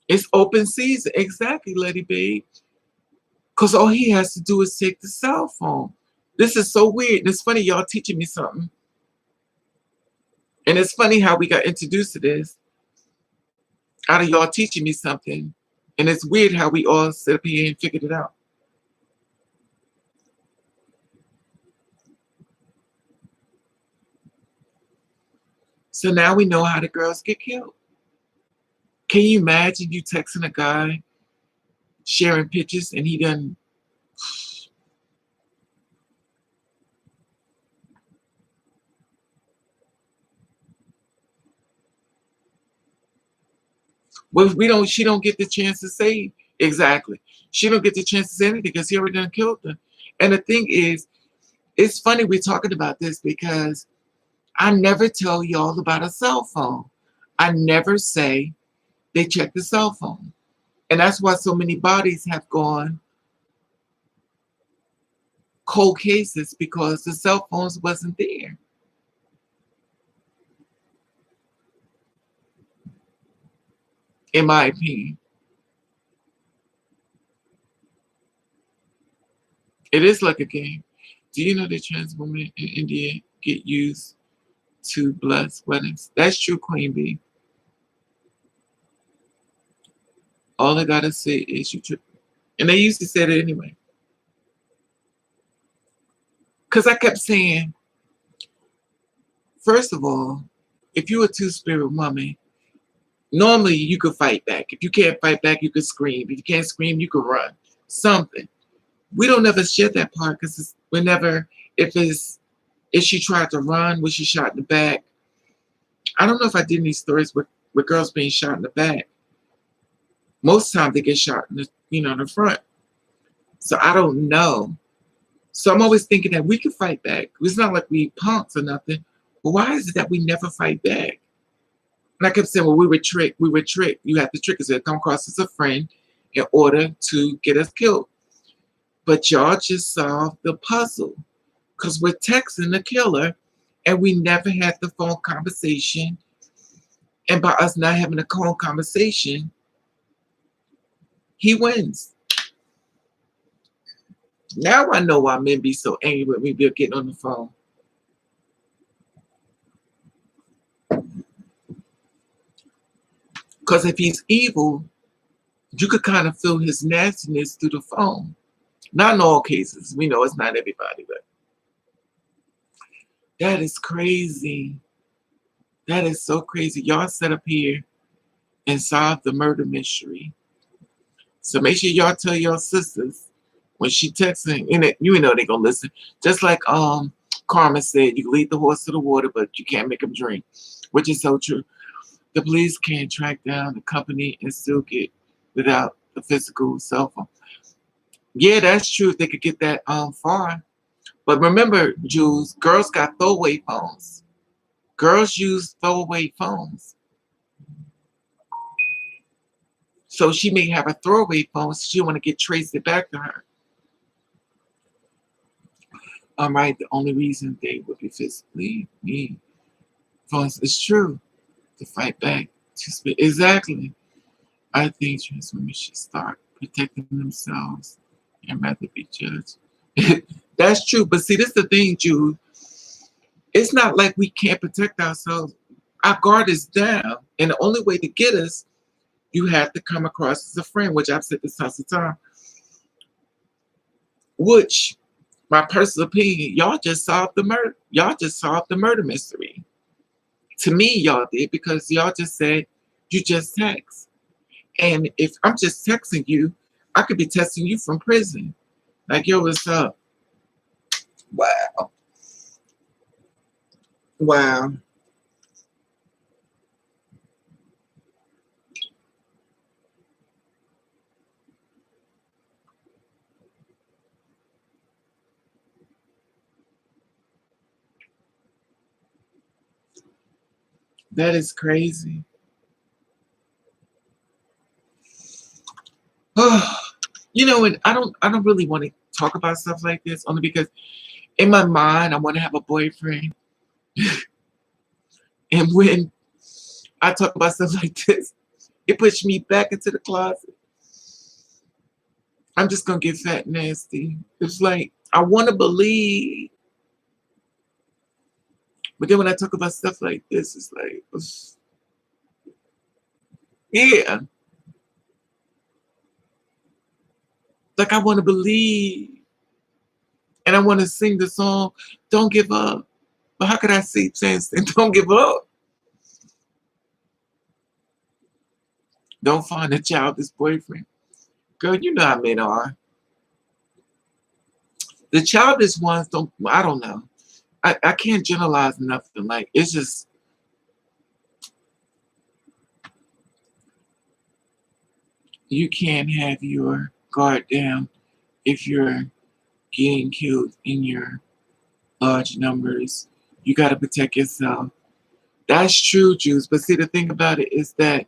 It's open season. Exactly, Lady Babe. Because all he has to do is take the cell phone. This is so weird. And it's funny, y'all teaching me something. And it's funny how we got introduced to this out of y'all teaching me something. And it's weird how we all sit up here and figured it out. So now we know how the girls get killed. Can you imagine you texting a guy, sharing pictures, and he done... Well, she don't get the chance to say exactly. She don't get the chance to say anything because he already done killed her. And the thing is, it's funny we're talking about this because I never tell y'all about a cell phone. I never say they check the cell phone. And that's why so many bodies have gone cold cases, because the cell phones wasn't there. In my opinion. It is like a game. Do you know that trans women in India get used to blood weddings? That's true, Queen Bee. All I gotta say is you trip. And they used to say that anyway. Because I kept saying, first of all, if you're a two-spirit woman, normally you could fight back. If you can't fight back, you could scream. If you can't scream, you could run. Something. We don't ever share that part because whenever, if she tried to run, was she shot in the back? I don't know if I did any stories with girls being shot in the back. Most times they get shot in the, in the front. So I don't know. So I'm always thinking that we could fight back. It's not like we punks or nothing. But why is it that we never fight back? And I kept saying, well, we were tricked. We were tricked. You have to trick us to come across as a friend in order to get us killed. But y'all just solved the puzzle because we're texting the killer and we never had the phone conversation. And by us not having a phone conversation, he wins. Now I know why men be so angry when we be getting on the phone. Because if he's evil, you could kind of feel his nastiness through the phone. Not in all cases. We know it's not everybody, but that is crazy. That is so crazy. Y'all set up here and solve the murder mystery. So make sure y'all tell your sisters when she texting, and you know they gonna listen. Just like Carmen said, you can lead the horse to the water, but you can't make him drink, which is so true. The police can't track down the company and still get without the physical cell phone. Yeah, that's true. If they could get that far. But remember, Jules, girls got throwaway phones. Girls use throwaway phones. So she may have a throwaway phone, so she want to get traced it back to her. All right, the only reason they would be physically need phones is true. To fight back. Exactly. I think trans women should start protecting themselves and rather be judged. That's true. But see, this is the thing, Jude. It's not like we can't protect ourselves. Our guard is down. And the only way to get us, you have to come across as a friend, which I've said this tons of time. Which, my personal opinion, y'all just solved the murder. Y'all just solved the murder mystery. To me, y'all did, because y'all just said you just text. And if I'm just texting you, I could be texting you from prison. Like, yo, what's up? Wow. Wow. That is crazy. You know, and I don't really want to talk about stuff like this, only because in my mind I want to have a boyfriend. And when I talk about stuff like this, It pushed me back into the closet. I'm just gonna get fat and nasty. It's like I want to believe, but then when I talk about stuff like this, it's like, yeah, like I want to believe, and I want to sing the song, "Don't Give Up." But how could I say "Don't give up"? Don't find a childish boyfriend, girl. You know how men are. The childish ones don't. I don't know. I can't generalize nothing. Like it's just you can't have your guard down if you're getting killed in your large numbers. You got to protect yourself. That's true, Jews. But see, the thing about it is that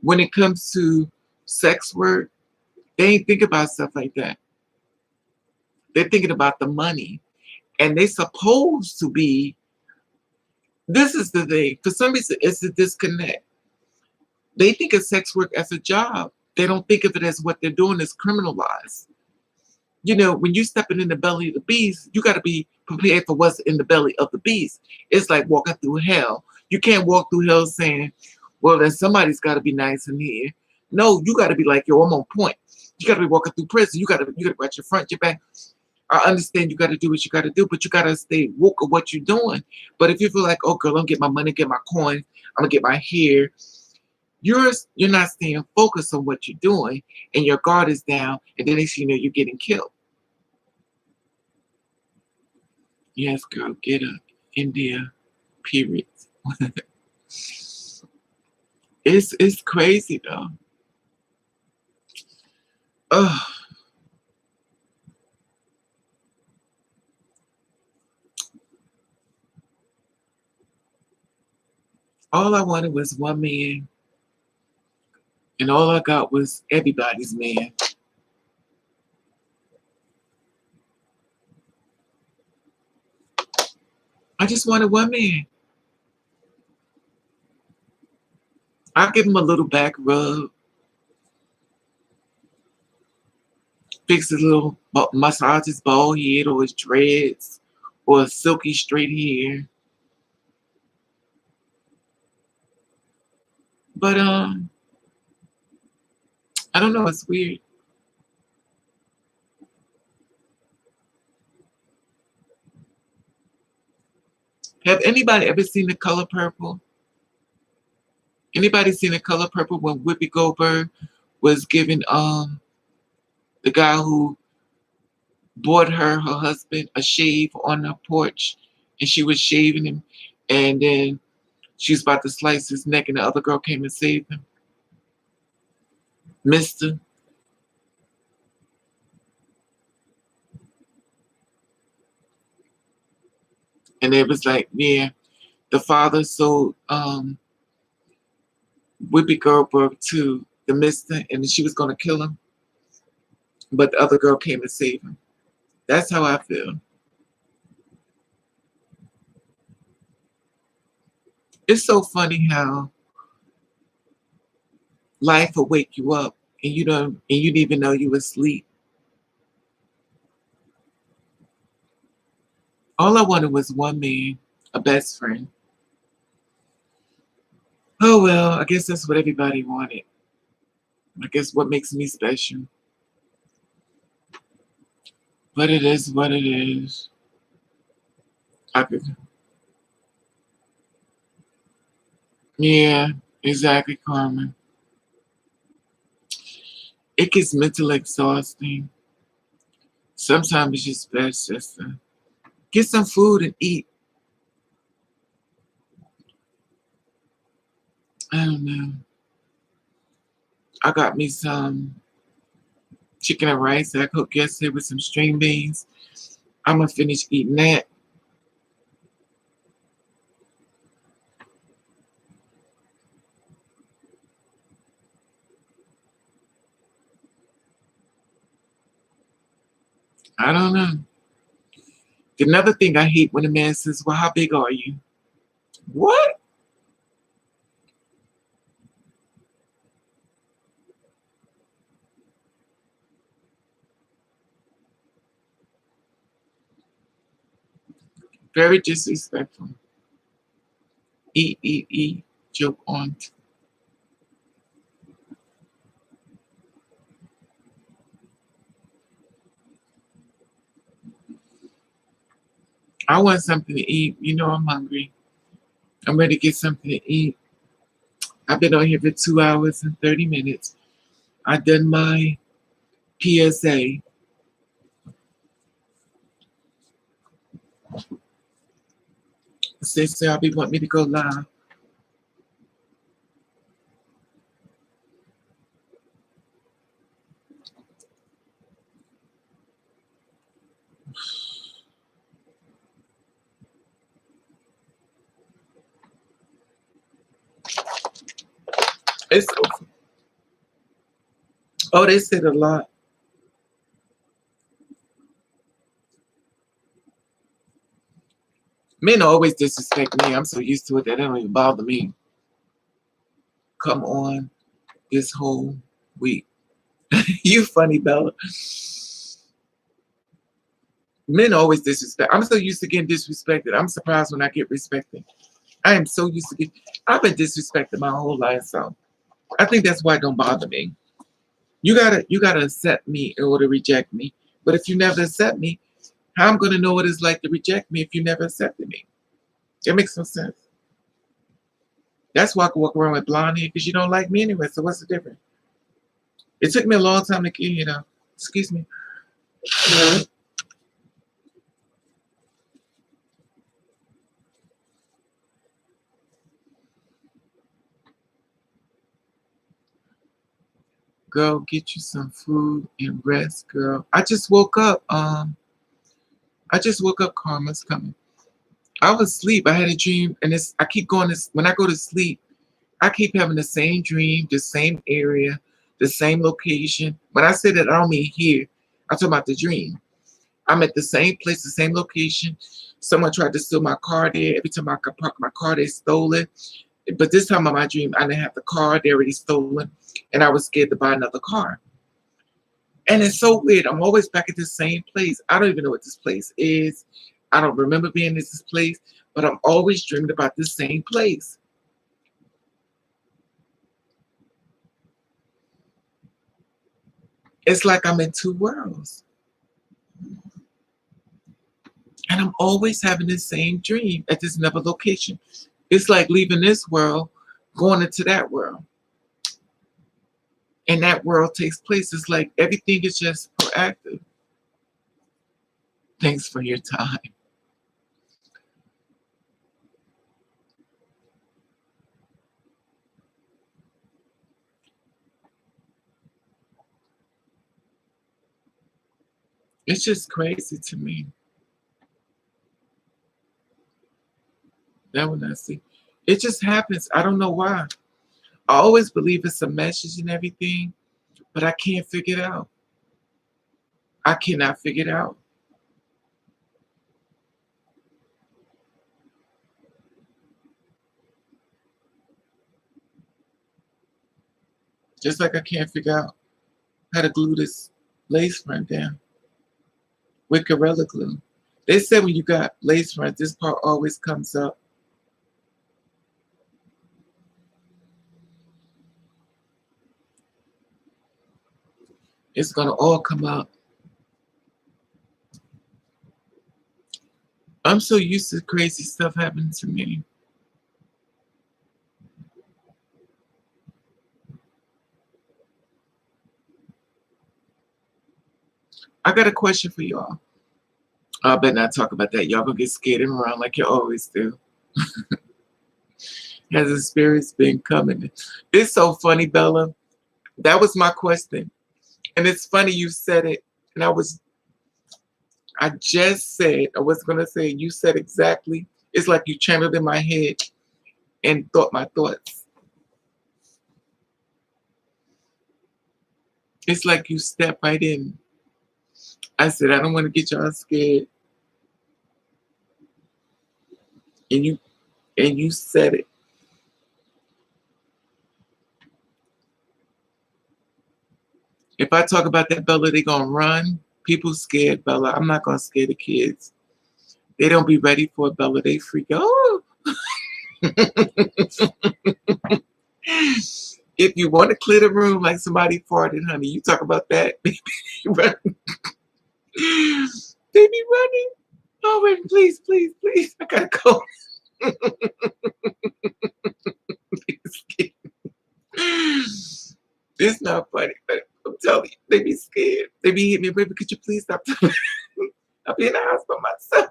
when it comes to sex work, they ain't think about stuff like that. They're thinking about the money. And they supposed to be, this is the thing. For some reason, it's a disconnect. They think of sex work as a job. They don't think of it as what they're doing is criminalized. You know, when you stepping in the belly of the beast, you got to be prepared for what's in the belly of the beast. It's like walking through hell. You can't walk through hell saying, well, then somebody's got to be nice in here. No, you got to be like, yo, I'm on point. You got to be walking through prison. You got to watch your front, your back. I understand you got to do what you got to do, but you got to stay woke of what you're doing. But if you feel like, oh, girl, I'm get my money, get my coin, I'm going to get my hair, you're not staying focused on what you're doing, and your guard is down, and then next thing you know, you're getting killed. Yes, girl, get up. India, period. It's crazy, though. Ugh. All I wanted was one man, and all I got was everybody's man. I just wanted one man. I'll give him a little back rub, fix his little, massage his bald head or his dreads or his silky straight hair. But I don't know. It's weird. Have anybody ever seen The Color Purple? Anybody seen The Color Purple when Whoopi Goldberg was giving the guy who bought her husband a shave on the porch, and she was shaving him, and then she was about to slice his neck, and the other girl came and saved him. Mister. And it was like, yeah, the father sold Whoopi Goldberg to the Mister, and she was gonna kill him, but the other girl came and saved him. That's how I feel. It's so funny how life will wake you up and you didn't even know you were asleep. All I wanted was one man, a best friend. Oh well, I guess that's what everybody wanted. I guess what makes me special. But it is what it is. I could, yeah, exactly, Carmen. It gets mentally exhausting. Sometimes it's just best just to get some food and eat. I don't know. I got me some chicken and rice that I cooked yesterday with some string beans. I'm gonna finish eating that. I don't know. Another thing I hate when a man says, well, how big are you? What? Very disrespectful. Eat, eat, eat. Joke on. I want something to eat. You know I'm hungry. I'm ready to get something to eat. I've been on here for 2 hours and 30 minutes. I done my PSA. Sister, I'll be want me to go live. It's over. Oh, they said a lot. Men always disrespect me. I'm so used to it that it don't even bother me. Come on this whole week. You funny, Bella. Men always disrespect. I'm so used to getting disrespected. I'm surprised when I get respected. I am so used to get. I've been disrespected my whole life, so I think that's why it don't bother me. You gotta accept me in order to reject me. But if you never accept me, how I'm gonna know what it's like to reject me if you never accepted me? It makes no sense. That's why I can walk around with blonde hair because you don't like me anyway. So what's the difference? It took me a long time to get here, though. Excuse me. Girl, get you some food and rest, girl. I just woke up. I just woke up. Karma's coming. I was asleep. I had a dream, and it's. I keep going. This when I go to sleep, I keep having the same dream, the same area, the same location. When I say that, I don't mean here. I'm talking about the dream. I'm at the same place, the same location. Someone tried to steal my car there. Every time I could park my car, they stole it. But this time in my dream, I didn't have the car. They already stolen, and I was scared to buy another car. And it's so weird. I'm always back at the same place. I don't even know what this place is. I don't remember being in this place, but I'm always dreaming about this same place. It's like I'm in two worlds. And I'm always having the same dream at this another location. It's like leaving this world, going into that world. And that world takes place. It's like everything is just proactive. Thanks for your time. It's just crazy to me. That one I see. It just happens. I don't know why. I always believe it's a message and everything, but I can't figure it out. I cannot figure it out. Just like I can't figure out how to glue this lace front down with Gorilla Glue. They said when you got lace front, this part always comes up. It's gonna all come out. I'm so used to crazy stuff happening to me. I got a question for y'all. I better not talk about that. Y'all gonna get scared and run like you always do. Has the spirits been coming? It's so funny, Bella. That was my question. And it's funny you said it. And I just said, I was gonna say, you said exactly. It's like you channeled in my head and thought my thoughts. It's like you step right in. I said, I don't want to get y'all scared. And you said it. If I talk about that Bella, they gonna run. People scared, Bella. I'm not gonna scare the kids. They don't be ready for a Bella. They freak out. Oh. If you want to clear the room like somebody farted, honey, you talk about that. They be running. They be running. Oh, wait, please, please, please. I gotta go. It's not funny, but I'm telling you, they be scared. They be hitting me, baby, could you please stop? I'll be in the house by myself.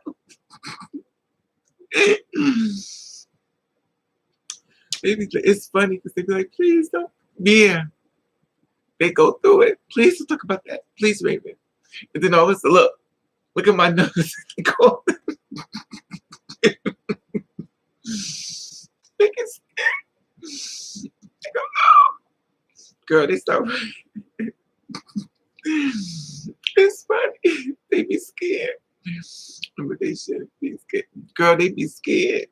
It's funny because they be like, please don't. Yeah, they go through it. Please don't talk about that. Please, Raven. And then all of a sudden, look at my nose. They go. They get scared. They go, no. Girl, they start. It's funny. They be scared. But they shouldn't be scared. Girl, they be scared.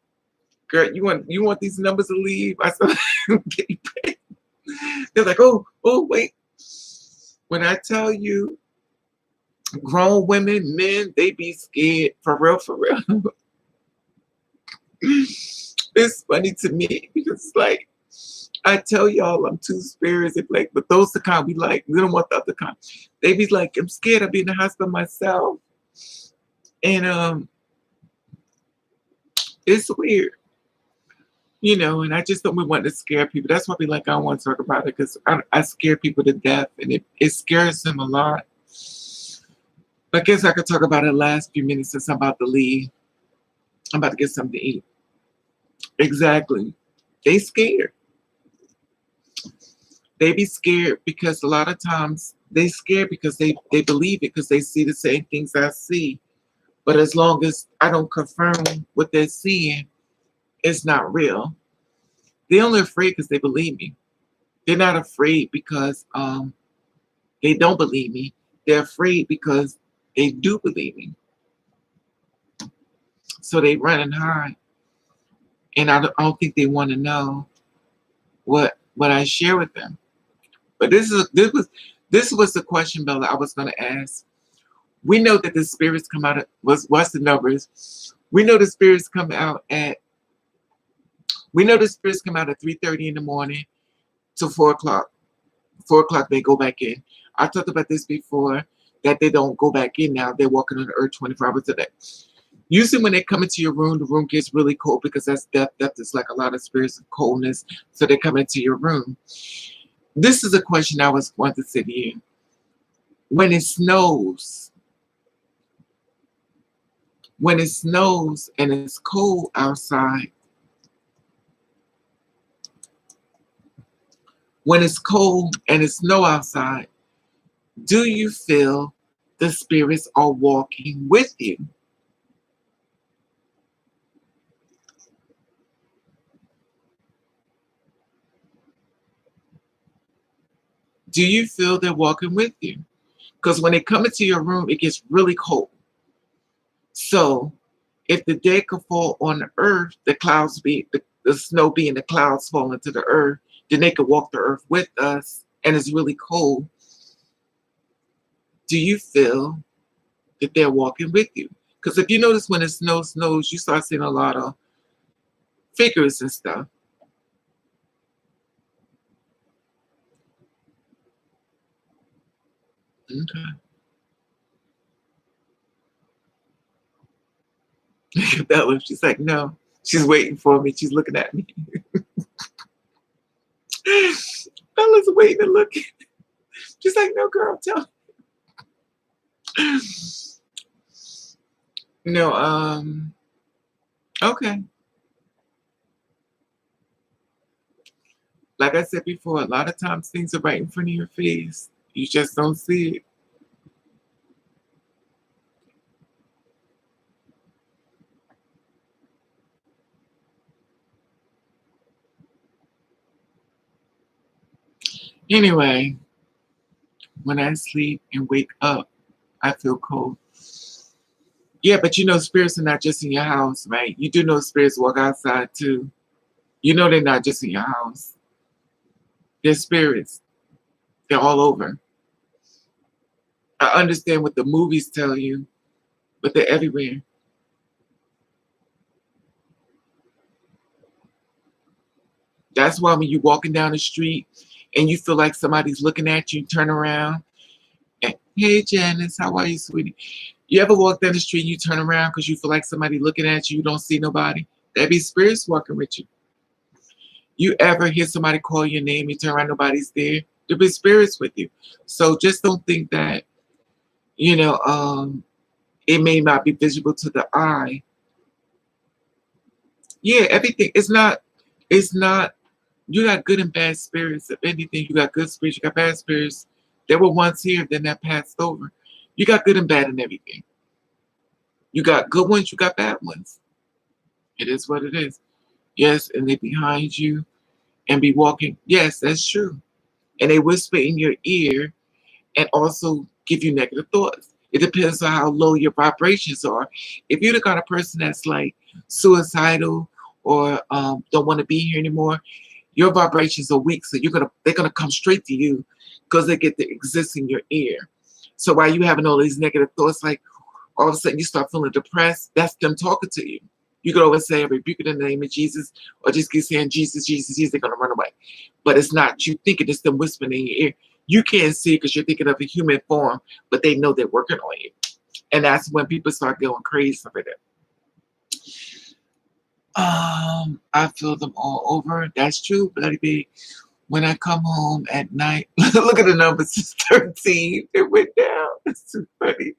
Girl, you want these numbers to leave? I said, they're like, oh, wait. When I tell you, grown women, men, they be scared. For real, for real. It's funny to me because it's like, I tell y'all I'm two spirits. They be like, but those the kind we like. We don't want the other kind. They be like, I'm scared. I'll be in the hospital myself. And it's weird. You know, and I just don't want to scare people. That's why we like, I don't want to talk about it because I scare people to death and it scares them a lot. But I guess I could talk about it the last few minutes since I'm about to leave. I'm about to get something to eat. Exactly. They scared. They be scared because a lot of times they scared because they believe it because they see the same things I see. But as long as I don't confirm what they're seeing, it's not real. They're only afraid because they believe me. They're not afraid because they don't believe me. They're afraid because they do believe me. So they run and hide. And I don't think they want to know what I share with them. But this was the question, Bella, I was going to ask. We know that the spirits come out at what's the numbers? We know the spirits come out at 3:30 in the morning to 4 o'clock. 4 o'clock they go back in. I talked about this before that they don't go back in now. They're walking on the earth 24 hours a day. Usually when they come into your room, the room gets really cold because that's death. Death is like a lot of spirits of coldness. So they come into your room. This is a question I was wanting to say to you. When it snows and it's cold outside, when it's cold and it's snow outside, do you feel the spirits are walking with you? Do you feel they're walking with you? Because when they come into your room, it gets really cold. So if the day could fall on the earth, the snow being the clouds falling to the earth, then they could walk the earth with us and it's really cold. Do you feel that they're walking with you? Because if you notice when it snows, you start seeing a lot of figures and stuff. Okay. Bella, she's like, no. She's waiting for me. She's looking at me. Bella's waiting and looking. She's like, no, girl, tell me. No, okay. Like I said before, a lot of times things are right in front of your face. You just don't see it. Anyway, when I sleep and wake up, I feel cold. Yeah, but you know spirits are not just in your house, right? You do know spirits walk outside too. You know they're not just in your house. They're spirits. They're all over. I understand what the movies tell you, but they're everywhere. That's why when you're walking down the street and you feel like somebody's looking at you, turn around and, hey Janice, how are you, sweetie? You ever walk down the street and you turn around because you feel like somebody looking at you, you don't see nobody? That be spirits walking with you. You ever hear somebody call your name, you turn around, nobody's there? There be spirits with you. So just don't think that, you know, it may not be visible to the eye. Yeah, everything. It's not, you got good and bad spirits. If anything, you got good spirits, you got bad spirits. There were once here, then that passed over. You got good and bad in everything. You got good ones, you got bad ones. It is what it is. Yes, and they behind you and be walking. Yes, that's true. And they whisper in your ear and also give you negative thoughts. It depends on how low your vibrations are. If you're the kind of person that's like suicidal or don't want to be here anymore, your vibrations are weak, so they're gonna come straight to you because they get to exist in your ear. So while you having all these negative thoughts, like all of a sudden you start feeling depressed, that's them talking to you. You could always say, I rebuke it in the name of Jesus, or just keep saying Jesus, Jesus, Jesus, they're gonna run away. But it's not you thinking, it's them whispering in your ear. You can't see because you're thinking of a human form, but they know they're working on you. And that's when people start going crazy for it. I feel them all over. That's true, bloody big. When I come home at night, look at the numbers, it's 13. It went down. It's too funny.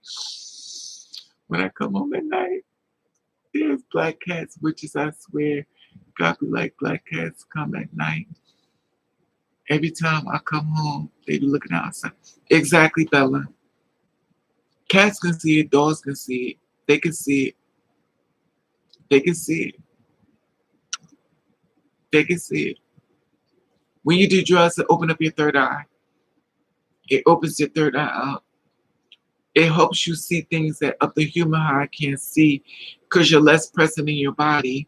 When I come home at night, there's black cats, witches, I swear. God be like black cats come at night. Every time I come home, they be looking outside. Exactly, Bella. Cats can see it, dogs can see it. They can see it. They can see it. They can see it. When you do drugs, it open up your third eye. It opens your third eye up. It helps you see things that up the human eye can't see because you're less present in your body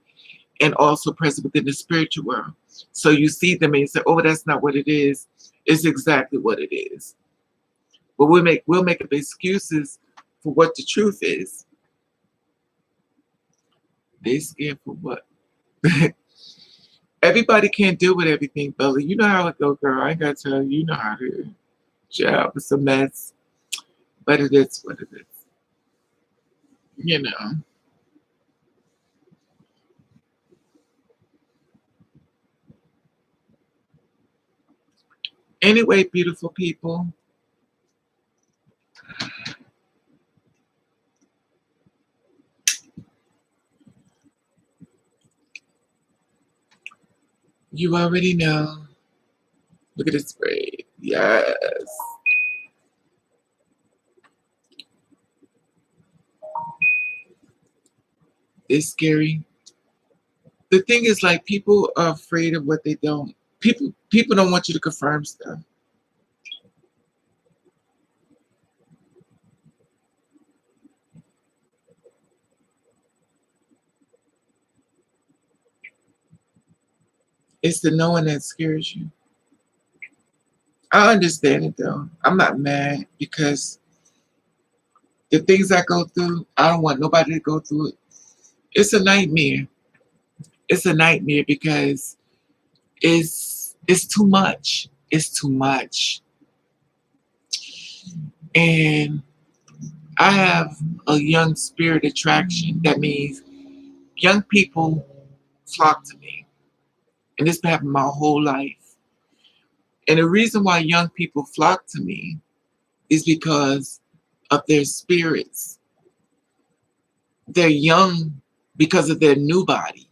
and also present within the spiritual world. So you see them and you say, oh, that's not what it is. It's exactly what it is. But we'll make up excuses for what the truth is. They scared for what? Everybody can't deal with everything, Bella. You know how it goes, girl. I ain't gotta tell you, you know how it is. Job, it's a mess. But it is what it is. You know. Anyway, beautiful people. You already know. Look at this braid. Yes. It's scary. The thing is, like, people are afraid of what they don't. People don't want you to confirm stuff. It's the knowing that scares you. I understand it though. I'm not mad because the things I go through, I don't want nobody to go through it. It's a nightmare. It's a nightmare because it's too much. It's too much. And I have a young spirit attraction. That means young people flock to me. And this been happening my whole life. And the reason why young people flock to me is because of their spirits. They're young because of their new body.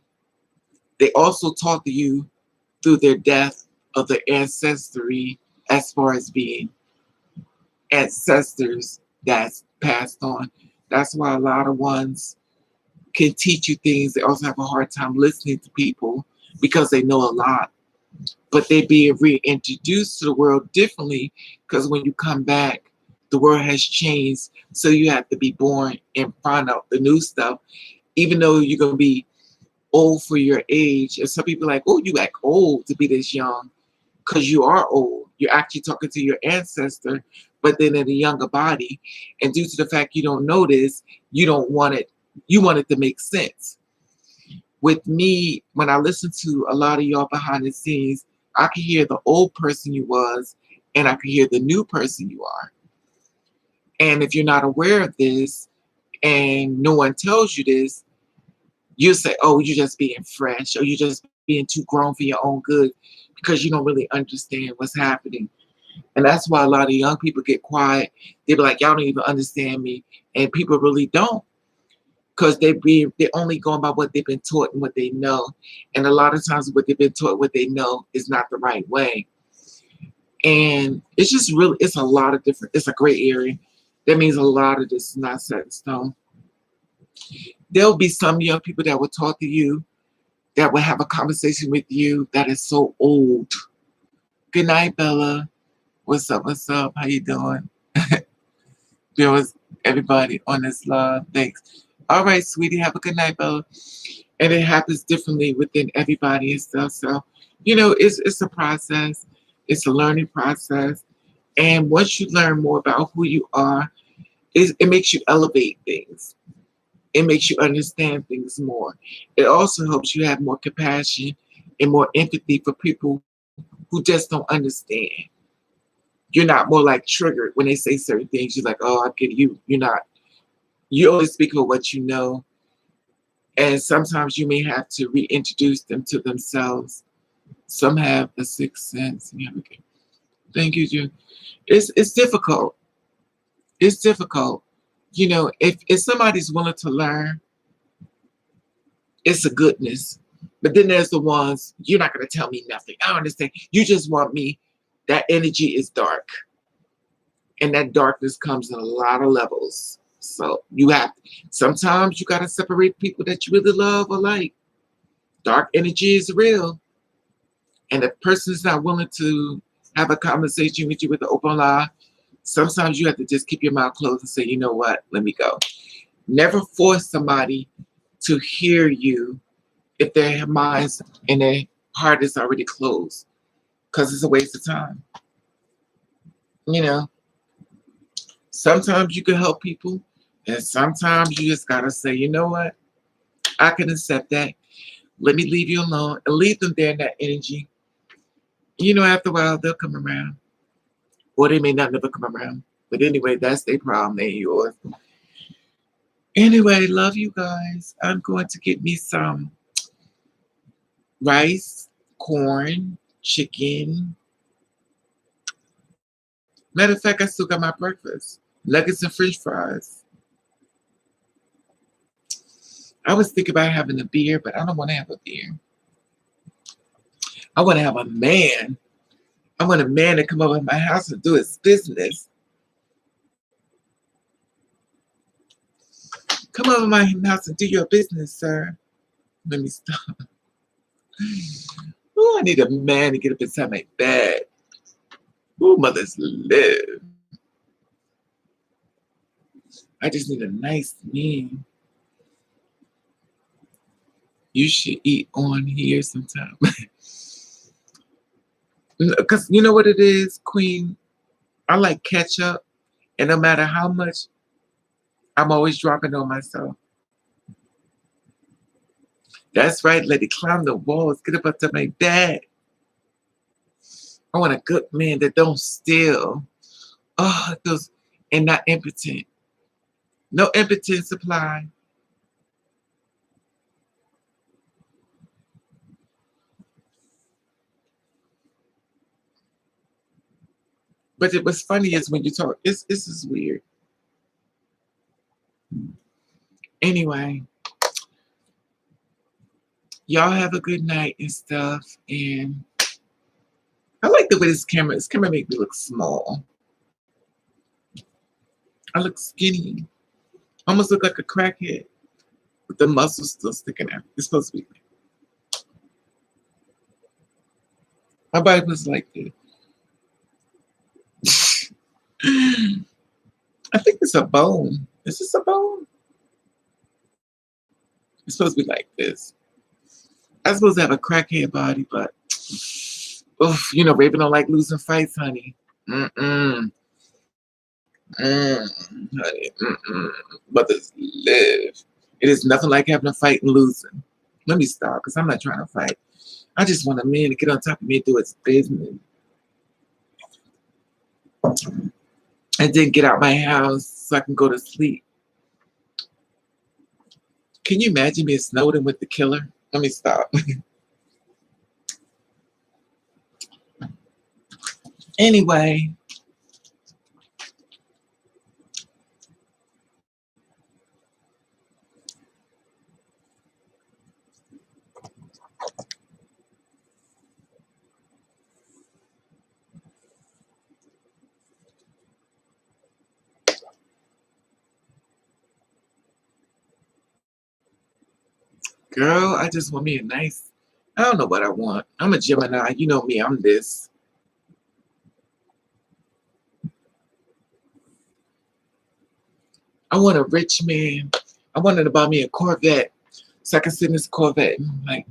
They also talk to you through their death of their ancestry as far as being ancestors that's passed on. That's why a lot of ones can teach you things. They also have a hard time listening to people because they know a lot. But they're being reintroduced to the world differently because when you come back, the world has changed. So you have to be born and find out the new stuff, even though you're going to be old for your age. And some people are like, oh, you act old to be this young because you are old. You're actually talking to your ancestor, but then in a younger body. And due to the fact you don't know this, you don't want it. You want it to make sense. with me, when I listen to a lot of y'all behind the scenes, I can hear the old person you was, and I can hear the new person you are. And if you're not aware of this, and no one tells you this, you say, oh, you're just being fresh, or you're just being too grown for your own good because you don't really understand what's happening. And that's why a lot of young people get quiet. They be like, y'all don't even understand me. And people really don't, because they're only going by what they've been taught and what they know. And a lot of times what they've been taught, what they know is not the right way. And it's just really, it's a lot of different, it's a gray area. That means a lot of this is not set in stone. There'll be some young people that will talk to you, that will have a conversation with you that is so old. Good night, Bella. What's up? What's up? How you doing? There was everybody on this live. Thanks. All right, sweetie. Have a good night, Bella. And it happens differently within everybody and stuff. So, it's a process. It's a learning process. And once you learn more about who you are, it makes you elevate things. It makes you understand things more. It also helps you have more compassion and more empathy for people who just don't understand. You're not more like triggered when they say certain things. You're like, oh, I get you. You're not. You only speak of what you know. And sometimes you may have to reintroduce them to themselves. Some have a sixth sense. Yeah, okay. Thank you, June. It's difficult. It's difficult. If somebody's willing to learn, it's a goodness. But then there's the ones, you're not going to tell me nothing. I understand. You just want me. That energy is dark. And that darkness comes in a lot of levels. So sometimes you got to separate people that you really love or like. Dark energy is real. And if the person is not willing to have a conversation with you with an open eye, sometimes you have to just keep your mouth closed and say, you know what, let me go. Never force somebody to hear you if their minds and their heart is already closed, because it's a waste of time. Sometimes you can help people, and sometimes you just gotta say, you know what, I can accept that. Let me leave you alone and leave them there in that energy. After a while, they'll come around. Or they may not never come around. But anyway, that's their problem, ain't yours. Anyway, love you guys. I'm going to get me some rice, corn, chicken. Matter of fact, I still got my breakfast. Nuggets and french fries. I was thinking about having a beer, but I don't want to have a beer. I want to have a man. I want a man to come over to my house and do his business. Come over to my house and do your business, sir. Let me stop. Oh, I need a man to get up inside my bed. Oh, mothers live. I just need a nice man. You should eat on here sometime. Because you know what it is, Queen? I like ketchup, and no matter how much, I'm always dropping on myself. That's right, let it climb the walls, get up onto my bed. I want a good man that don't steal. Oh, those, and not impotent. No impotent supply. But what's funny is when you talk, this is weird. Anyway, y'all have a good night and stuff. And I like the way this camera makes me look small. I look skinny. Almost look like a crackhead with the muscles still sticking out. It's supposed to be. My body was like this. I think it's a bone. Is this a bone? It's supposed to be like this. I'm supposed to have a crackhead body, but oof, Raven don't like losing fights, honey. Honey. Mothers live. It is nothing like having a fight and losing. Let me stop, because I'm not trying to fight. I just want a man to get on top of me and do his business. And then get out my house so I can go to sleep. Can you imagine being snowed in with the killer? Let me stop. Anyway. Girl, I just want me a nice, I don't know what I want. I'm a Gemini. You know me, I'm this. I want a rich man. I wanted to buy me a Corvette so I can sit in this Corvette. Like,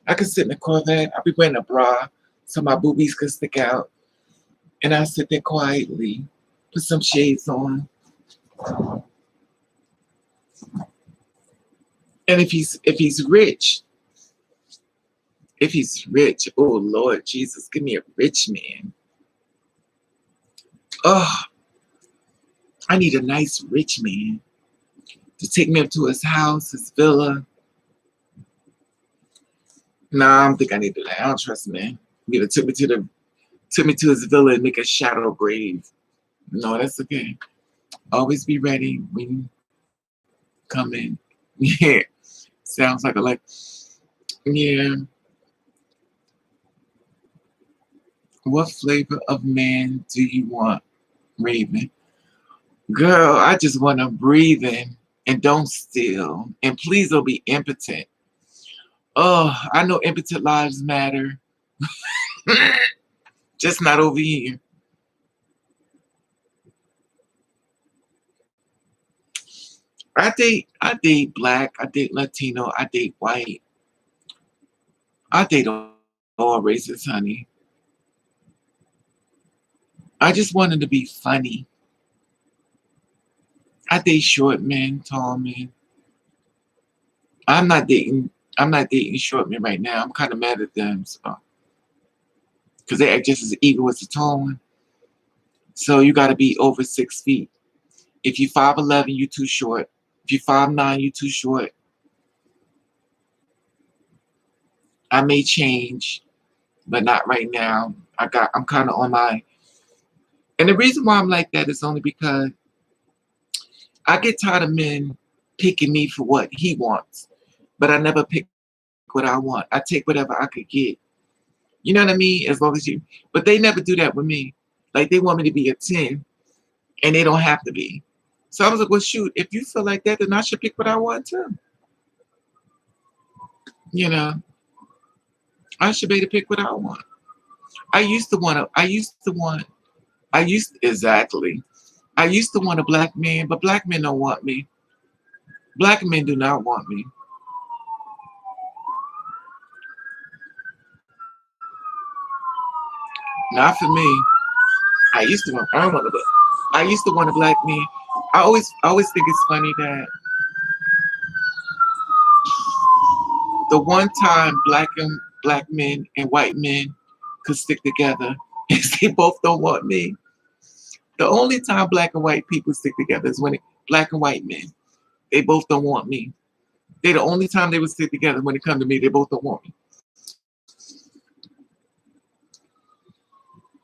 I could sit in the Corvette. I'll be wearing a bra so my boobies could stick out. And I sit there quietly, put some shades on. And if he's rich, oh Lord Jesus, give me a rich man. Oh, I need a nice rich man to take me up to his house, his villa. Nah, I don't think I need to do that. I don't trust man. He took me to his villa and make a shadow grave. No, that's okay. Always be ready when you come in. Yeah. Sounds like yeah. What flavor of man do you want, Raven? Girl, I just want to breathe in and don't steal. And please don't be impotent. Oh, I know impotent lives matter. Just not over here. I date black, I date Latino, I date white. I date all races, honey. I just wanted to be funny. I date short men, tall men. I'm not dating short men right now. I'm kind of mad at them, so because they act just as evil as the tall one. So you got to be over 6 feet. If you 5'11", you too short. If you 5'9", you too short. I may change, but not right now. I'm kind of on my. And the reason why I'm like that is only because I get tired of men picking me for what he wants, but I never pick what I want. I take whatever I could get. You know what I mean? As long as you, but they never do that with me. Like they want me to be a 10, and they don't have to be. So I was like, well, shoot, if you feel like that, then I should pick what I want too. You know, I should be able to pick what I want. Exactly. I used to want a black man, but black men don't want me. Black men do not want me. Not for me. I used to want a black man. I always think it's funny that the one time black men and white men could stick together is they both don't want me. The only time black and white people stick together is when black and white men, they both don't want me. They the only time they would stick together when it comes to me, they both don't want me.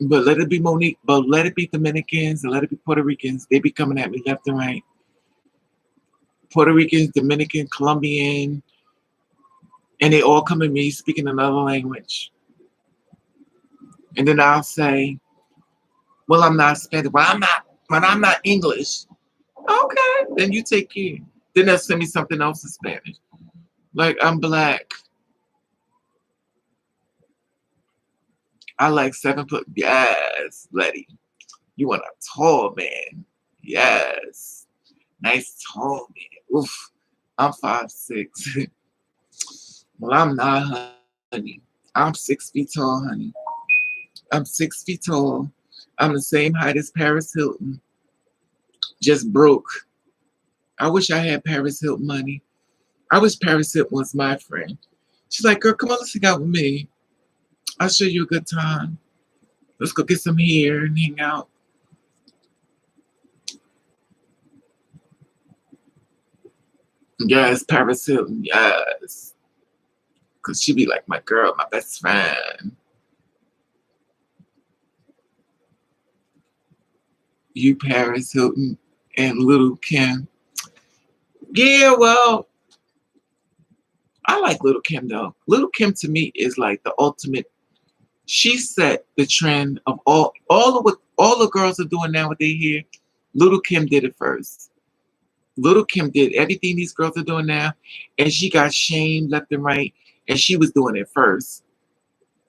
But let it be Monique, but let it be Dominicans and let it be Puerto Ricans. They be coming at me left and right. Puerto Ricans, Dominican, Colombian, and they all come at me speaking another language. And then I'll say, well, I'm not Spanish. Well, I'm not English. Okay, then you take care. Then they'll send me something else in Spanish. Like, I'm black. I like 7 foot. Yes, Letty. You want a tall man. Yes. Nice tall man. Oof. I'm 5'6". Well, I'm not, honey. I'm 6 feet tall, honey. I'm 6 feet tall. I'm the same height as Paris Hilton. Just broke. I wish I had Paris Hilton money. I wish Paris Hilton was my friend. She's like, girl, come on, let's hang out with me. I'll show you a good time. Let's go get some hair and hang out. Yes, Paris Hilton, yes. Because she be like my girl, my best friend. You, Paris Hilton, and Little Kim. Yeah, well, I like Little Kim though. Little Kim to me is like the ultimate. She set the trend of all of what all the girls are doing now with their hair. Little Kim did it first. Little Kim did everything these girls are doing now, and she got shamed left and right, and she was doing it first.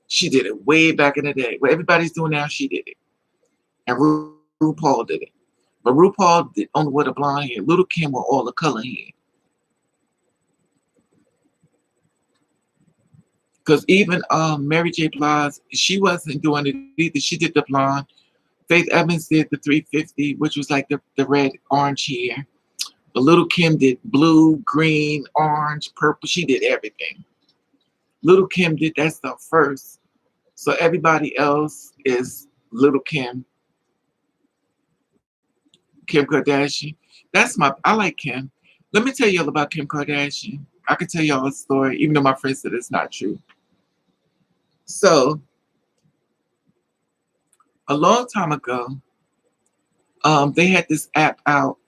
She did it way back in the day. What everybody's doing now, she did it. And RuPaul did it. But RuPaul did only with a blonde hair. Little Kim with all the color hair. Because even Mary J. Blige, she wasn't doing it either. She did the blonde. Faith Evans did the 350, which was like the red orange hair. But Little Kim did blue, green, orange, purple. She did everything. Little Kim did that stuff first. So everybody else is Little Kim, Kim Kardashian. I like Kim. Let me tell you all about Kim Kardashian. I can tell y'all a story, even though my friend said it's not true. So a long time ago, they had this app out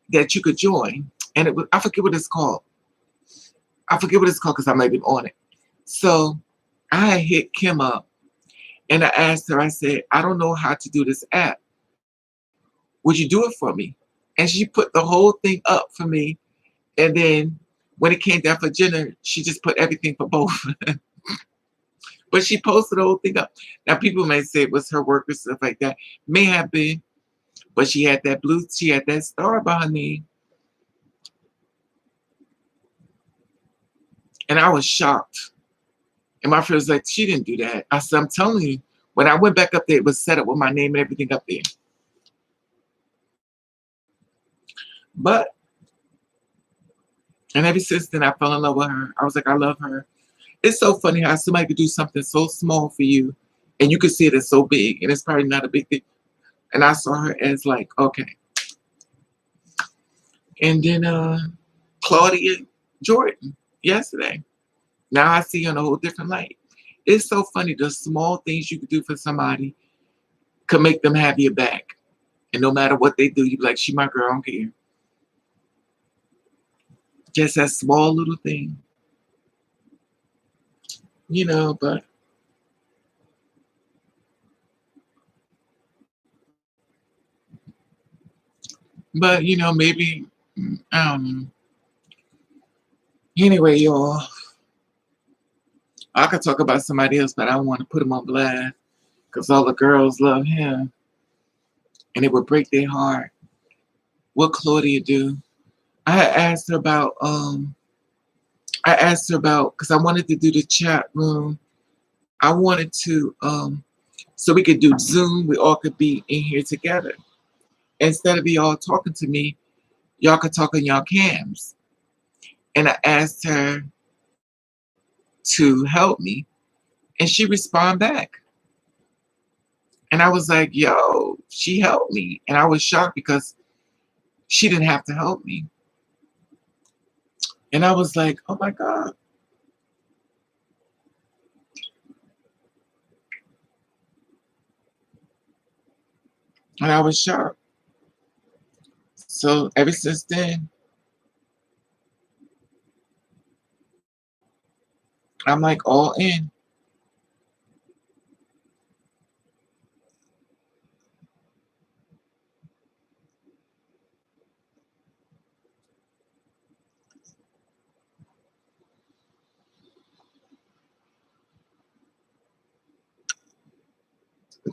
that you could join, and I forget what it's called. I forget what it's called because I'm not even on it. So I hit Kim up and I asked her. I said, I don't know how to do this app. Would you do it for me? And she put the whole thing up for me. And then when it came down for dinner, she just put everything for both. But she posted the whole thing up. Now people may say it was her work or stuff like that. May have been, but she had that star behind me. And I was shocked. And my friend was like, she didn't do that. I said, I'm telling you, when I went back up there, it was set up with my name and everything up there. But, and ever since then, I fell in love with her. I was like, I love her. It's so funny how somebody could do something so small for you and you could see it as so big and it's probably not a big thing. And I saw her as like, okay. And then Claudia Jordan yesterday. Now I see her in a whole different light. It's so funny the small things you could do for somebody could make them have your back. And no matter what they do, you be like, she my girl, I don't care. Just that small little thing. You know, but you know, maybe I don't know. Anyway, y'all, I could talk about somebody else, but I don't want to put him on blast because all the girls love him, and it would break their heart. What Claudia do? I had asked her about because I wanted to do the chat room. I wanted to so we could do Zoom. We all could be in here together instead of y'all talking to me. Y'all could talk on y'all cams. And I asked her to help me, and she responded back. And I was like, yo, she helped me. And I was shocked because she didn't have to help me. And I was like, oh my God. And I was shocked. So ever since then, I'm like all in.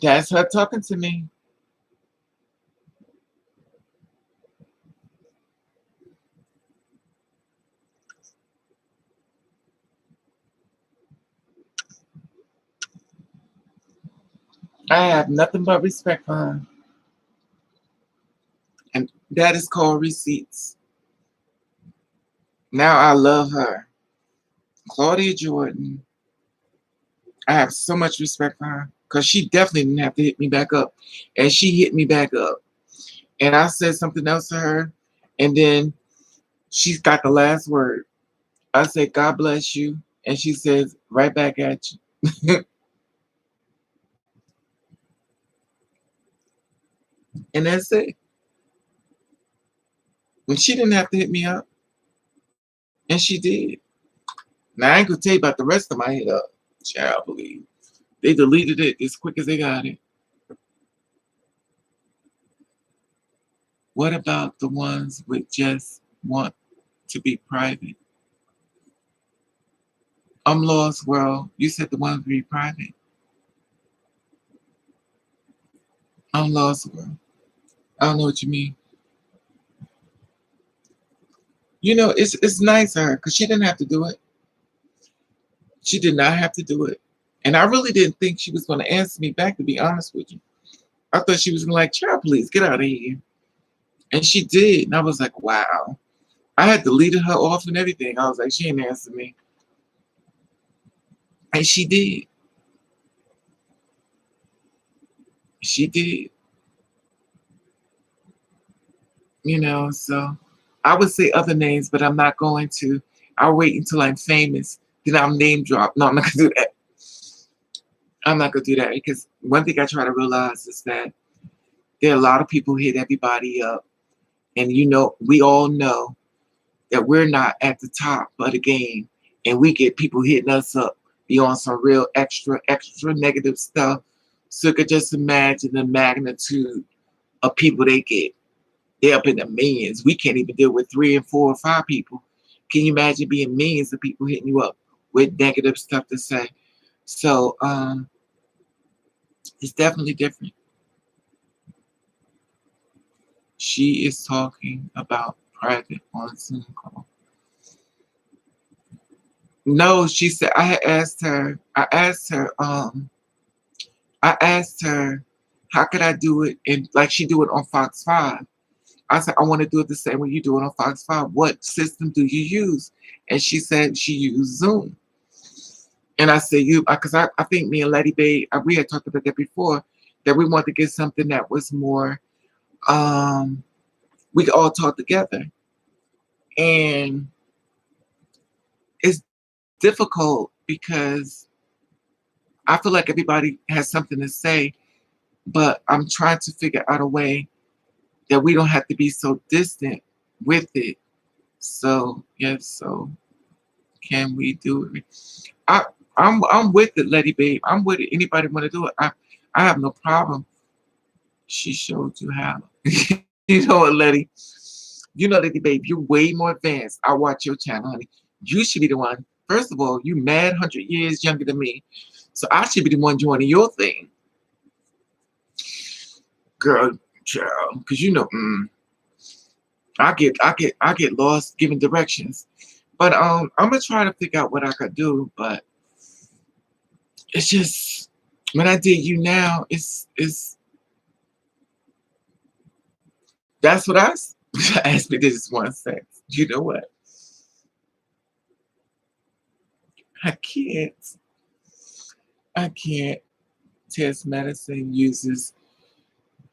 That's her talking to me. I have nothing but respect for her. And that is called receipts. Now I love her. Claudia Jordan. I have so much respect for her because she definitely didn't have to hit me back up. And she hit me back up. And I said something else to her. And then she's got the last word. I said, God bless you. And she says, right back at you. And that's it. When she didn't have to hit me up. And she did. Now I ain't gonna tell you about the rest of my hit up. Child, believe. They deleted it as quick as they got it. What about the ones with just want to be private? I'm lost, world. You said the ones be private. I'm lost, world. I don't know what you mean. You know, it's nice of her because she didn't have to do it. She did not have to do it. And I really didn't think she was going to answer me back, to be honest with you. I thought she was going to like, child, please get out of here. And she did. And I was like, wow. I had deleted her off and everything. I was like, she ain't answer me. And she did. She did. You know, so I would say other names, but I'm not going to. I'll wait until I'm famous. Then I'll name drop. No, I'm not going to do that. I'm not going to do that because one thing I try to realize is that there are a lot of people who hit everybody up. And, you know, we all know that we're not at the top of the game. And we get people hitting us up beyond some real extra negative stuff. So you could just imagine the magnitude of people they get. They're up in the millions. We can't even deal with 3 and 4 or 5 people. Can you imagine being millions of people hitting you up with negative stuff to say? So it's definitely different. She is talking about private on Zoom call. No, she said I asked her how could I do it and like she do it on Fox 5. I said, I want to do it the same way you do it on Fox 5. What system do you use? And she said she used Zoom. And I said, because I think me and Lady Bay, we had talked about that before, that we wanted to get something that was more, we could all talk together. And it's difficult because I feel like everybody has something to say, but I'm trying to figure out a way that we don't have to be so distant with it. So, yes, so can we do it? I, I'm with it, Letty Babe. I'm with it. Anybody want to do it? I have no problem. She showed you how. You know what, Letty? You know, Letty Babe, you're way more advanced. I watch your channel, honey. You should be the one. First of all, you mad 100 years younger than me. So I should be the one joining your thing. Girl, child, because you know, I get lost giving directions. But I'm gonna try to figure out what I could do, but it's just when I did you now, it's that's what I asked me this one sex. You know what? I can't. I can't. Test medicine uses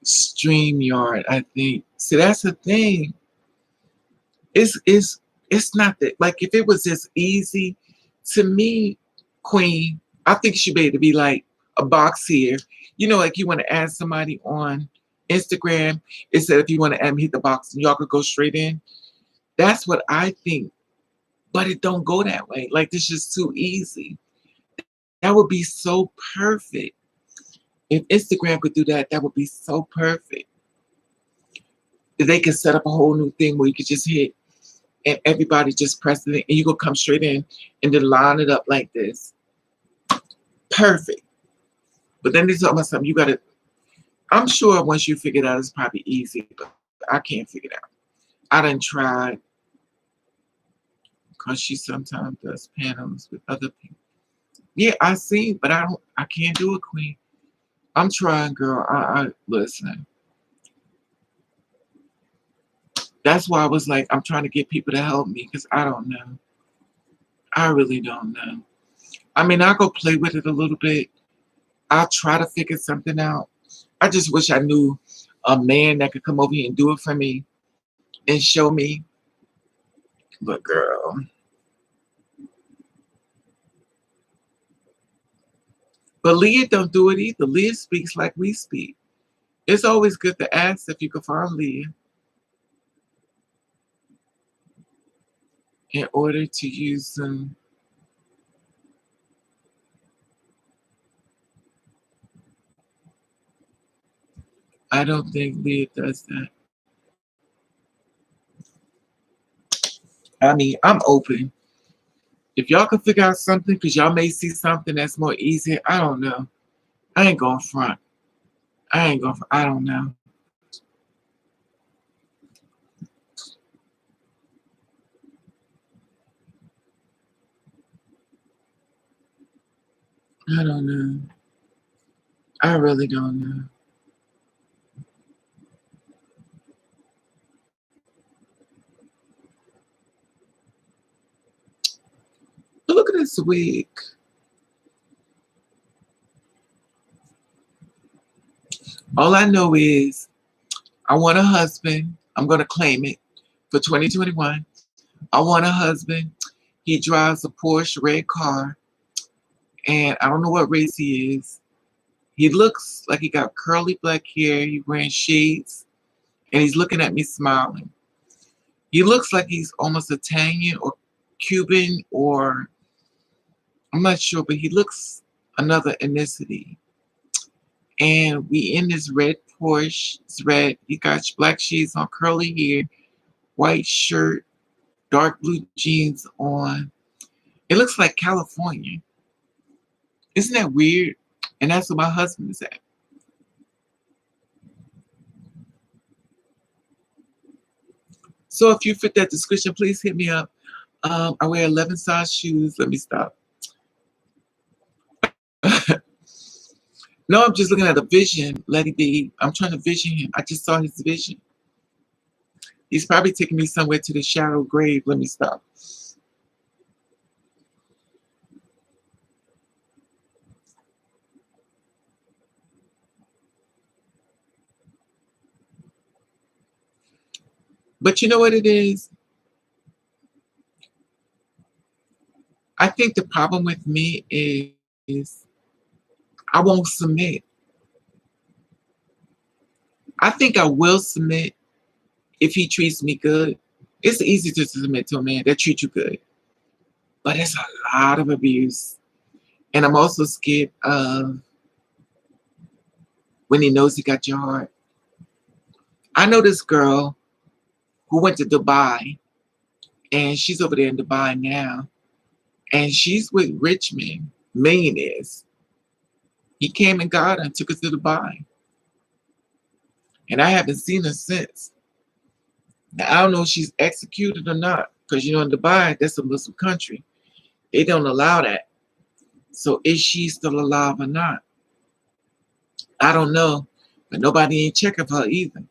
StreamYard, I think. See, that's the thing. It's not that like if it was just easy to me, Queen, I think it should be able to be like a box here. You know, like you want to add somebody on Instagram, it said if you want to add me, hit the box and y'all could go straight in. That's what I think. But it don't go that way. Like this is too easy. That would be so perfect. If Instagram could do that, that would be so perfect. If they could set up a whole new thing where you could just hit and everybody just press it and you could come straight in and then line it up like this. Perfect. But then they talk about something you gotta, I'm sure once you figure it out, it's probably easy, but I can't figure it out. I done tried because she sometimes does panels with other people. Yeah, I see, but I can't do it, Queen. I'm trying, girl. I listen. That's why I was like, I'm trying to get people to help me because I don't know. I really don't know. I mean, I'll go play with it a little bit. I'll try to figure something out. I just wish I knew a man that could come over here and do it for me and show me. But girl, but Leah don't do it either. Leah speaks like we speak. It's always good to ask if you can find Leah in order to use them. I don't think Leah does that. I mean, I'm open. If y'all can figure out something, because y'all may see something that's more easy, I don't know. I ain't going front. I ain't going. I don't know. I don't know. I really don't know. But look at this wig. All I know is I want a husband. I'm going to claim it for 2021. I want a husband. He drives a Porsche red car, and I don't know what race he is. He looks like he got curly black hair. He wearing shades, and he's looking at me smiling. He looks like he's almost Italian or Cuban, or I'm not sure, but he looks another ethnicity. And we in this red Porsche. It's red. He got black shades on, curly hair, white shirt, dark blue jeans on. It looks like California. Isn't that weird? And that's where my husband is at. So if you fit that description, please hit me up. I wear 11 size shoes. Let me stop. No, I'm just looking at a vision. Let it be. I'm trying to vision him. I just saw his vision. He's probably taking me somewhere to the shallow grave. Let me stop. But you know what it is? I think the problem with me is I won't submit. I think I will submit if he treats me good. It's easy to submit to a man that treats you good, but it's a lot of abuse. And I'm also scared of when he knows he got your heart. I know this girl who went to Dubai, and she's over there in Dubai now, and she's with rich men, millionaires. He came and got her and took her to Dubai, and I haven't seen her since. Now, I don't know if she's executed or not, because you know in Dubai, that's a Muslim country. They don't allow that. So is she still alive or not? I don't know, but nobody ain't checking for her either.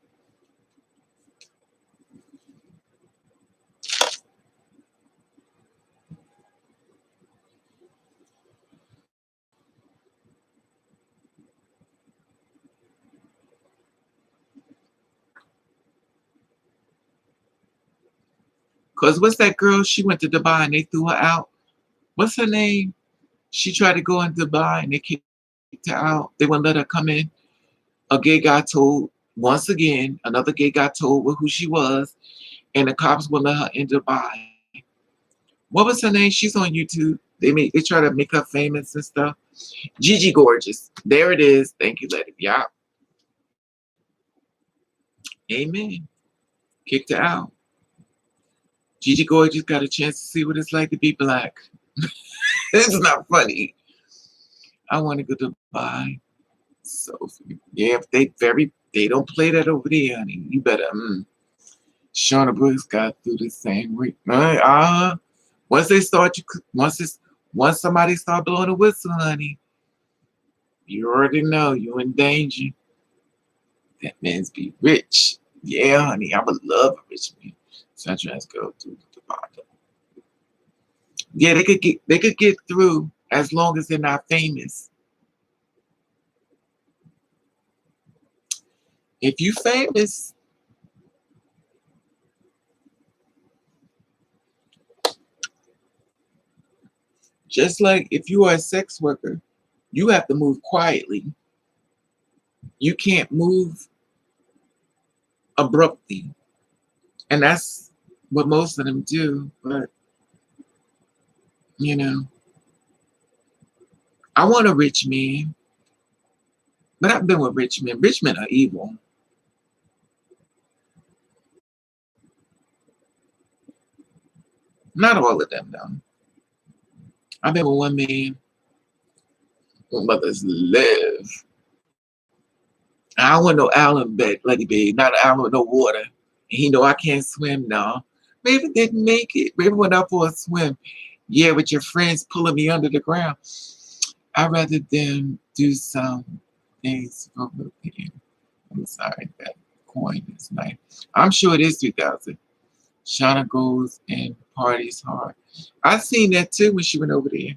Cause what's that girl? She went to Dubai and they threw her out. What's her name? She tried to go in Dubai and they kicked her out. They wouldn't let her come in. A gay guy told once again, another gay guy told who she was, and the cops wouldn't let her in Dubai. What was her name? She's on YouTube. They try to make her famous and stuff. Gigi Gorgeous. There it is. Thank you, lady. Yeah. Amen. Kicked her out. Gigi Gorgeous got a chance to see what it's like to be black. It's not funny. I want to go to Dubai. So yeah, if they don't play that over there, honey. You better. Shauna Brooks got through the same week. Once they start, once somebody start blowing a whistle, honey, you already know you're in danger. That man's be rich. Yeah, honey, I would love a rich man. So I try to go through the bottom. Yeah, they could get through as long as they're not famous. If you famous, just like if you are a sex worker, you have to move quietly. You can't move abruptly. And that's what most of them do. But, you know, I want a rich man, but I've been with rich men. Rich men are evil. Not all of them, though. I've been with one man who mothers live. I don't want no Allen bed, bloody babe. Not an Allen with no water. And he know I can't swim now. Maybe didn't make it. Maybe went out for a swim. Yeah, with your friends pulling me under the ground. I'd rather them do some things for me. I'm sorry, that coin is nice. I'm sure it is 2000. Shauna goes and parties hard. I seen that too when she went over there.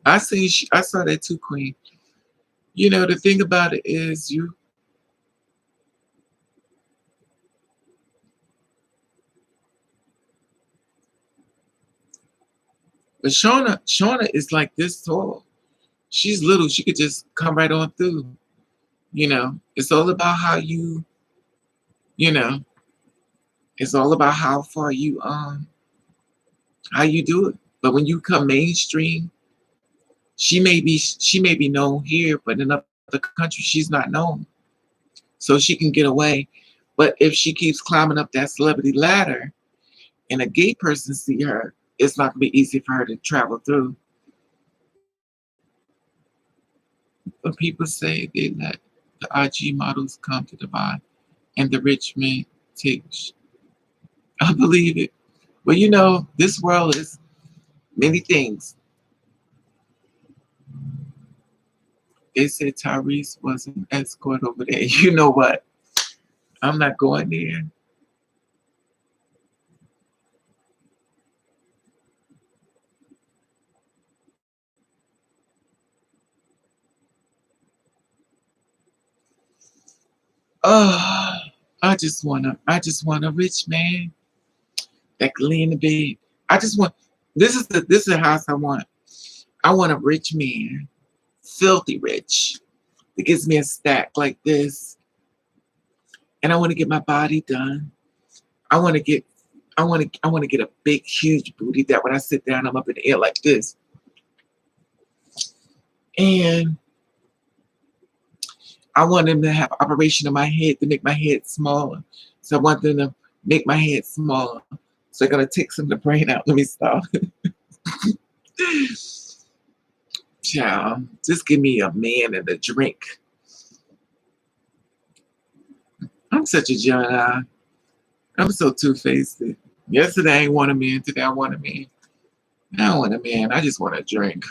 I saw that too, Queen. You know, the thing about it is but Shauna is like this tall. She's little. She could just come right on through. You know, it's all about how you know, it's all about how far how you do it. But when you come mainstream, she may be known here, but in other countries she's not known. So she can get away. But if she keeps climbing up that celebrity ladder and a gay person see her, it's not gonna be easy for her to travel through. But people say they let the IG models come to Dubai and the rich men take. I believe it. Well, you know, this world is many things. They said Tyrese was an escort over there. You know what? I'm not going there. Oh, I just want a rich man that can lay in the bed. I just want this is the house I want. I want a rich man, filthy rich, that gives me a stack like this, and I want to get my body done. I want to get I want to get a big, huge booty that when I sit down, I'm up in the air like this. And I want them to have operation on my head to make my head smaller. So I want them to make my head smaller. So they're gonna take some of the brain out. Let me stop. Child, just give me a man and a drink. I'm such a Gemini. I'm so two-faced. Yesterday I ain't want a man. Today I want a man. I don't want a man. I just want a drink.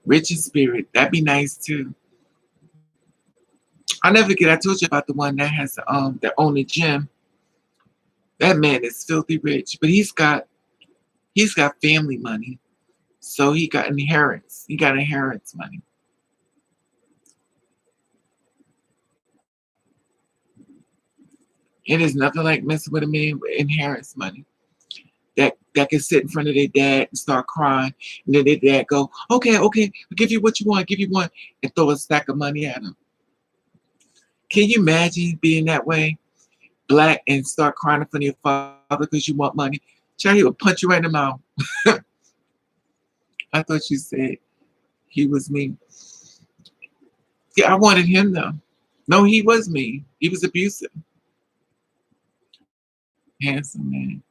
Rich in spirit. That'd be nice too. I'll never forget. I told you about the one that has that own a gym. That man is filthy rich, but he's got family money, so he got inheritance. He got inheritance money. It is nothing like messing with a man with inheritance money. That can sit in front of their dad and start crying, and then their dad go, "Okay, okay, I'll give you what you want, give you one," and throw a stack of money at him. Can you imagine being that way, black, and start crying in front of your father because you want money? Child, he would punch you right in the mouth. I thought you said he was me. Yeah, I wanted him though. No, he was me. He was abusive. Handsome man.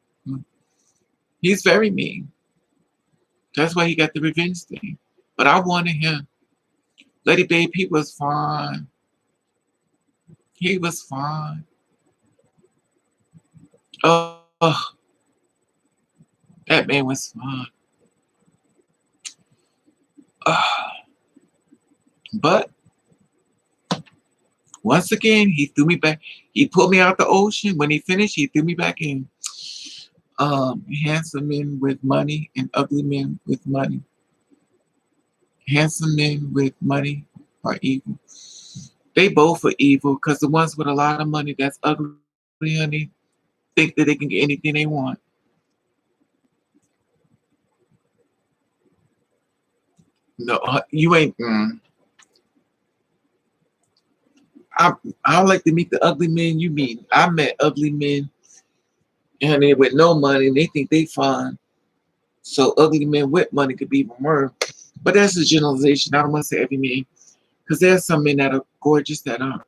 He's very mean. That's why he got the revenge thing. But I wanted him. Lady Babe, he was fine. He was fine. Oh, that man was fine. Oh, but Once again, he threw me back. He pulled me out the ocean. When he finished, he threw me back in. Handsome men with money and ugly men with money. Handsome men with money are evil. They both are evil because the ones with a lot of money that's ugly, honey, think that they can get anything they want. No, you ain't. I I don't like to meet the ugly men you meet. I met ugly men and they with no money and they think they fine. So ugly men with money could be even worse. But that's a generalization. I don't want to say every man because there's some men that are gorgeous that are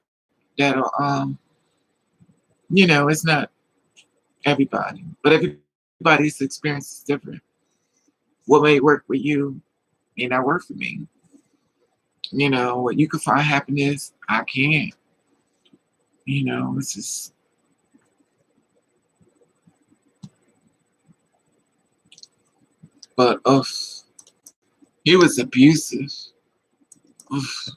it's not everybody, but everybody's experience is different. What may work for you may not work for me. You can find happiness, I can't. It's just, but he was abusive. Oof.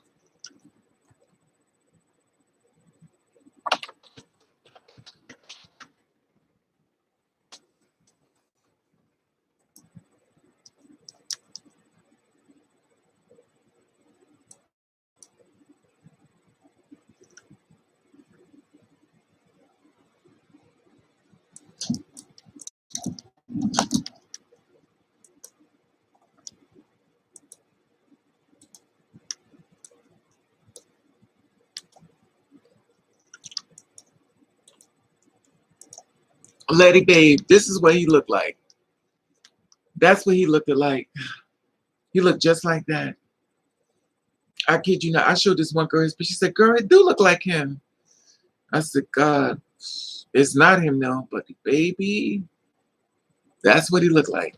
Lady Babe, this is what he looked like. That's what he looked like. He looked just like that. I kid you not. I showed this one girl his, but she said, "Girl, it do look like him." I said, "God, it's not him though, but baby, that's what he looked like."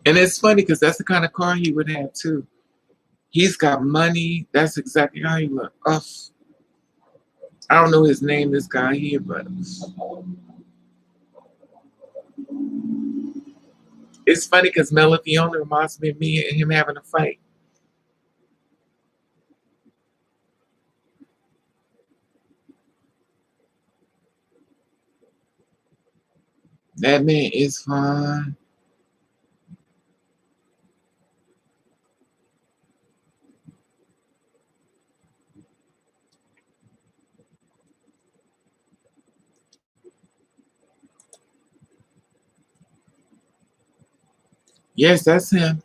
And it's funny because that's the kind of car he would have too. He's got money. That's exactly how he looked. I don't know his name, this guy here, but it's funny because Melafiona reminds me of me and him having a fight. That man is fine. Yes, that's him.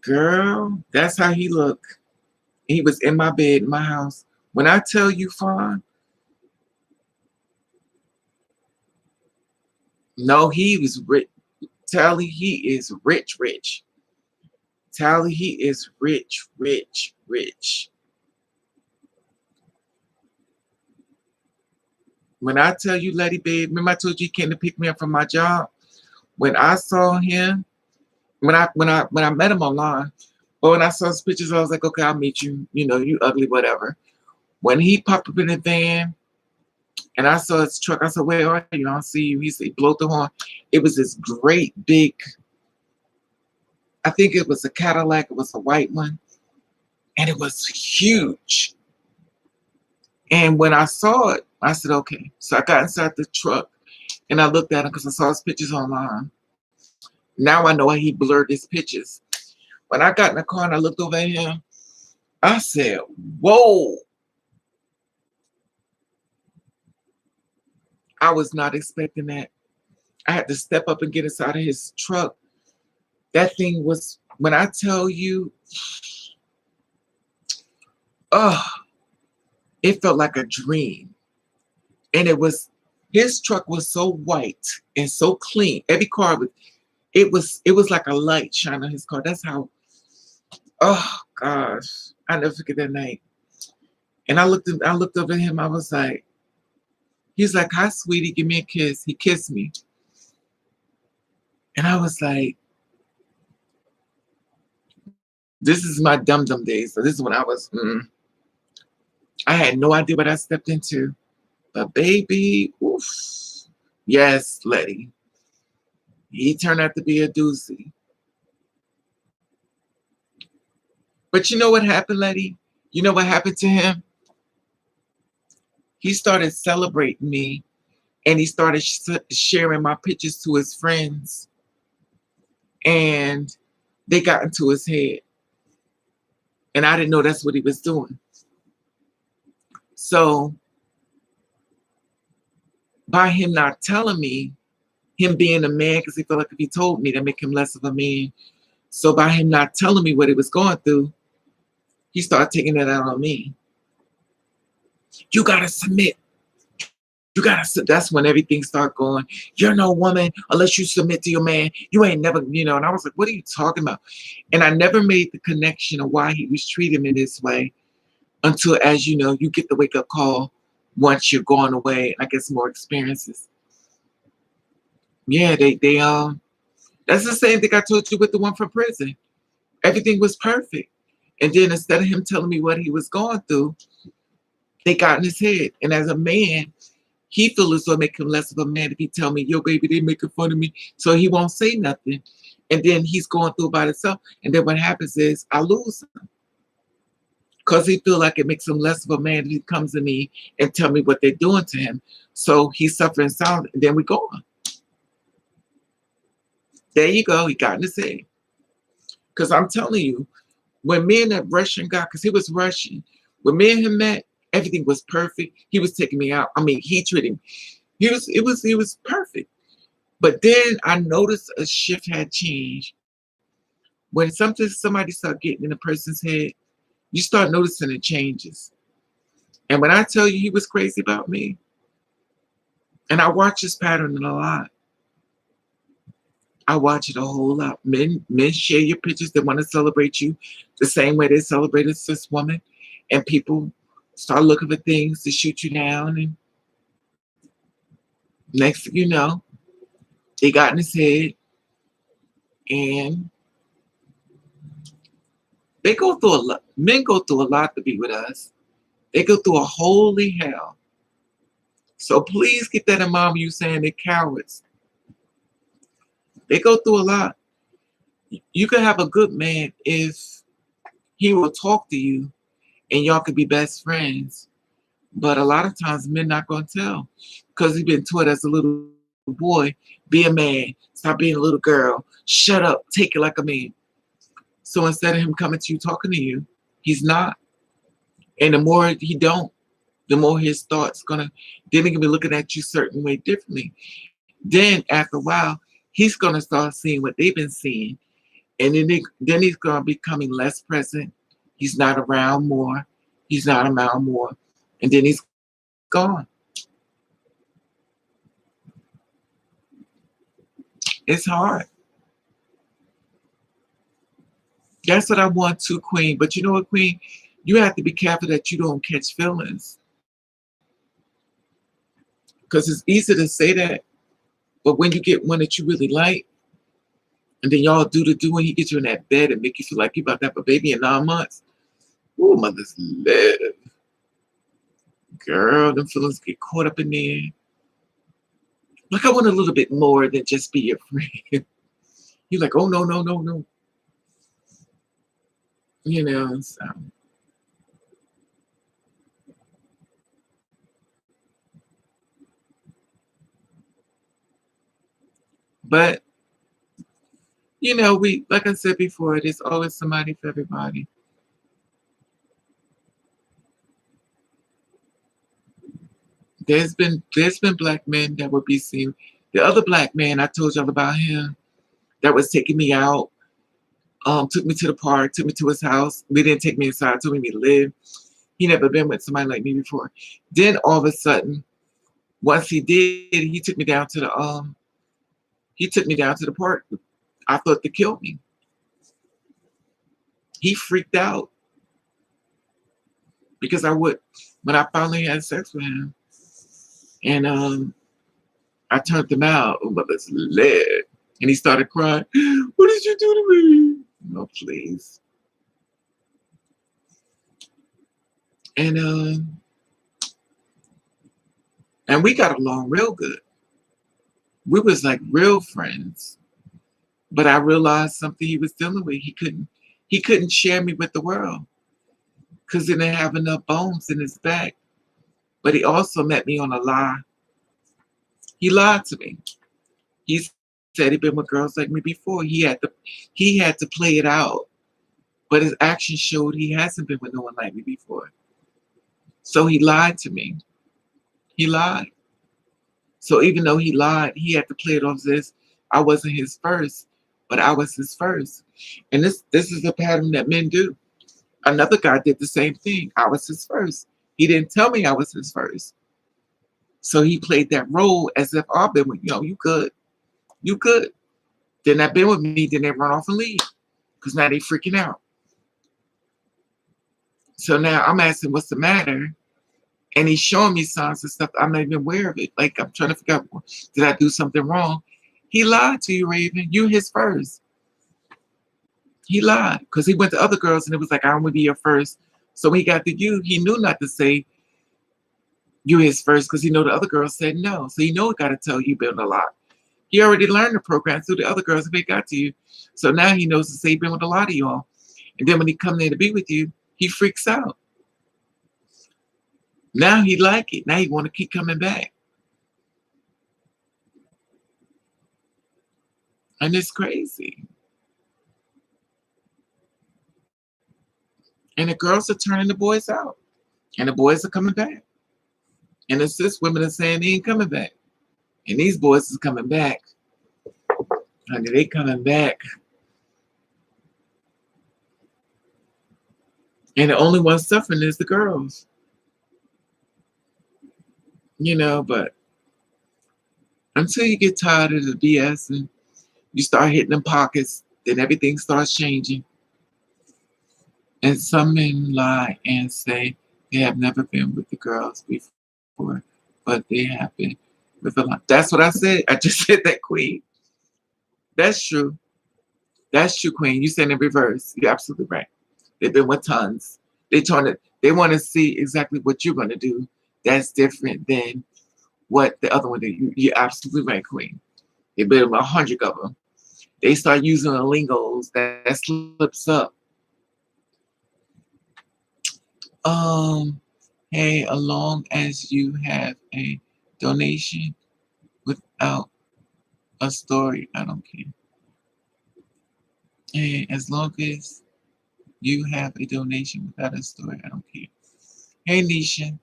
Girl, that's how he looked. He was in my bed in my house. When I tell you fine, no, he was rich. Tally, he is rich, rich. Tally, he is rich, rich, rich. When I tell you, Lady Babe, remember I told you he came to pick me up from my job? When I saw him, when I met him online, but when I saw his pictures, I was like, okay, I'll meet you. You ugly, whatever. When he popped up in the van and I saw his truck, I said, where are you? I don't see you. He said, he blew the horn. It was this great big, I think it was a Cadillac, it was a white one, and it was huge. And when I saw it, I said, okay. So I got inside the truck and I looked at him because I saw his pictures online. Now I know why he blurred his pictures. When I got in the car and I looked over at him, I said, whoa, I was not expecting that. I had to step up and get inside of his truck. That thing was, when I tell you, oh, it felt like a dream. And his truck was so white and so clean. Every car was, it was like a light shine on his car. That's how, oh gosh, I never forget that night. And I looked over at him, I was like, he's like, hi sweetie, give me a kiss. He kissed me. And I was like, This is my dum-dum days. So this is when I was, I had no idea what I stepped into. But baby, oof. Yes, Letty. He turned out to be a doozy. But you know what happened, Letty? You know what happened to him? He started celebrating me and he started sharing my pictures to his friends. And they got into his head. And I didn't know that's what he was doing. So by him not telling me, him being a man, because he felt like if he told me, that make him less of a man. So by him not telling me what he was going through, he started taking it out on me. You gotta submit. You gotta. That's when everything started going. You're no woman unless you submit to your man. You ain't never, And I was like, what are you talking about? And I never made the connection of why he was treating me this way until, as you know, you get the wake up call once you're gone away. And I get some more experiences. Yeah, they That's the same thing I told you with the one from prison. Everything was perfect. And then instead of him telling me what he was going through, they got in his head. And as a man, he feels as though it make him less of a man if he tell me, yo, baby, they making fun of me. So he won't say nothing. And then he's going through by himself. And then what happens is I lose him. Because he feel like it makes him less of a man if he comes to me and tell me what they're doing to him. So he's suffering silently. And then we go on. There you go. He got in his head. Because I'm telling you, when me and that Russian guy, because he was Russian, when me and him met, everything was perfect. He was taking me out. I mean, he treated me. He was perfect. But then I noticed a shift had changed. When somebody start getting in a person's head, you start noticing the changes. And when I tell you he was crazy about me, and I watch this pattern a lot. I watch it a whole lot. Men share your pictures. They want to celebrate you the same way they celebrated this woman. And people start looking for things to shoot you down. And next thing you know, they got in his head. And they go through a lot. Men go through a lot to be with us. They go through a holy hell. So please keep that in mind when you saying they're cowards. They go through a lot. You can have a good man if he will talk to you and y'all could be best friends. But a lot of times men not gonna tell because he's been taught as a little boy, be a man, stop being a little girl, shut up, take it like a man. So instead of him coming to you, talking to you, he's not. And the more he don't, the more his thoughts then he gonna be looking at you certain way differently. Then after a while, he's gonna start seeing what they've been seeing. And then he's gonna be becoming less present. He's not around more. He's not around more. And then he's gone. It's hard. That's what I want too, Queen. But you know what, Queen? You have to be careful that you don't catch feelings. Because it's easy to say that, but when you get one that you really like, and then y'all do the do and he gets you in that bed and make you feel like you about to have a baby in 9 months. Ooh, mothers live. Girl, them feelings get caught up in there. Like I want a little bit more than just be your friend. You're like, oh no, no, no, no. So. But we like I said before, there's always somebody for everybody. There's been black men that would be seen. The other black man I told y'all about him that was taking me out, took me to the park, took me to his house. They didn't take me inside, told me to live. He never been with somebody like me before. Then all of a sudden, once he did, he took me down to the park. I thought to kill me. He freaked out because when I finally had sex with him, and I turned him out, but it's lit. And he started crying. What did you do to me? No, please. And and we got along real good. We was like real friends. But I realized something he was dealing with. He couldn't share me with the world because he didn't have enough bones in his back. But he also met me on a lie. He lied to me. He said he'd been with girls like me before. He had to play it out. But his actions showed he hasn't been with no one like me before. So he lied to me. He lied. So even though he lied, he had to play it off as this. I wasn't his first, but I was his first. And this is a pattern that men do. Another guy did the same thing. I was his first. He didn't tell me I was his first. So he played that role as if I've been with you good. You good. Then that been with me, then they run off and leave. Because now they freaking out. So now I'm asking what's the matter. And he's showing me signs and stuff. I'm not even aware of it. Like I'm trying to figure out, did I do something wrong? He lied to you, Raven. You his first. He lied. Because he went to other girls and it was like, I want to be your first. So when he got to you, he knew not to say you his first because he know the other girls said no. So he know he got to tell you been a lot. He already learned the program through the other girls if it got to you. So now he knows to say he been with a lot of y'all. And then when he come there to be with you, he freaks out. Now he like it. Now he want to keep coming back. And it's crazy. And the girls are turning the boys out. And the boys are coming back. And it's this women are saying they ain't coming back. And these boys is coming back. Honey, they coming back. And the only one suffering is the girls. But until you get tired of the BS and you start hitting them pockets, then everything starts changing. And some men lie and say they have never been with the girls before, but they have been with a lot. That's what I said. I just said that, Queen. That's true. That's true, Queen. You said in reverse. You're absolutely right. They've been with tons. They want to see exactly what you're gonna do. That's different than what the other one did. You're absolutely right, Queen. They've been with 100 of them. They start using the lingos that slips up. Hey, as long as you have a donation without a story, I don't care. Hey, as long as you have a donation without a story, I don't care. Hey, Nisha.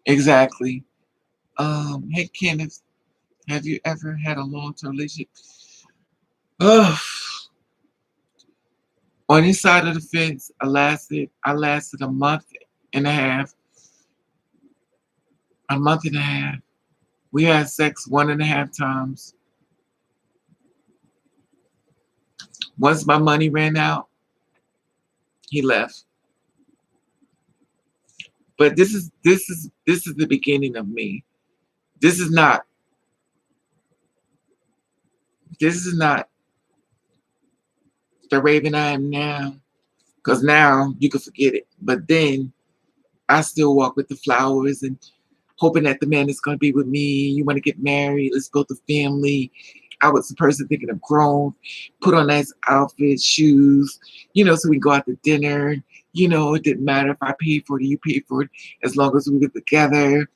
Exactly. Hey, Kenneth. Have you ever had a long-term relationship? Ugh. On this side of the fence, I lasted a month and a half. A month and a half. We had sex 1.5 times. Once my money ran out, he left. But this is the beginning of me. This is not the Raven I am now. Because now you can forget it. But then I still walk with the flowers and hoping that the man is going to be with me. You want to get married? Let's build a family. I was the person thinking of grown, put on nice outfits, shoes, so we go out to dinner. It didn't matter if I paid for it or you paid for it, as long as we were together.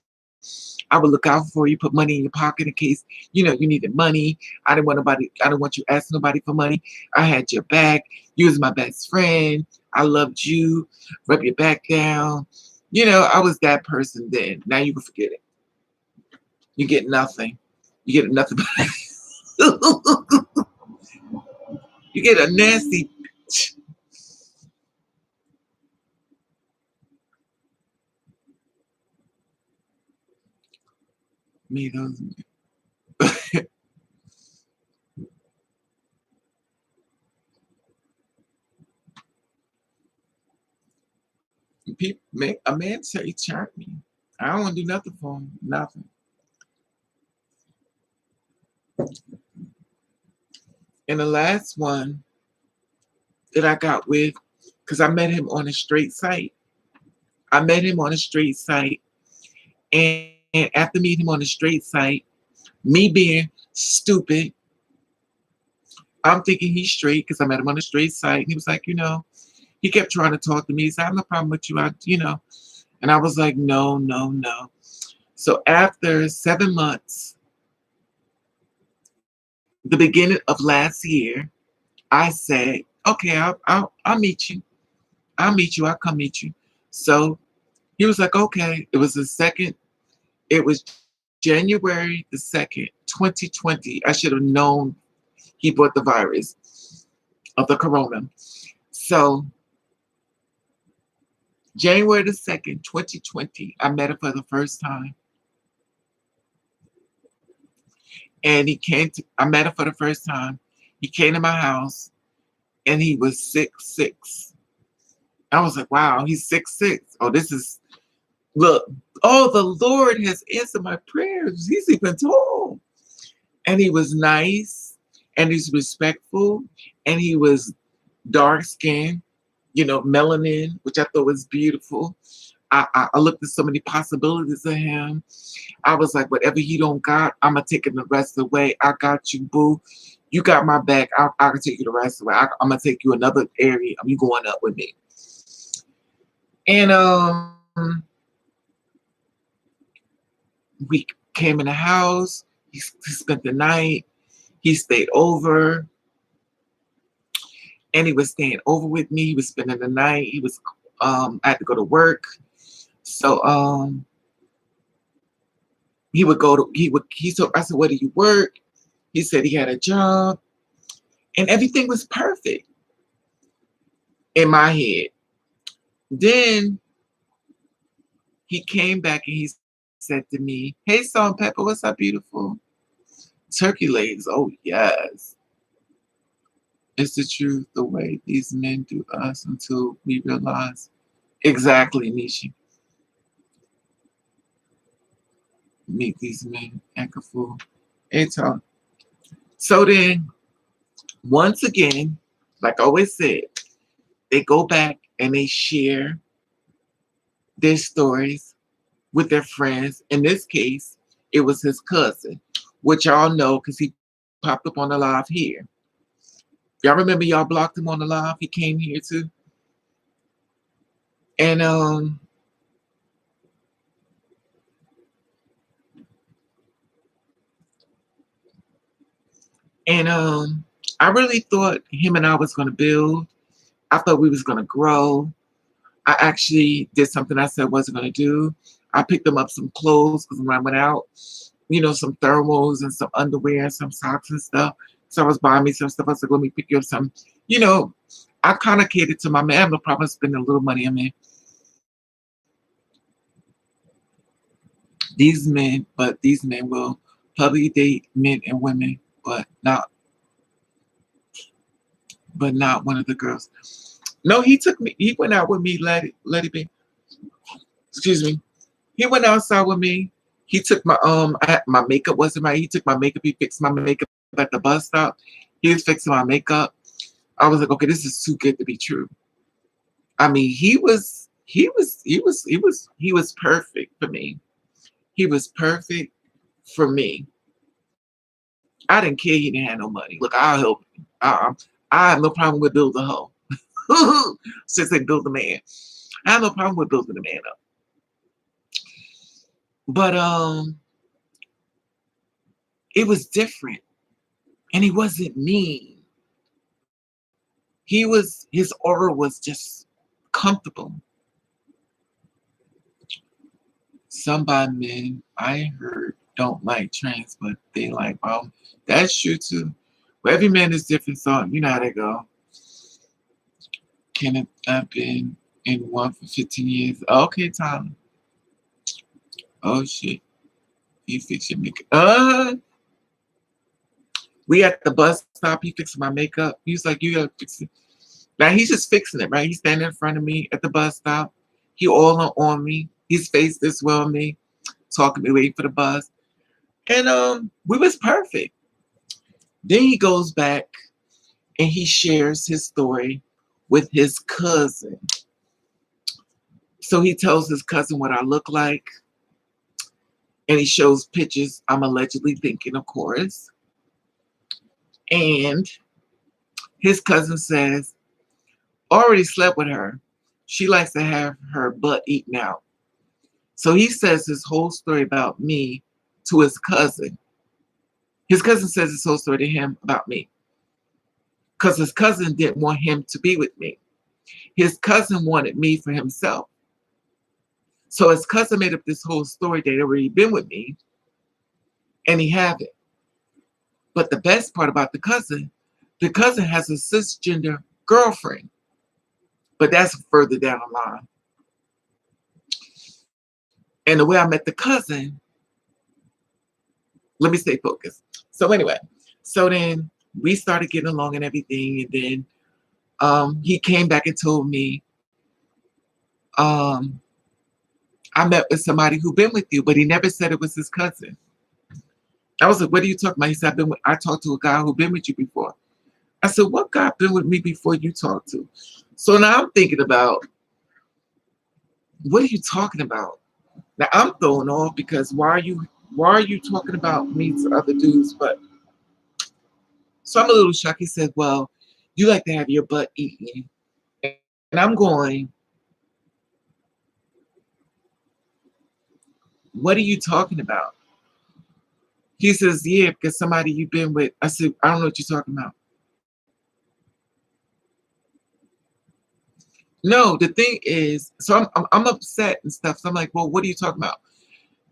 I would look out for you, put money in your pocket in case, you needed money. I didn't want you asking nobody for money. I had your back. You was my best friend. I loved you. Rub your back down. I was that person then. Now you can forget it. You get nothing. You get nothing. You get a nasty. Me, those. People, a man say chart me. I don't want to do nothing for him. Nothing. And the last one that I got with, because I met him on a straight site. I met him on a straight site. And after meeting him on a straight site, me being stupid, I'm thinking he's straight because I met him on a straight site. And he was like, he kept trying to talk to me. He said, I have no problem with you. And I was like, no, no, no. So after 7 months, the beginning of last year, I said, okay, I'll meet you. I'll meet you. I'll come meet you. So he was like, okay. It was January the 2nd, 2020. I should have known he brought the virus of the corona. So January the 2nd, 2020, I met him for the first time. And I met him for the first time. He came to my house and he was 6'6". I was like, wow, he's 6'6". Oh, look, oh, the Lord has answered my prayers. He's even tall. And he was nice and he's respectful and he was dark skinned, melanin, which I thought was beautiful. I looked at so many possibilities of him. I was like, whatever he don't got, I'm gonna take it the rest of the way. I got you, boo. You got my back. I can take you the rest of the way. I'm gonna take you another area. You going up with me. And we came in the house. He spent the night. He stayed over, and he was staying over with me. He was spending the night. I had to go to work, so he would go to he so I said, where do you work? He said he had a job, and everything was perfect in my head. Then he came back and he said to me, hey, Salt and Pepper, what's up, beautiful? Turkey legs, oh yes. It's the truth, the way these men do us until we realize. Exactly, Nishi. Meet these men, act a fool. Hey, talk. So then, once again, like I always said, they go back and they share their stories with their friends. In this case, it was his cousin, which y'all know because he popped up on the live here. Y'all remember y'all blocked him on the live? He came here too. And I really thought him and I was gonna build. I thought we was gonna grow. I actually did something I said I wasn't gonna do. I picked him up some clothes because when I went out, some thermals and some underwear and some socks and stuff. So I was buying me some stuff. I said, let me pick you up some, I kind of catered to my man. I have no problem spending a little money on me. These men will publicly date men and women, but not one of the girls. No, he went out with me, let it be. Excuse me. He went outside with me. He took my makeup wasn't right. He took my makeup. He fixed my makeup at the bus stop. He was fixing my makeup. I was like, okay, this is too good to be true. I mean, he was perfect for me. He was perfect for me. I didn't care he didn't have no money. Look, I'll help him. I have no problem with building a hoe. Since they build a man. I have no problem with building a man up. But it was different. And he wasn't mean. His aura was just comfortable. Some by men I heard don't like trans, but they like, that's true too. Well, every man is different, so you know how they go. Kenneth, I've been in one for 15 years. Okay, Tyler. Oh shit. You fix your makeup. We at the bus stop, he fixing my makeup. He was like, you gotta fix it. Now he's just fixing it, right? He's standing in front of me at the bus stop. He all on me. His face this well on me, talking to me, waiting for the bus. And we was perfect. Then he goes back and he shares his story with his cousin. So he tells his cousin what I look like, and he shows pictures I'm allegedly thinking, of course. And his cousin says, already slept with her. She likes to have her butt eaten out. So he says his whole story about me to his cousin. His cousin says his whole story to him about me because his cousin didn't want him to be with me. His cousin wanted me for himself. So his cousin made up this whole story that he'd already been with me and he haven't. But the best part about the cousin has a cisgender girlfriend. But that's further down the line. And the way I met the cousin, let me stay focused. So anyway, so then we started getting along and everything. And then he came back and told me, I met with somebody who been with you, but he never said it was his cousin. I was like, what are you talking about? He said, I talked to a guy who been with you before. I said, what guy been with me before you talked to? So now I'm thinking about, what are you talking about? Now I'm thrown off because why are you talking about me to other dudes? But so I'm a little shocked. He said, well, you like to have your butt eaten. And I'm going, what are you talking about? He says, yeah, because somebody you've been with. I said, I don't know what you're talking about. No, the thing is, so I'm upset and stuff. So I'm like, well, what are you talking about?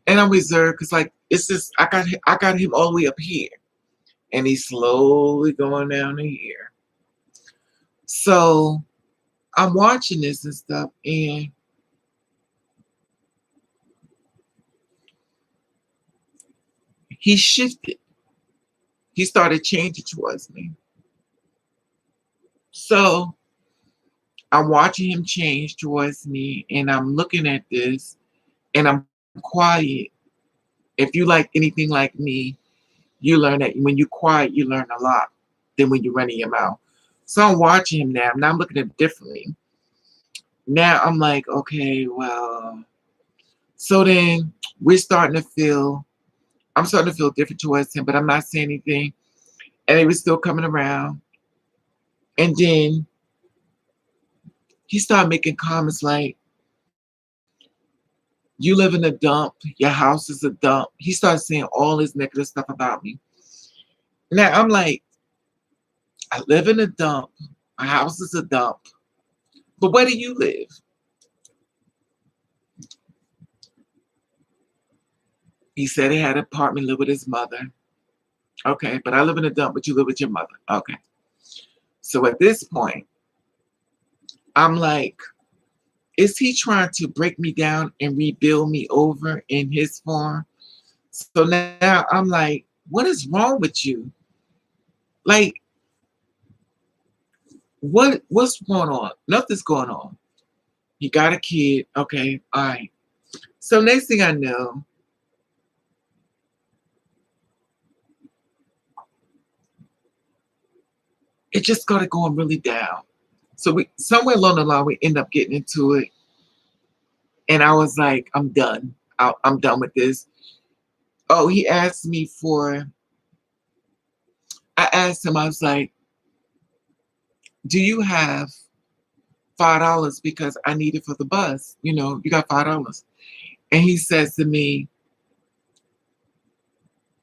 And I'm reserved because like it's just I got him all the way up here, and he's slowly going down to here. So I'm watching this and stuff, and he shifted. He started changing towards me. So I'm watching him change towards me, and I'm looking at this, and I'm quiet. If you like anything like me, you learn that when you're quiet, you learn a lot than when you're running your mouth. So I'm watching him now. Now I'm looking at him differently. Now I'm like, okay, well, so then I'm starting to feel different towards him, but I'm not saying anything. And he was still coming around. And then he started making comments like, you live in a dump, your house is a dump. He started saying all this negative stuff about me. Now I'm like, I live in a dump, my house is a dump. But where do you live? He said he had an apartment, live with his mother. Okay, but I live in a dump, but you live with your mother. Okay. So at this point, I'm like, is he trying to break me down and rebuild me over in his form? So now I'm like, what is wrong with you? Like, what's going on? Nothing's going on. You got a kid. Okay, all right. So next thing I know, it just started going really down. So we somewhere along the line we end up getting into it. And I was like, I'm done. I'm done with this. Oh, he asked me I asked him, I was like, do you have $5 because I need it for the bus? You know, you got $5. And he says to me,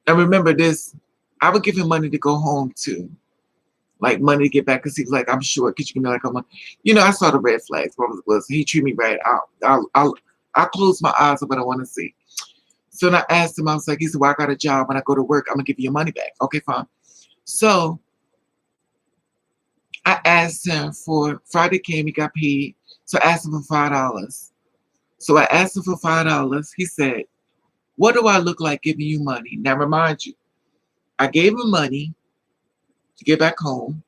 and remember this, I would give him money to go home too. Like money to get back because he was like, I'm short. Could you give me like a month? You know, I saw the red flags. What was he treat me right? I'll close my eyes on what I want to see. So then I asked him, I was like, he said, well, I got a job. When I go to work, I'm gonna give you your money back. Okay, fine. So I asked him for Friday came, he got paid. So I asked him for $5. So I asked him for $5. He said, what do I look like giving you money? Now remind you, I gave him money to get back home.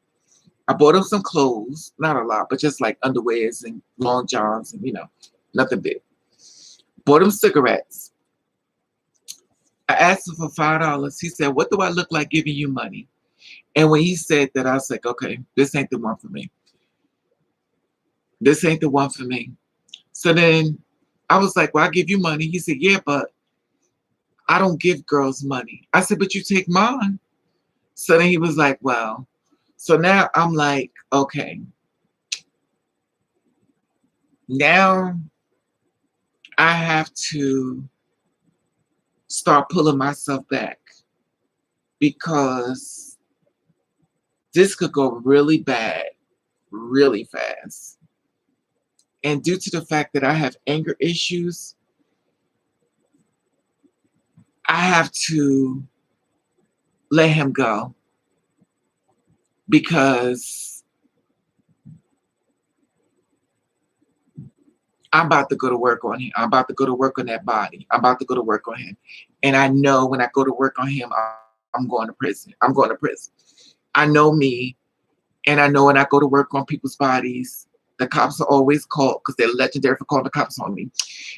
I bought him some clothes, not a lot, but just like underwears and long johns and nothing big. Bought him cigarettes. I asked him for $5. He said, what do I look like giving you money? And when he said that, I was like, okay, this ain't the one for me. This ain't the one for me. So then I was like, well, I'll give you money. He said, yeah, but I don't give girls money. I said, but you take mine. So then he was like, well, so now I'm like, okay, now I have to start pulling myself back because this could go really bad really fast. And due to the fact that I have anger issues, I have to let him go because I'm about to go to work on him. I'm about to go to work on that body. I'm about to go to work on him. And I know when I go to work on him, I'm going to prison. I'm going to prison. I know me, and I know when I go to work on people's bodies, the cops are always called because they're legendary for calling the cops on me.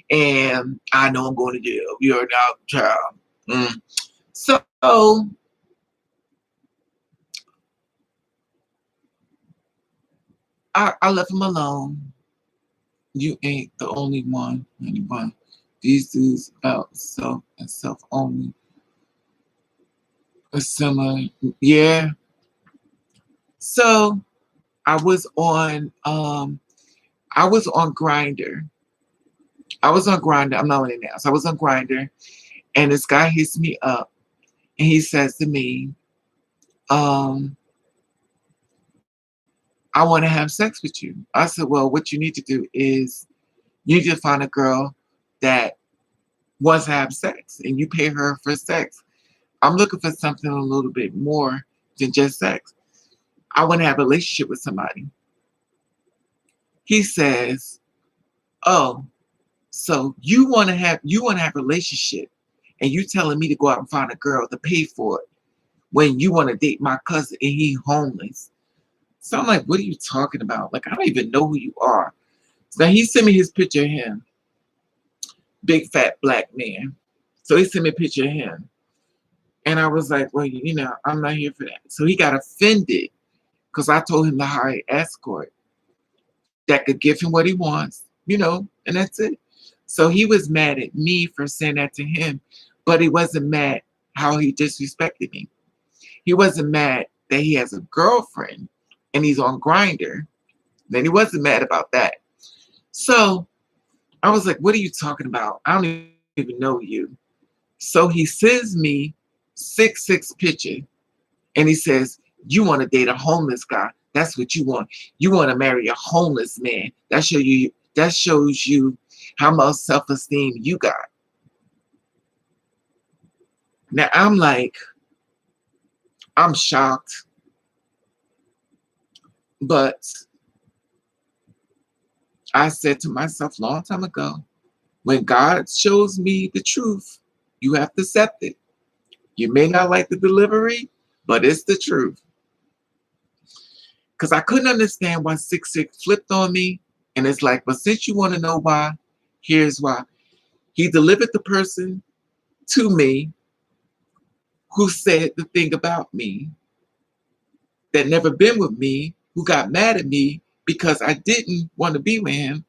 And I know I'm going to jail. You're now child. So I left him alone. You ain't the only one, anyone. These dudes about self and self only. A similar, yeah. So I was on Grinder. I was on Grinder. I'm not on it now. So I was on Grinder, and this guy hits me up, and he says to me, I want to have sex with you. I said, well, what you need to do is you need to find a girl that wants to have sex, and you pay her for sex. I'm looking for something a little bit more than just sex. I want to have a relationship with somebody. He says, oh, so you want to have a relationship, and you telling me to go out and find a girl to pay for it when you want to date my cousin and he homeless. So I'm like, what are you talking about? Like, I don't even know who you are. So he sent me his picture of him, big fat black man. So he sent me a picture of him. And I was like, well, I'm not here for that. So he got offended because I told him to hire an escort that could give him what he wants, and that's it. So he was mad at me for saying that to him, but he wasn't mad how he disrespected me. He wasn't mad that he has a girlfriend and he's on Grinder. Then he wasn't mad about that. So I was like, what are you talking about? I don't even know you. So he sends me 6'6" picture and he says, you want to date a homeless guy. That's what you want. You want to marry a homeless man. That shows you how much self-esteem you got. Now I'm like, I'm shocked. But I said to myself a long time ago, when God shows me the truth, you have to accept it. You may not like the delivery, but it's the truth. Because I couldn't understand why 6'6" flipped on me. And it's like, but since you want to know why, here's why. He delivered the person to me who said the thing about me that never been with me, who got mad at me because I didn't want to be with him,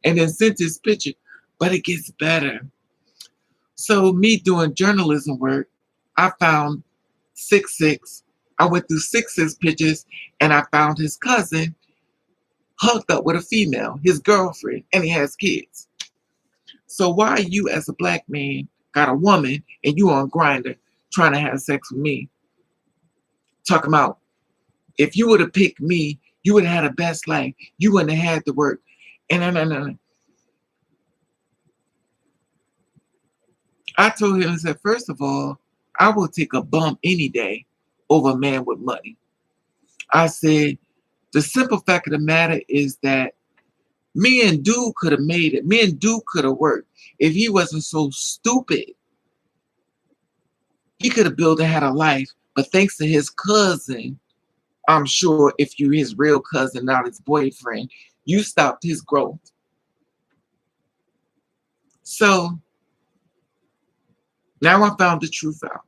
and then sent his picture. But it gets better. So me doing journalism work, I found 6'6". I went through 6'6" pictures and I found his cousin hooked up with a female, his girlfriend, and he has kids. So why you as a black man got a woman and you on Grinder trying to have sex with me? Talking about if you would have picked me, you would have had a best life. You wouldn't have had to work. And I told him, I said, first of all, I will take a bump any day over a man with money. I said, the simple fact of the matter is that me and Dude could have made it. Me and Dude could have worked. If he wasn't so stupid, he could have built and had a life. But thanks to his cousin, I'm sure if you his real cousin, not his boyfriend, you stopped his growth. So now I found the truth out.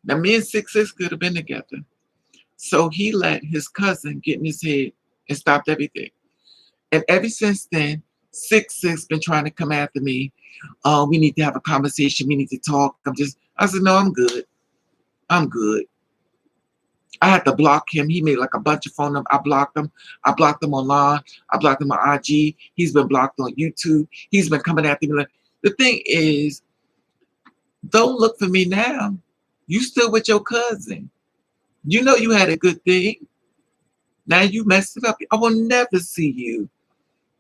Now me and 6'6" could have been together. So he let his cousin get in his head and stopped everything. And ever since then, 6 been trying to come after me. We need to have a conversation. We need to talk. I said, no, I'm good. I'm good. I had to block him. He made like a bunch of phone numbers. I blocked him. I blocked him online. I blocked him on IG. He's been blocked on YouTube. He's been coming after me. The thing is, don't look for me now. You still with your cousin. You know you had a good thing. Now you messed it up. I will never see you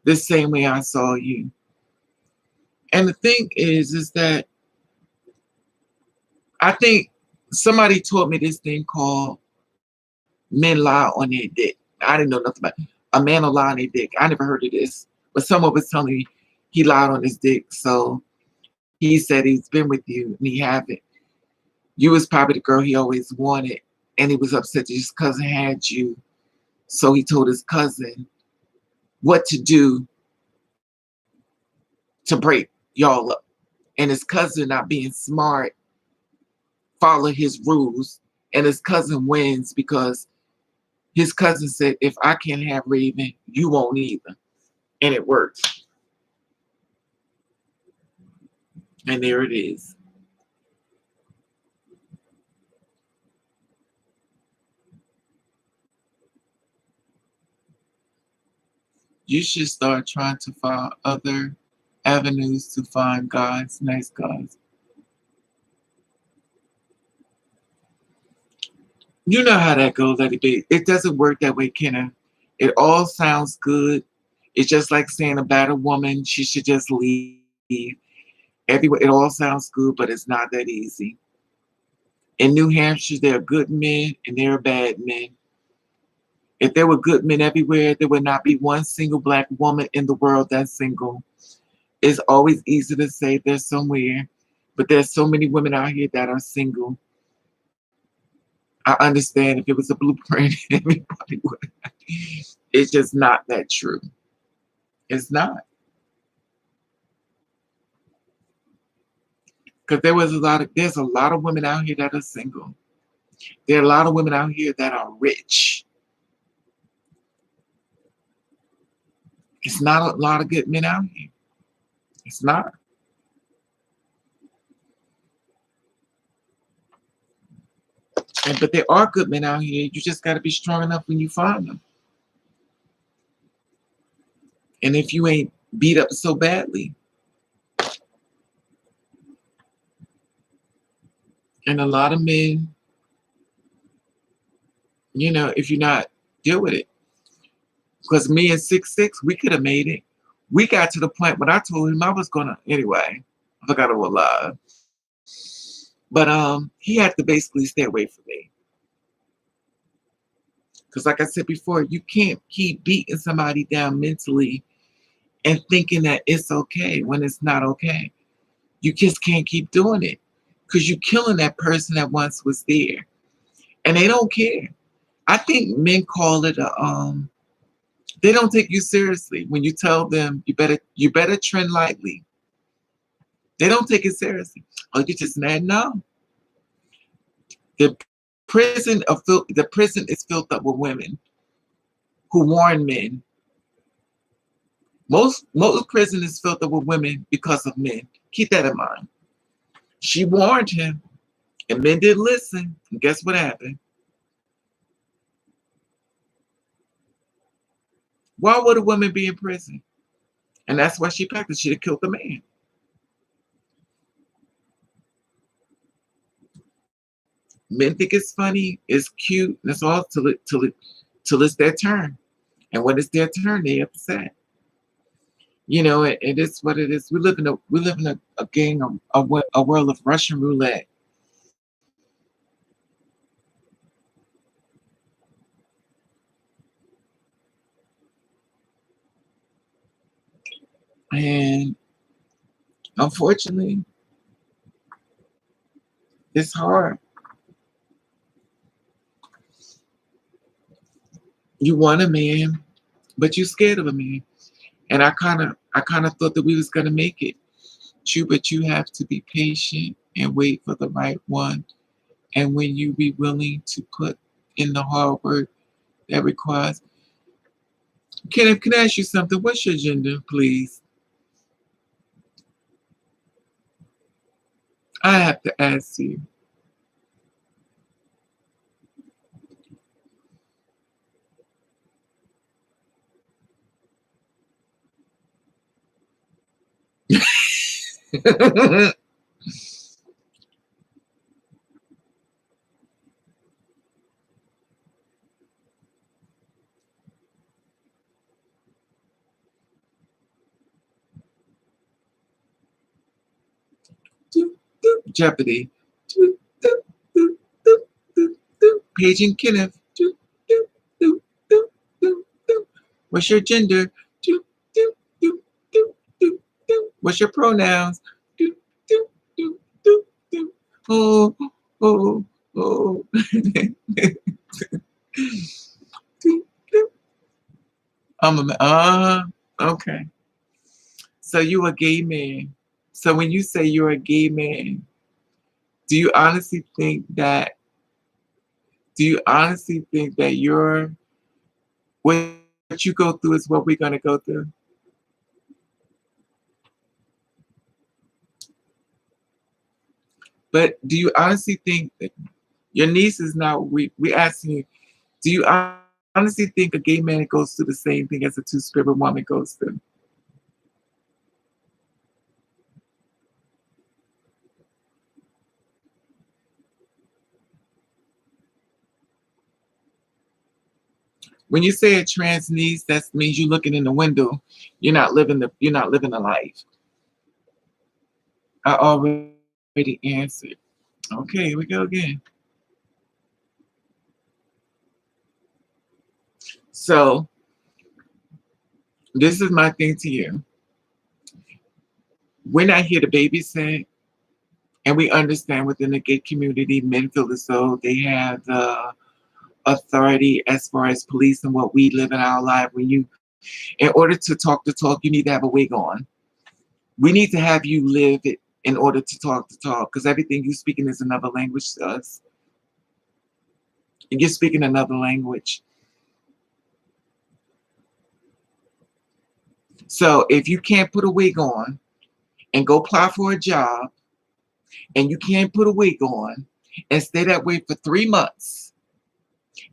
the same way I saw you. And the thing is that I think somebody taught me this thing called men lie on their dick. I didn't know nothing about it. A man will lie on their dick. I never heard of this. But someone was telling me he lied on his dick. So he said he's been with you and he haven't. You was probably the girl he always wanted. And he was upset that his cousin had you. So he told his cousin what to do to break y'all up. And his cousin, not being smart, followed his rules. And his cousin wins because his cousin said, if I can't have Raven, you won't either. And it worked. And there it is. You should start trying to find other avenues to find guys, nice guys. You know how that goes, Lady B. It doesn't work that way, Kenna. It all sounds good. It's just like saying about a woman, she should just leave. Everywhere, it all sounds good, but it's not that easy. In New Hampshire, there are good men and there are bad men. If there were good men everywhere, there would not be one single black woman in the world that's single. It's always easy to say there's somewhere, but there's so many women out here that are single. I understand if it was a blueprint, everybody would. It's just not that true. It's not. Because there's a lot of women out here that are single. There are a lot of women out here that are rich. It's not a lot of good men out here. It's not. But there are good men out here. You just got to be strong enough when you find them. And if you ain't beat up so badly. And a lot of men, if you're not, deal with it. Because me and 6'6", we could have made it. We got to the point when I told him I was gonna anyway. I forgot to lie. But he had to basically stay away from me. Because like I said before, you can't keep beating somebody down mentally and thinking that it's okay when it's not okay. You just can't keep doing it. Because you're killing that person that once was there. And they don't care. I think men call it they don't take you seriously when you tell them you better tread lightly. They don't take it seriously. Oh, you're just mad? No. The prison is filled up with women who warn men. Most prison is filled up with women because of men. Keep that in mind. She warned him, and men didn't listen. And guess what happened? Why would a woman be in prison? And that's why she practiced. She'd have killed the man. Men think it's funny, it's cute, and it's all till it's their turn. And when it's their turn, they upset. It is what it is. We live in a game, a world of Russian roulette. And unfortunately, it's hard. You want a man, but you're scared of a man. And I kind of thought that we was gonna make it. True, but you have to be patient and wait for the right one. And when you be willing to put in the hard work that requires, Can I ask you something? What's your gender, please? I have to ask you. Jeopardy. Paging Kenneth. What's your gender? What's your pronouns? Oh, oh, oh. Okay. So you a gay man. So when you say you're a gay man, do you honestly think that you're what you go through is what we're gonna go through? But do you honestly think that your niece is not we asking you, do you honestly think a gay man goes through the same thing as a two-spirit woman goes through? When you say a trans niece, that means you're looking in the window. You're not living the life. I already answered. Okay, here we go again. So this is my thing to you. We're not here to babysit, and we understand within the gay community, men feel as though they have the authority as far as police and what we live in our life. In order to talk the talk, you need to have a wig on. We need to have you live it in order to talk the talk, because everything you speaking is another language to us. And you're speaking another language. So if you can't put a wig on and go apply for a job, and you can't put a wig on and stay that way for 3 months,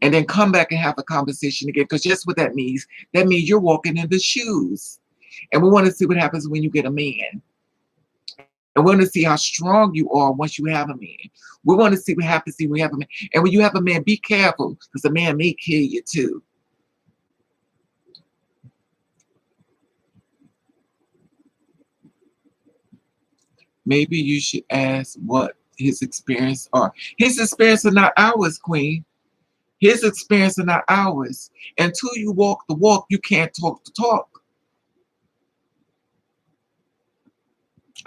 and then come back and have a conversation again, because just what that means you're walking in the shoes. And we want to see what happens when you get a man. And we want to see how strong you are once you have a man. We want to see what happens when you have a man. And when you have a man, be careful, because a man may kill you too. Maybe you should ask what his experience are. His experience are not ours, Queen. His experience are not ours. Until you walk the walk, you can't talk the talk.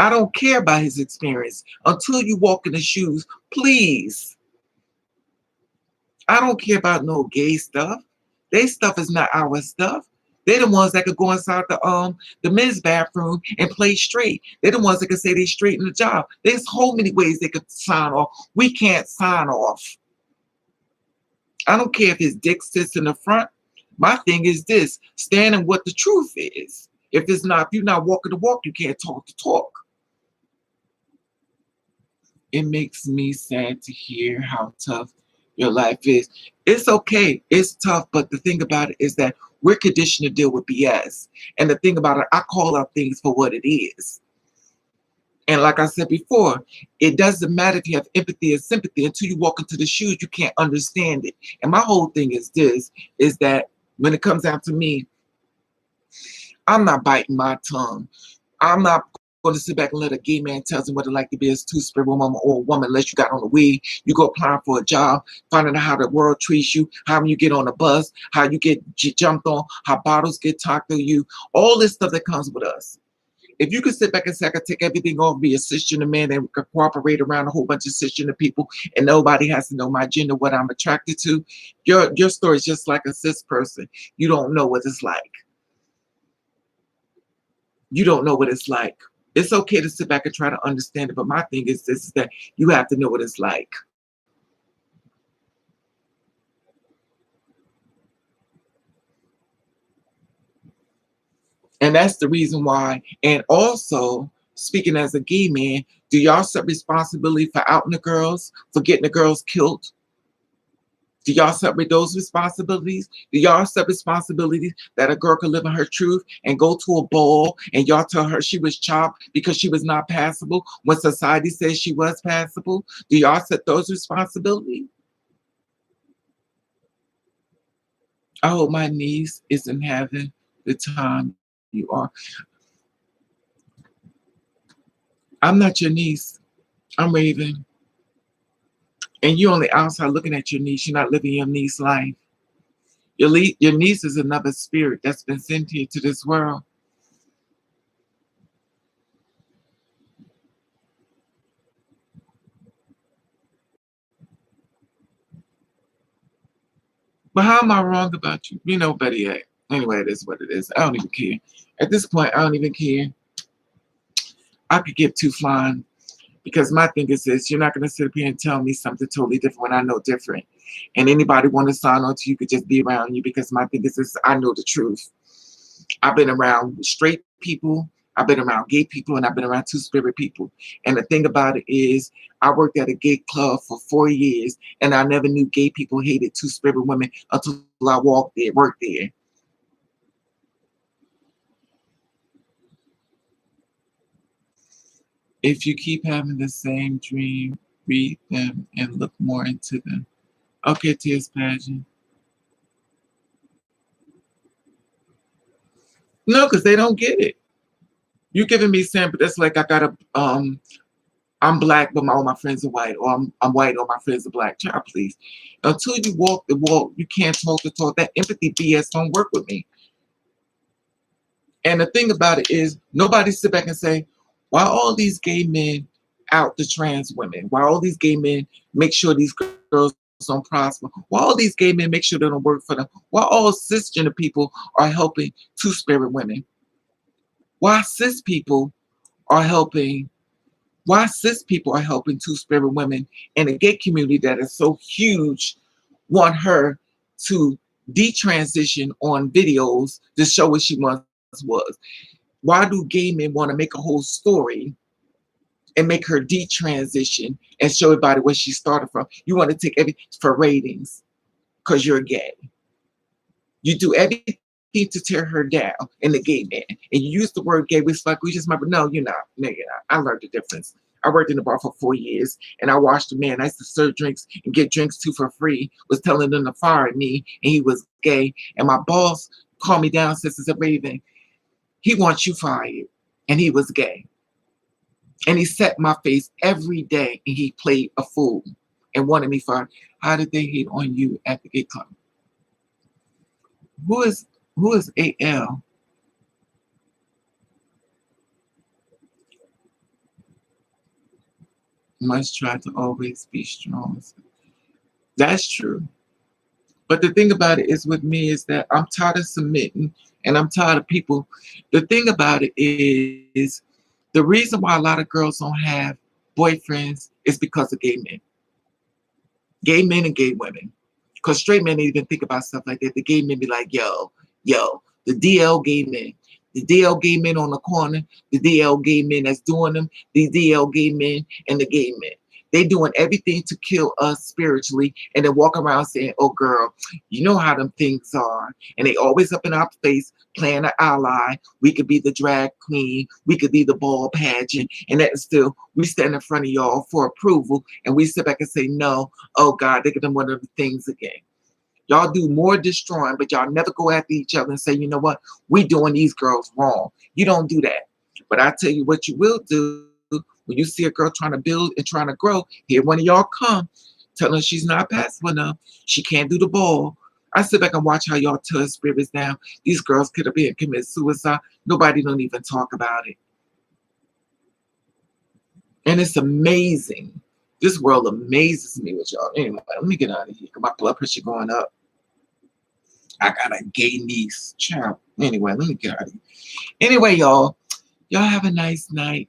I don't care about his experience. Until you walk in the shoes, please. I don't care about no gay stuff. Their stuff is not our stuff. They're the ones that could go inside the men's bathroom and play straight. They're the ones that could say they straight in the job. There's so many ways they could sign off. We can't sign off. I don't care if his dick sits in the front. My thing is this: stand in what the truth is. If you're not walking the walk, you can't talk the talk. It makes me sad to hear how tough your life is. It's okay. It's tough, but the thing about it is that we're conditioned to deal with BS. And the thing about it, I call out things for what it is. And like I said before, it doesn't matter if you have empathy or sympathy until you walk into the shoes, you can't understand it. And my whole thing is this, is that when it comes down to me, I'm not biting my tongue. I'm not going to sit back and let a gay man tell him what it like to be a two-spirit woman or a woman unless you got on a wig. You go applying for a job, finding out how the world treats you, how you get on a bus, how you get jumped on, how bottles get talked to you, all this stuff that comes with us. If you could sit back and say, I could take everything off, be a cisgender man, and could cooperate around a whole bunch of cisgender people, and nobody has to know my gender, what I'm attracted to, your story is just like a cis person. You don't know what it's like. You don't know what it's like. It's okay to sit back and try to understand it, but my thing is this: is that you have to know what it's like. And that's the reason why. And also, speaking as a gay man, do y'all accept responsibility for outing the girls, for getting the girls killed? Do y'all separate those responsibilities? Do y'all accept responsibilities that a girl could live in her truth and go to a ball and y'all tell her she was chopped because she was not passable when society says she was passable? Do y'all accept those responsibilities? I hope my niece isn't having the time you are. I'm not your niece. I'm Raven. And you only outside looking at your niece. You're not living your niece's life. Your niece is another spirit that's been sent here to this world. But how am I wrong about you? You know better yet. Anyway, it is what it is. I don't even care. At this point, I don't even care. I could give two flying because my thing is this: you're not going to sit up here and tell me something totally different when I know different. And anybody want to sign on to you could just be around you because my thing is this: I know the truth. I've been around straight people, I've been around gay people, and I've been around two-spirit people. And the thing about it is, I worked at a gay club for 4 years, and I never knew gay people hated two-spirit women until I walked there, worked there. If you keep having the same dream, read them and look more into them. Okay, Tears Pageant. No, because they don't get it. You're giving me sample. That's like I got a I'm black, but all my friends are white, or I'm white, all my friends are black. Child, please. Until you walk the walk, you can't talk the talk. That empathy BS don't work with me. And the thing about it is, nobody sit back and say, why all these gay men out the trans women? Why all these gay men make sure these girls don't prosper? Why all these gay men make sure they don't work for them? Why all cisgender people are helping two-spirit women? Why cis people are helping why cis people are helping two-spirit women in a gay community that is so huge want her to detransition on videos to show what she once was. Why do gay men want to make a whole story and make her detransition and show everybody where she started from? You want to take everything for ratings because you're gay. You do everything to tear her down in the gay man. And you use the word gay, which like we just remember, no, you're not. No, you're not. I learned the difference. I worked in the bar for 4 years and I watched a man I used to serve drinks and get drinks too for free, was telling them to fire me and he was gay. And my boss called me down, says, Raven, he wants you fired. And he was gay. And he set my face every day and he played a fool and wanted me fired. How did they hate on you at the gay club? Who is AL? Must try to always be strong. That's true. But the thing about it is with me is that I'm tired of submitting and I'm tired of people. The thing about it is the reason why a lot of girls don't have boyfriends is because of gay men and gay women. Because straight men didn't even think about stuff like that. The gay men be like, yo, the DL gay men. The DL gay men on the corner, the DL gay men that's doing them, the DL gay men and the gay men. They doing everything to kill us spiritually and then walk around saying, oh girl, you know how them things are. And they always up in our face playing an ally. We could be the drag queen. We could be the ball pageant. And that is still, we stand in front of y'all for approval. And we sit back and say, no, oh God, they're them one of the things again. Y'all do more destroying, but y'all never go after each other and say, you know what, we doing these girls wrong. You don't do that. But I tell you what you will do when you see a girl trying to build and trying to grow, here one of y'all come, tell her she's not passing enough. She can't do the ball. I sit back and watch how y'all tear spirits down. These girls could have been committed suicide. Nobody don't even talk about it. And it's amazing. This world amazes me with y'all. Anyway, let me get out of here. My blood pressure going up. I got a gay niece. Child. Anyway, let me get out of here. Anyway, y'all have a nice night.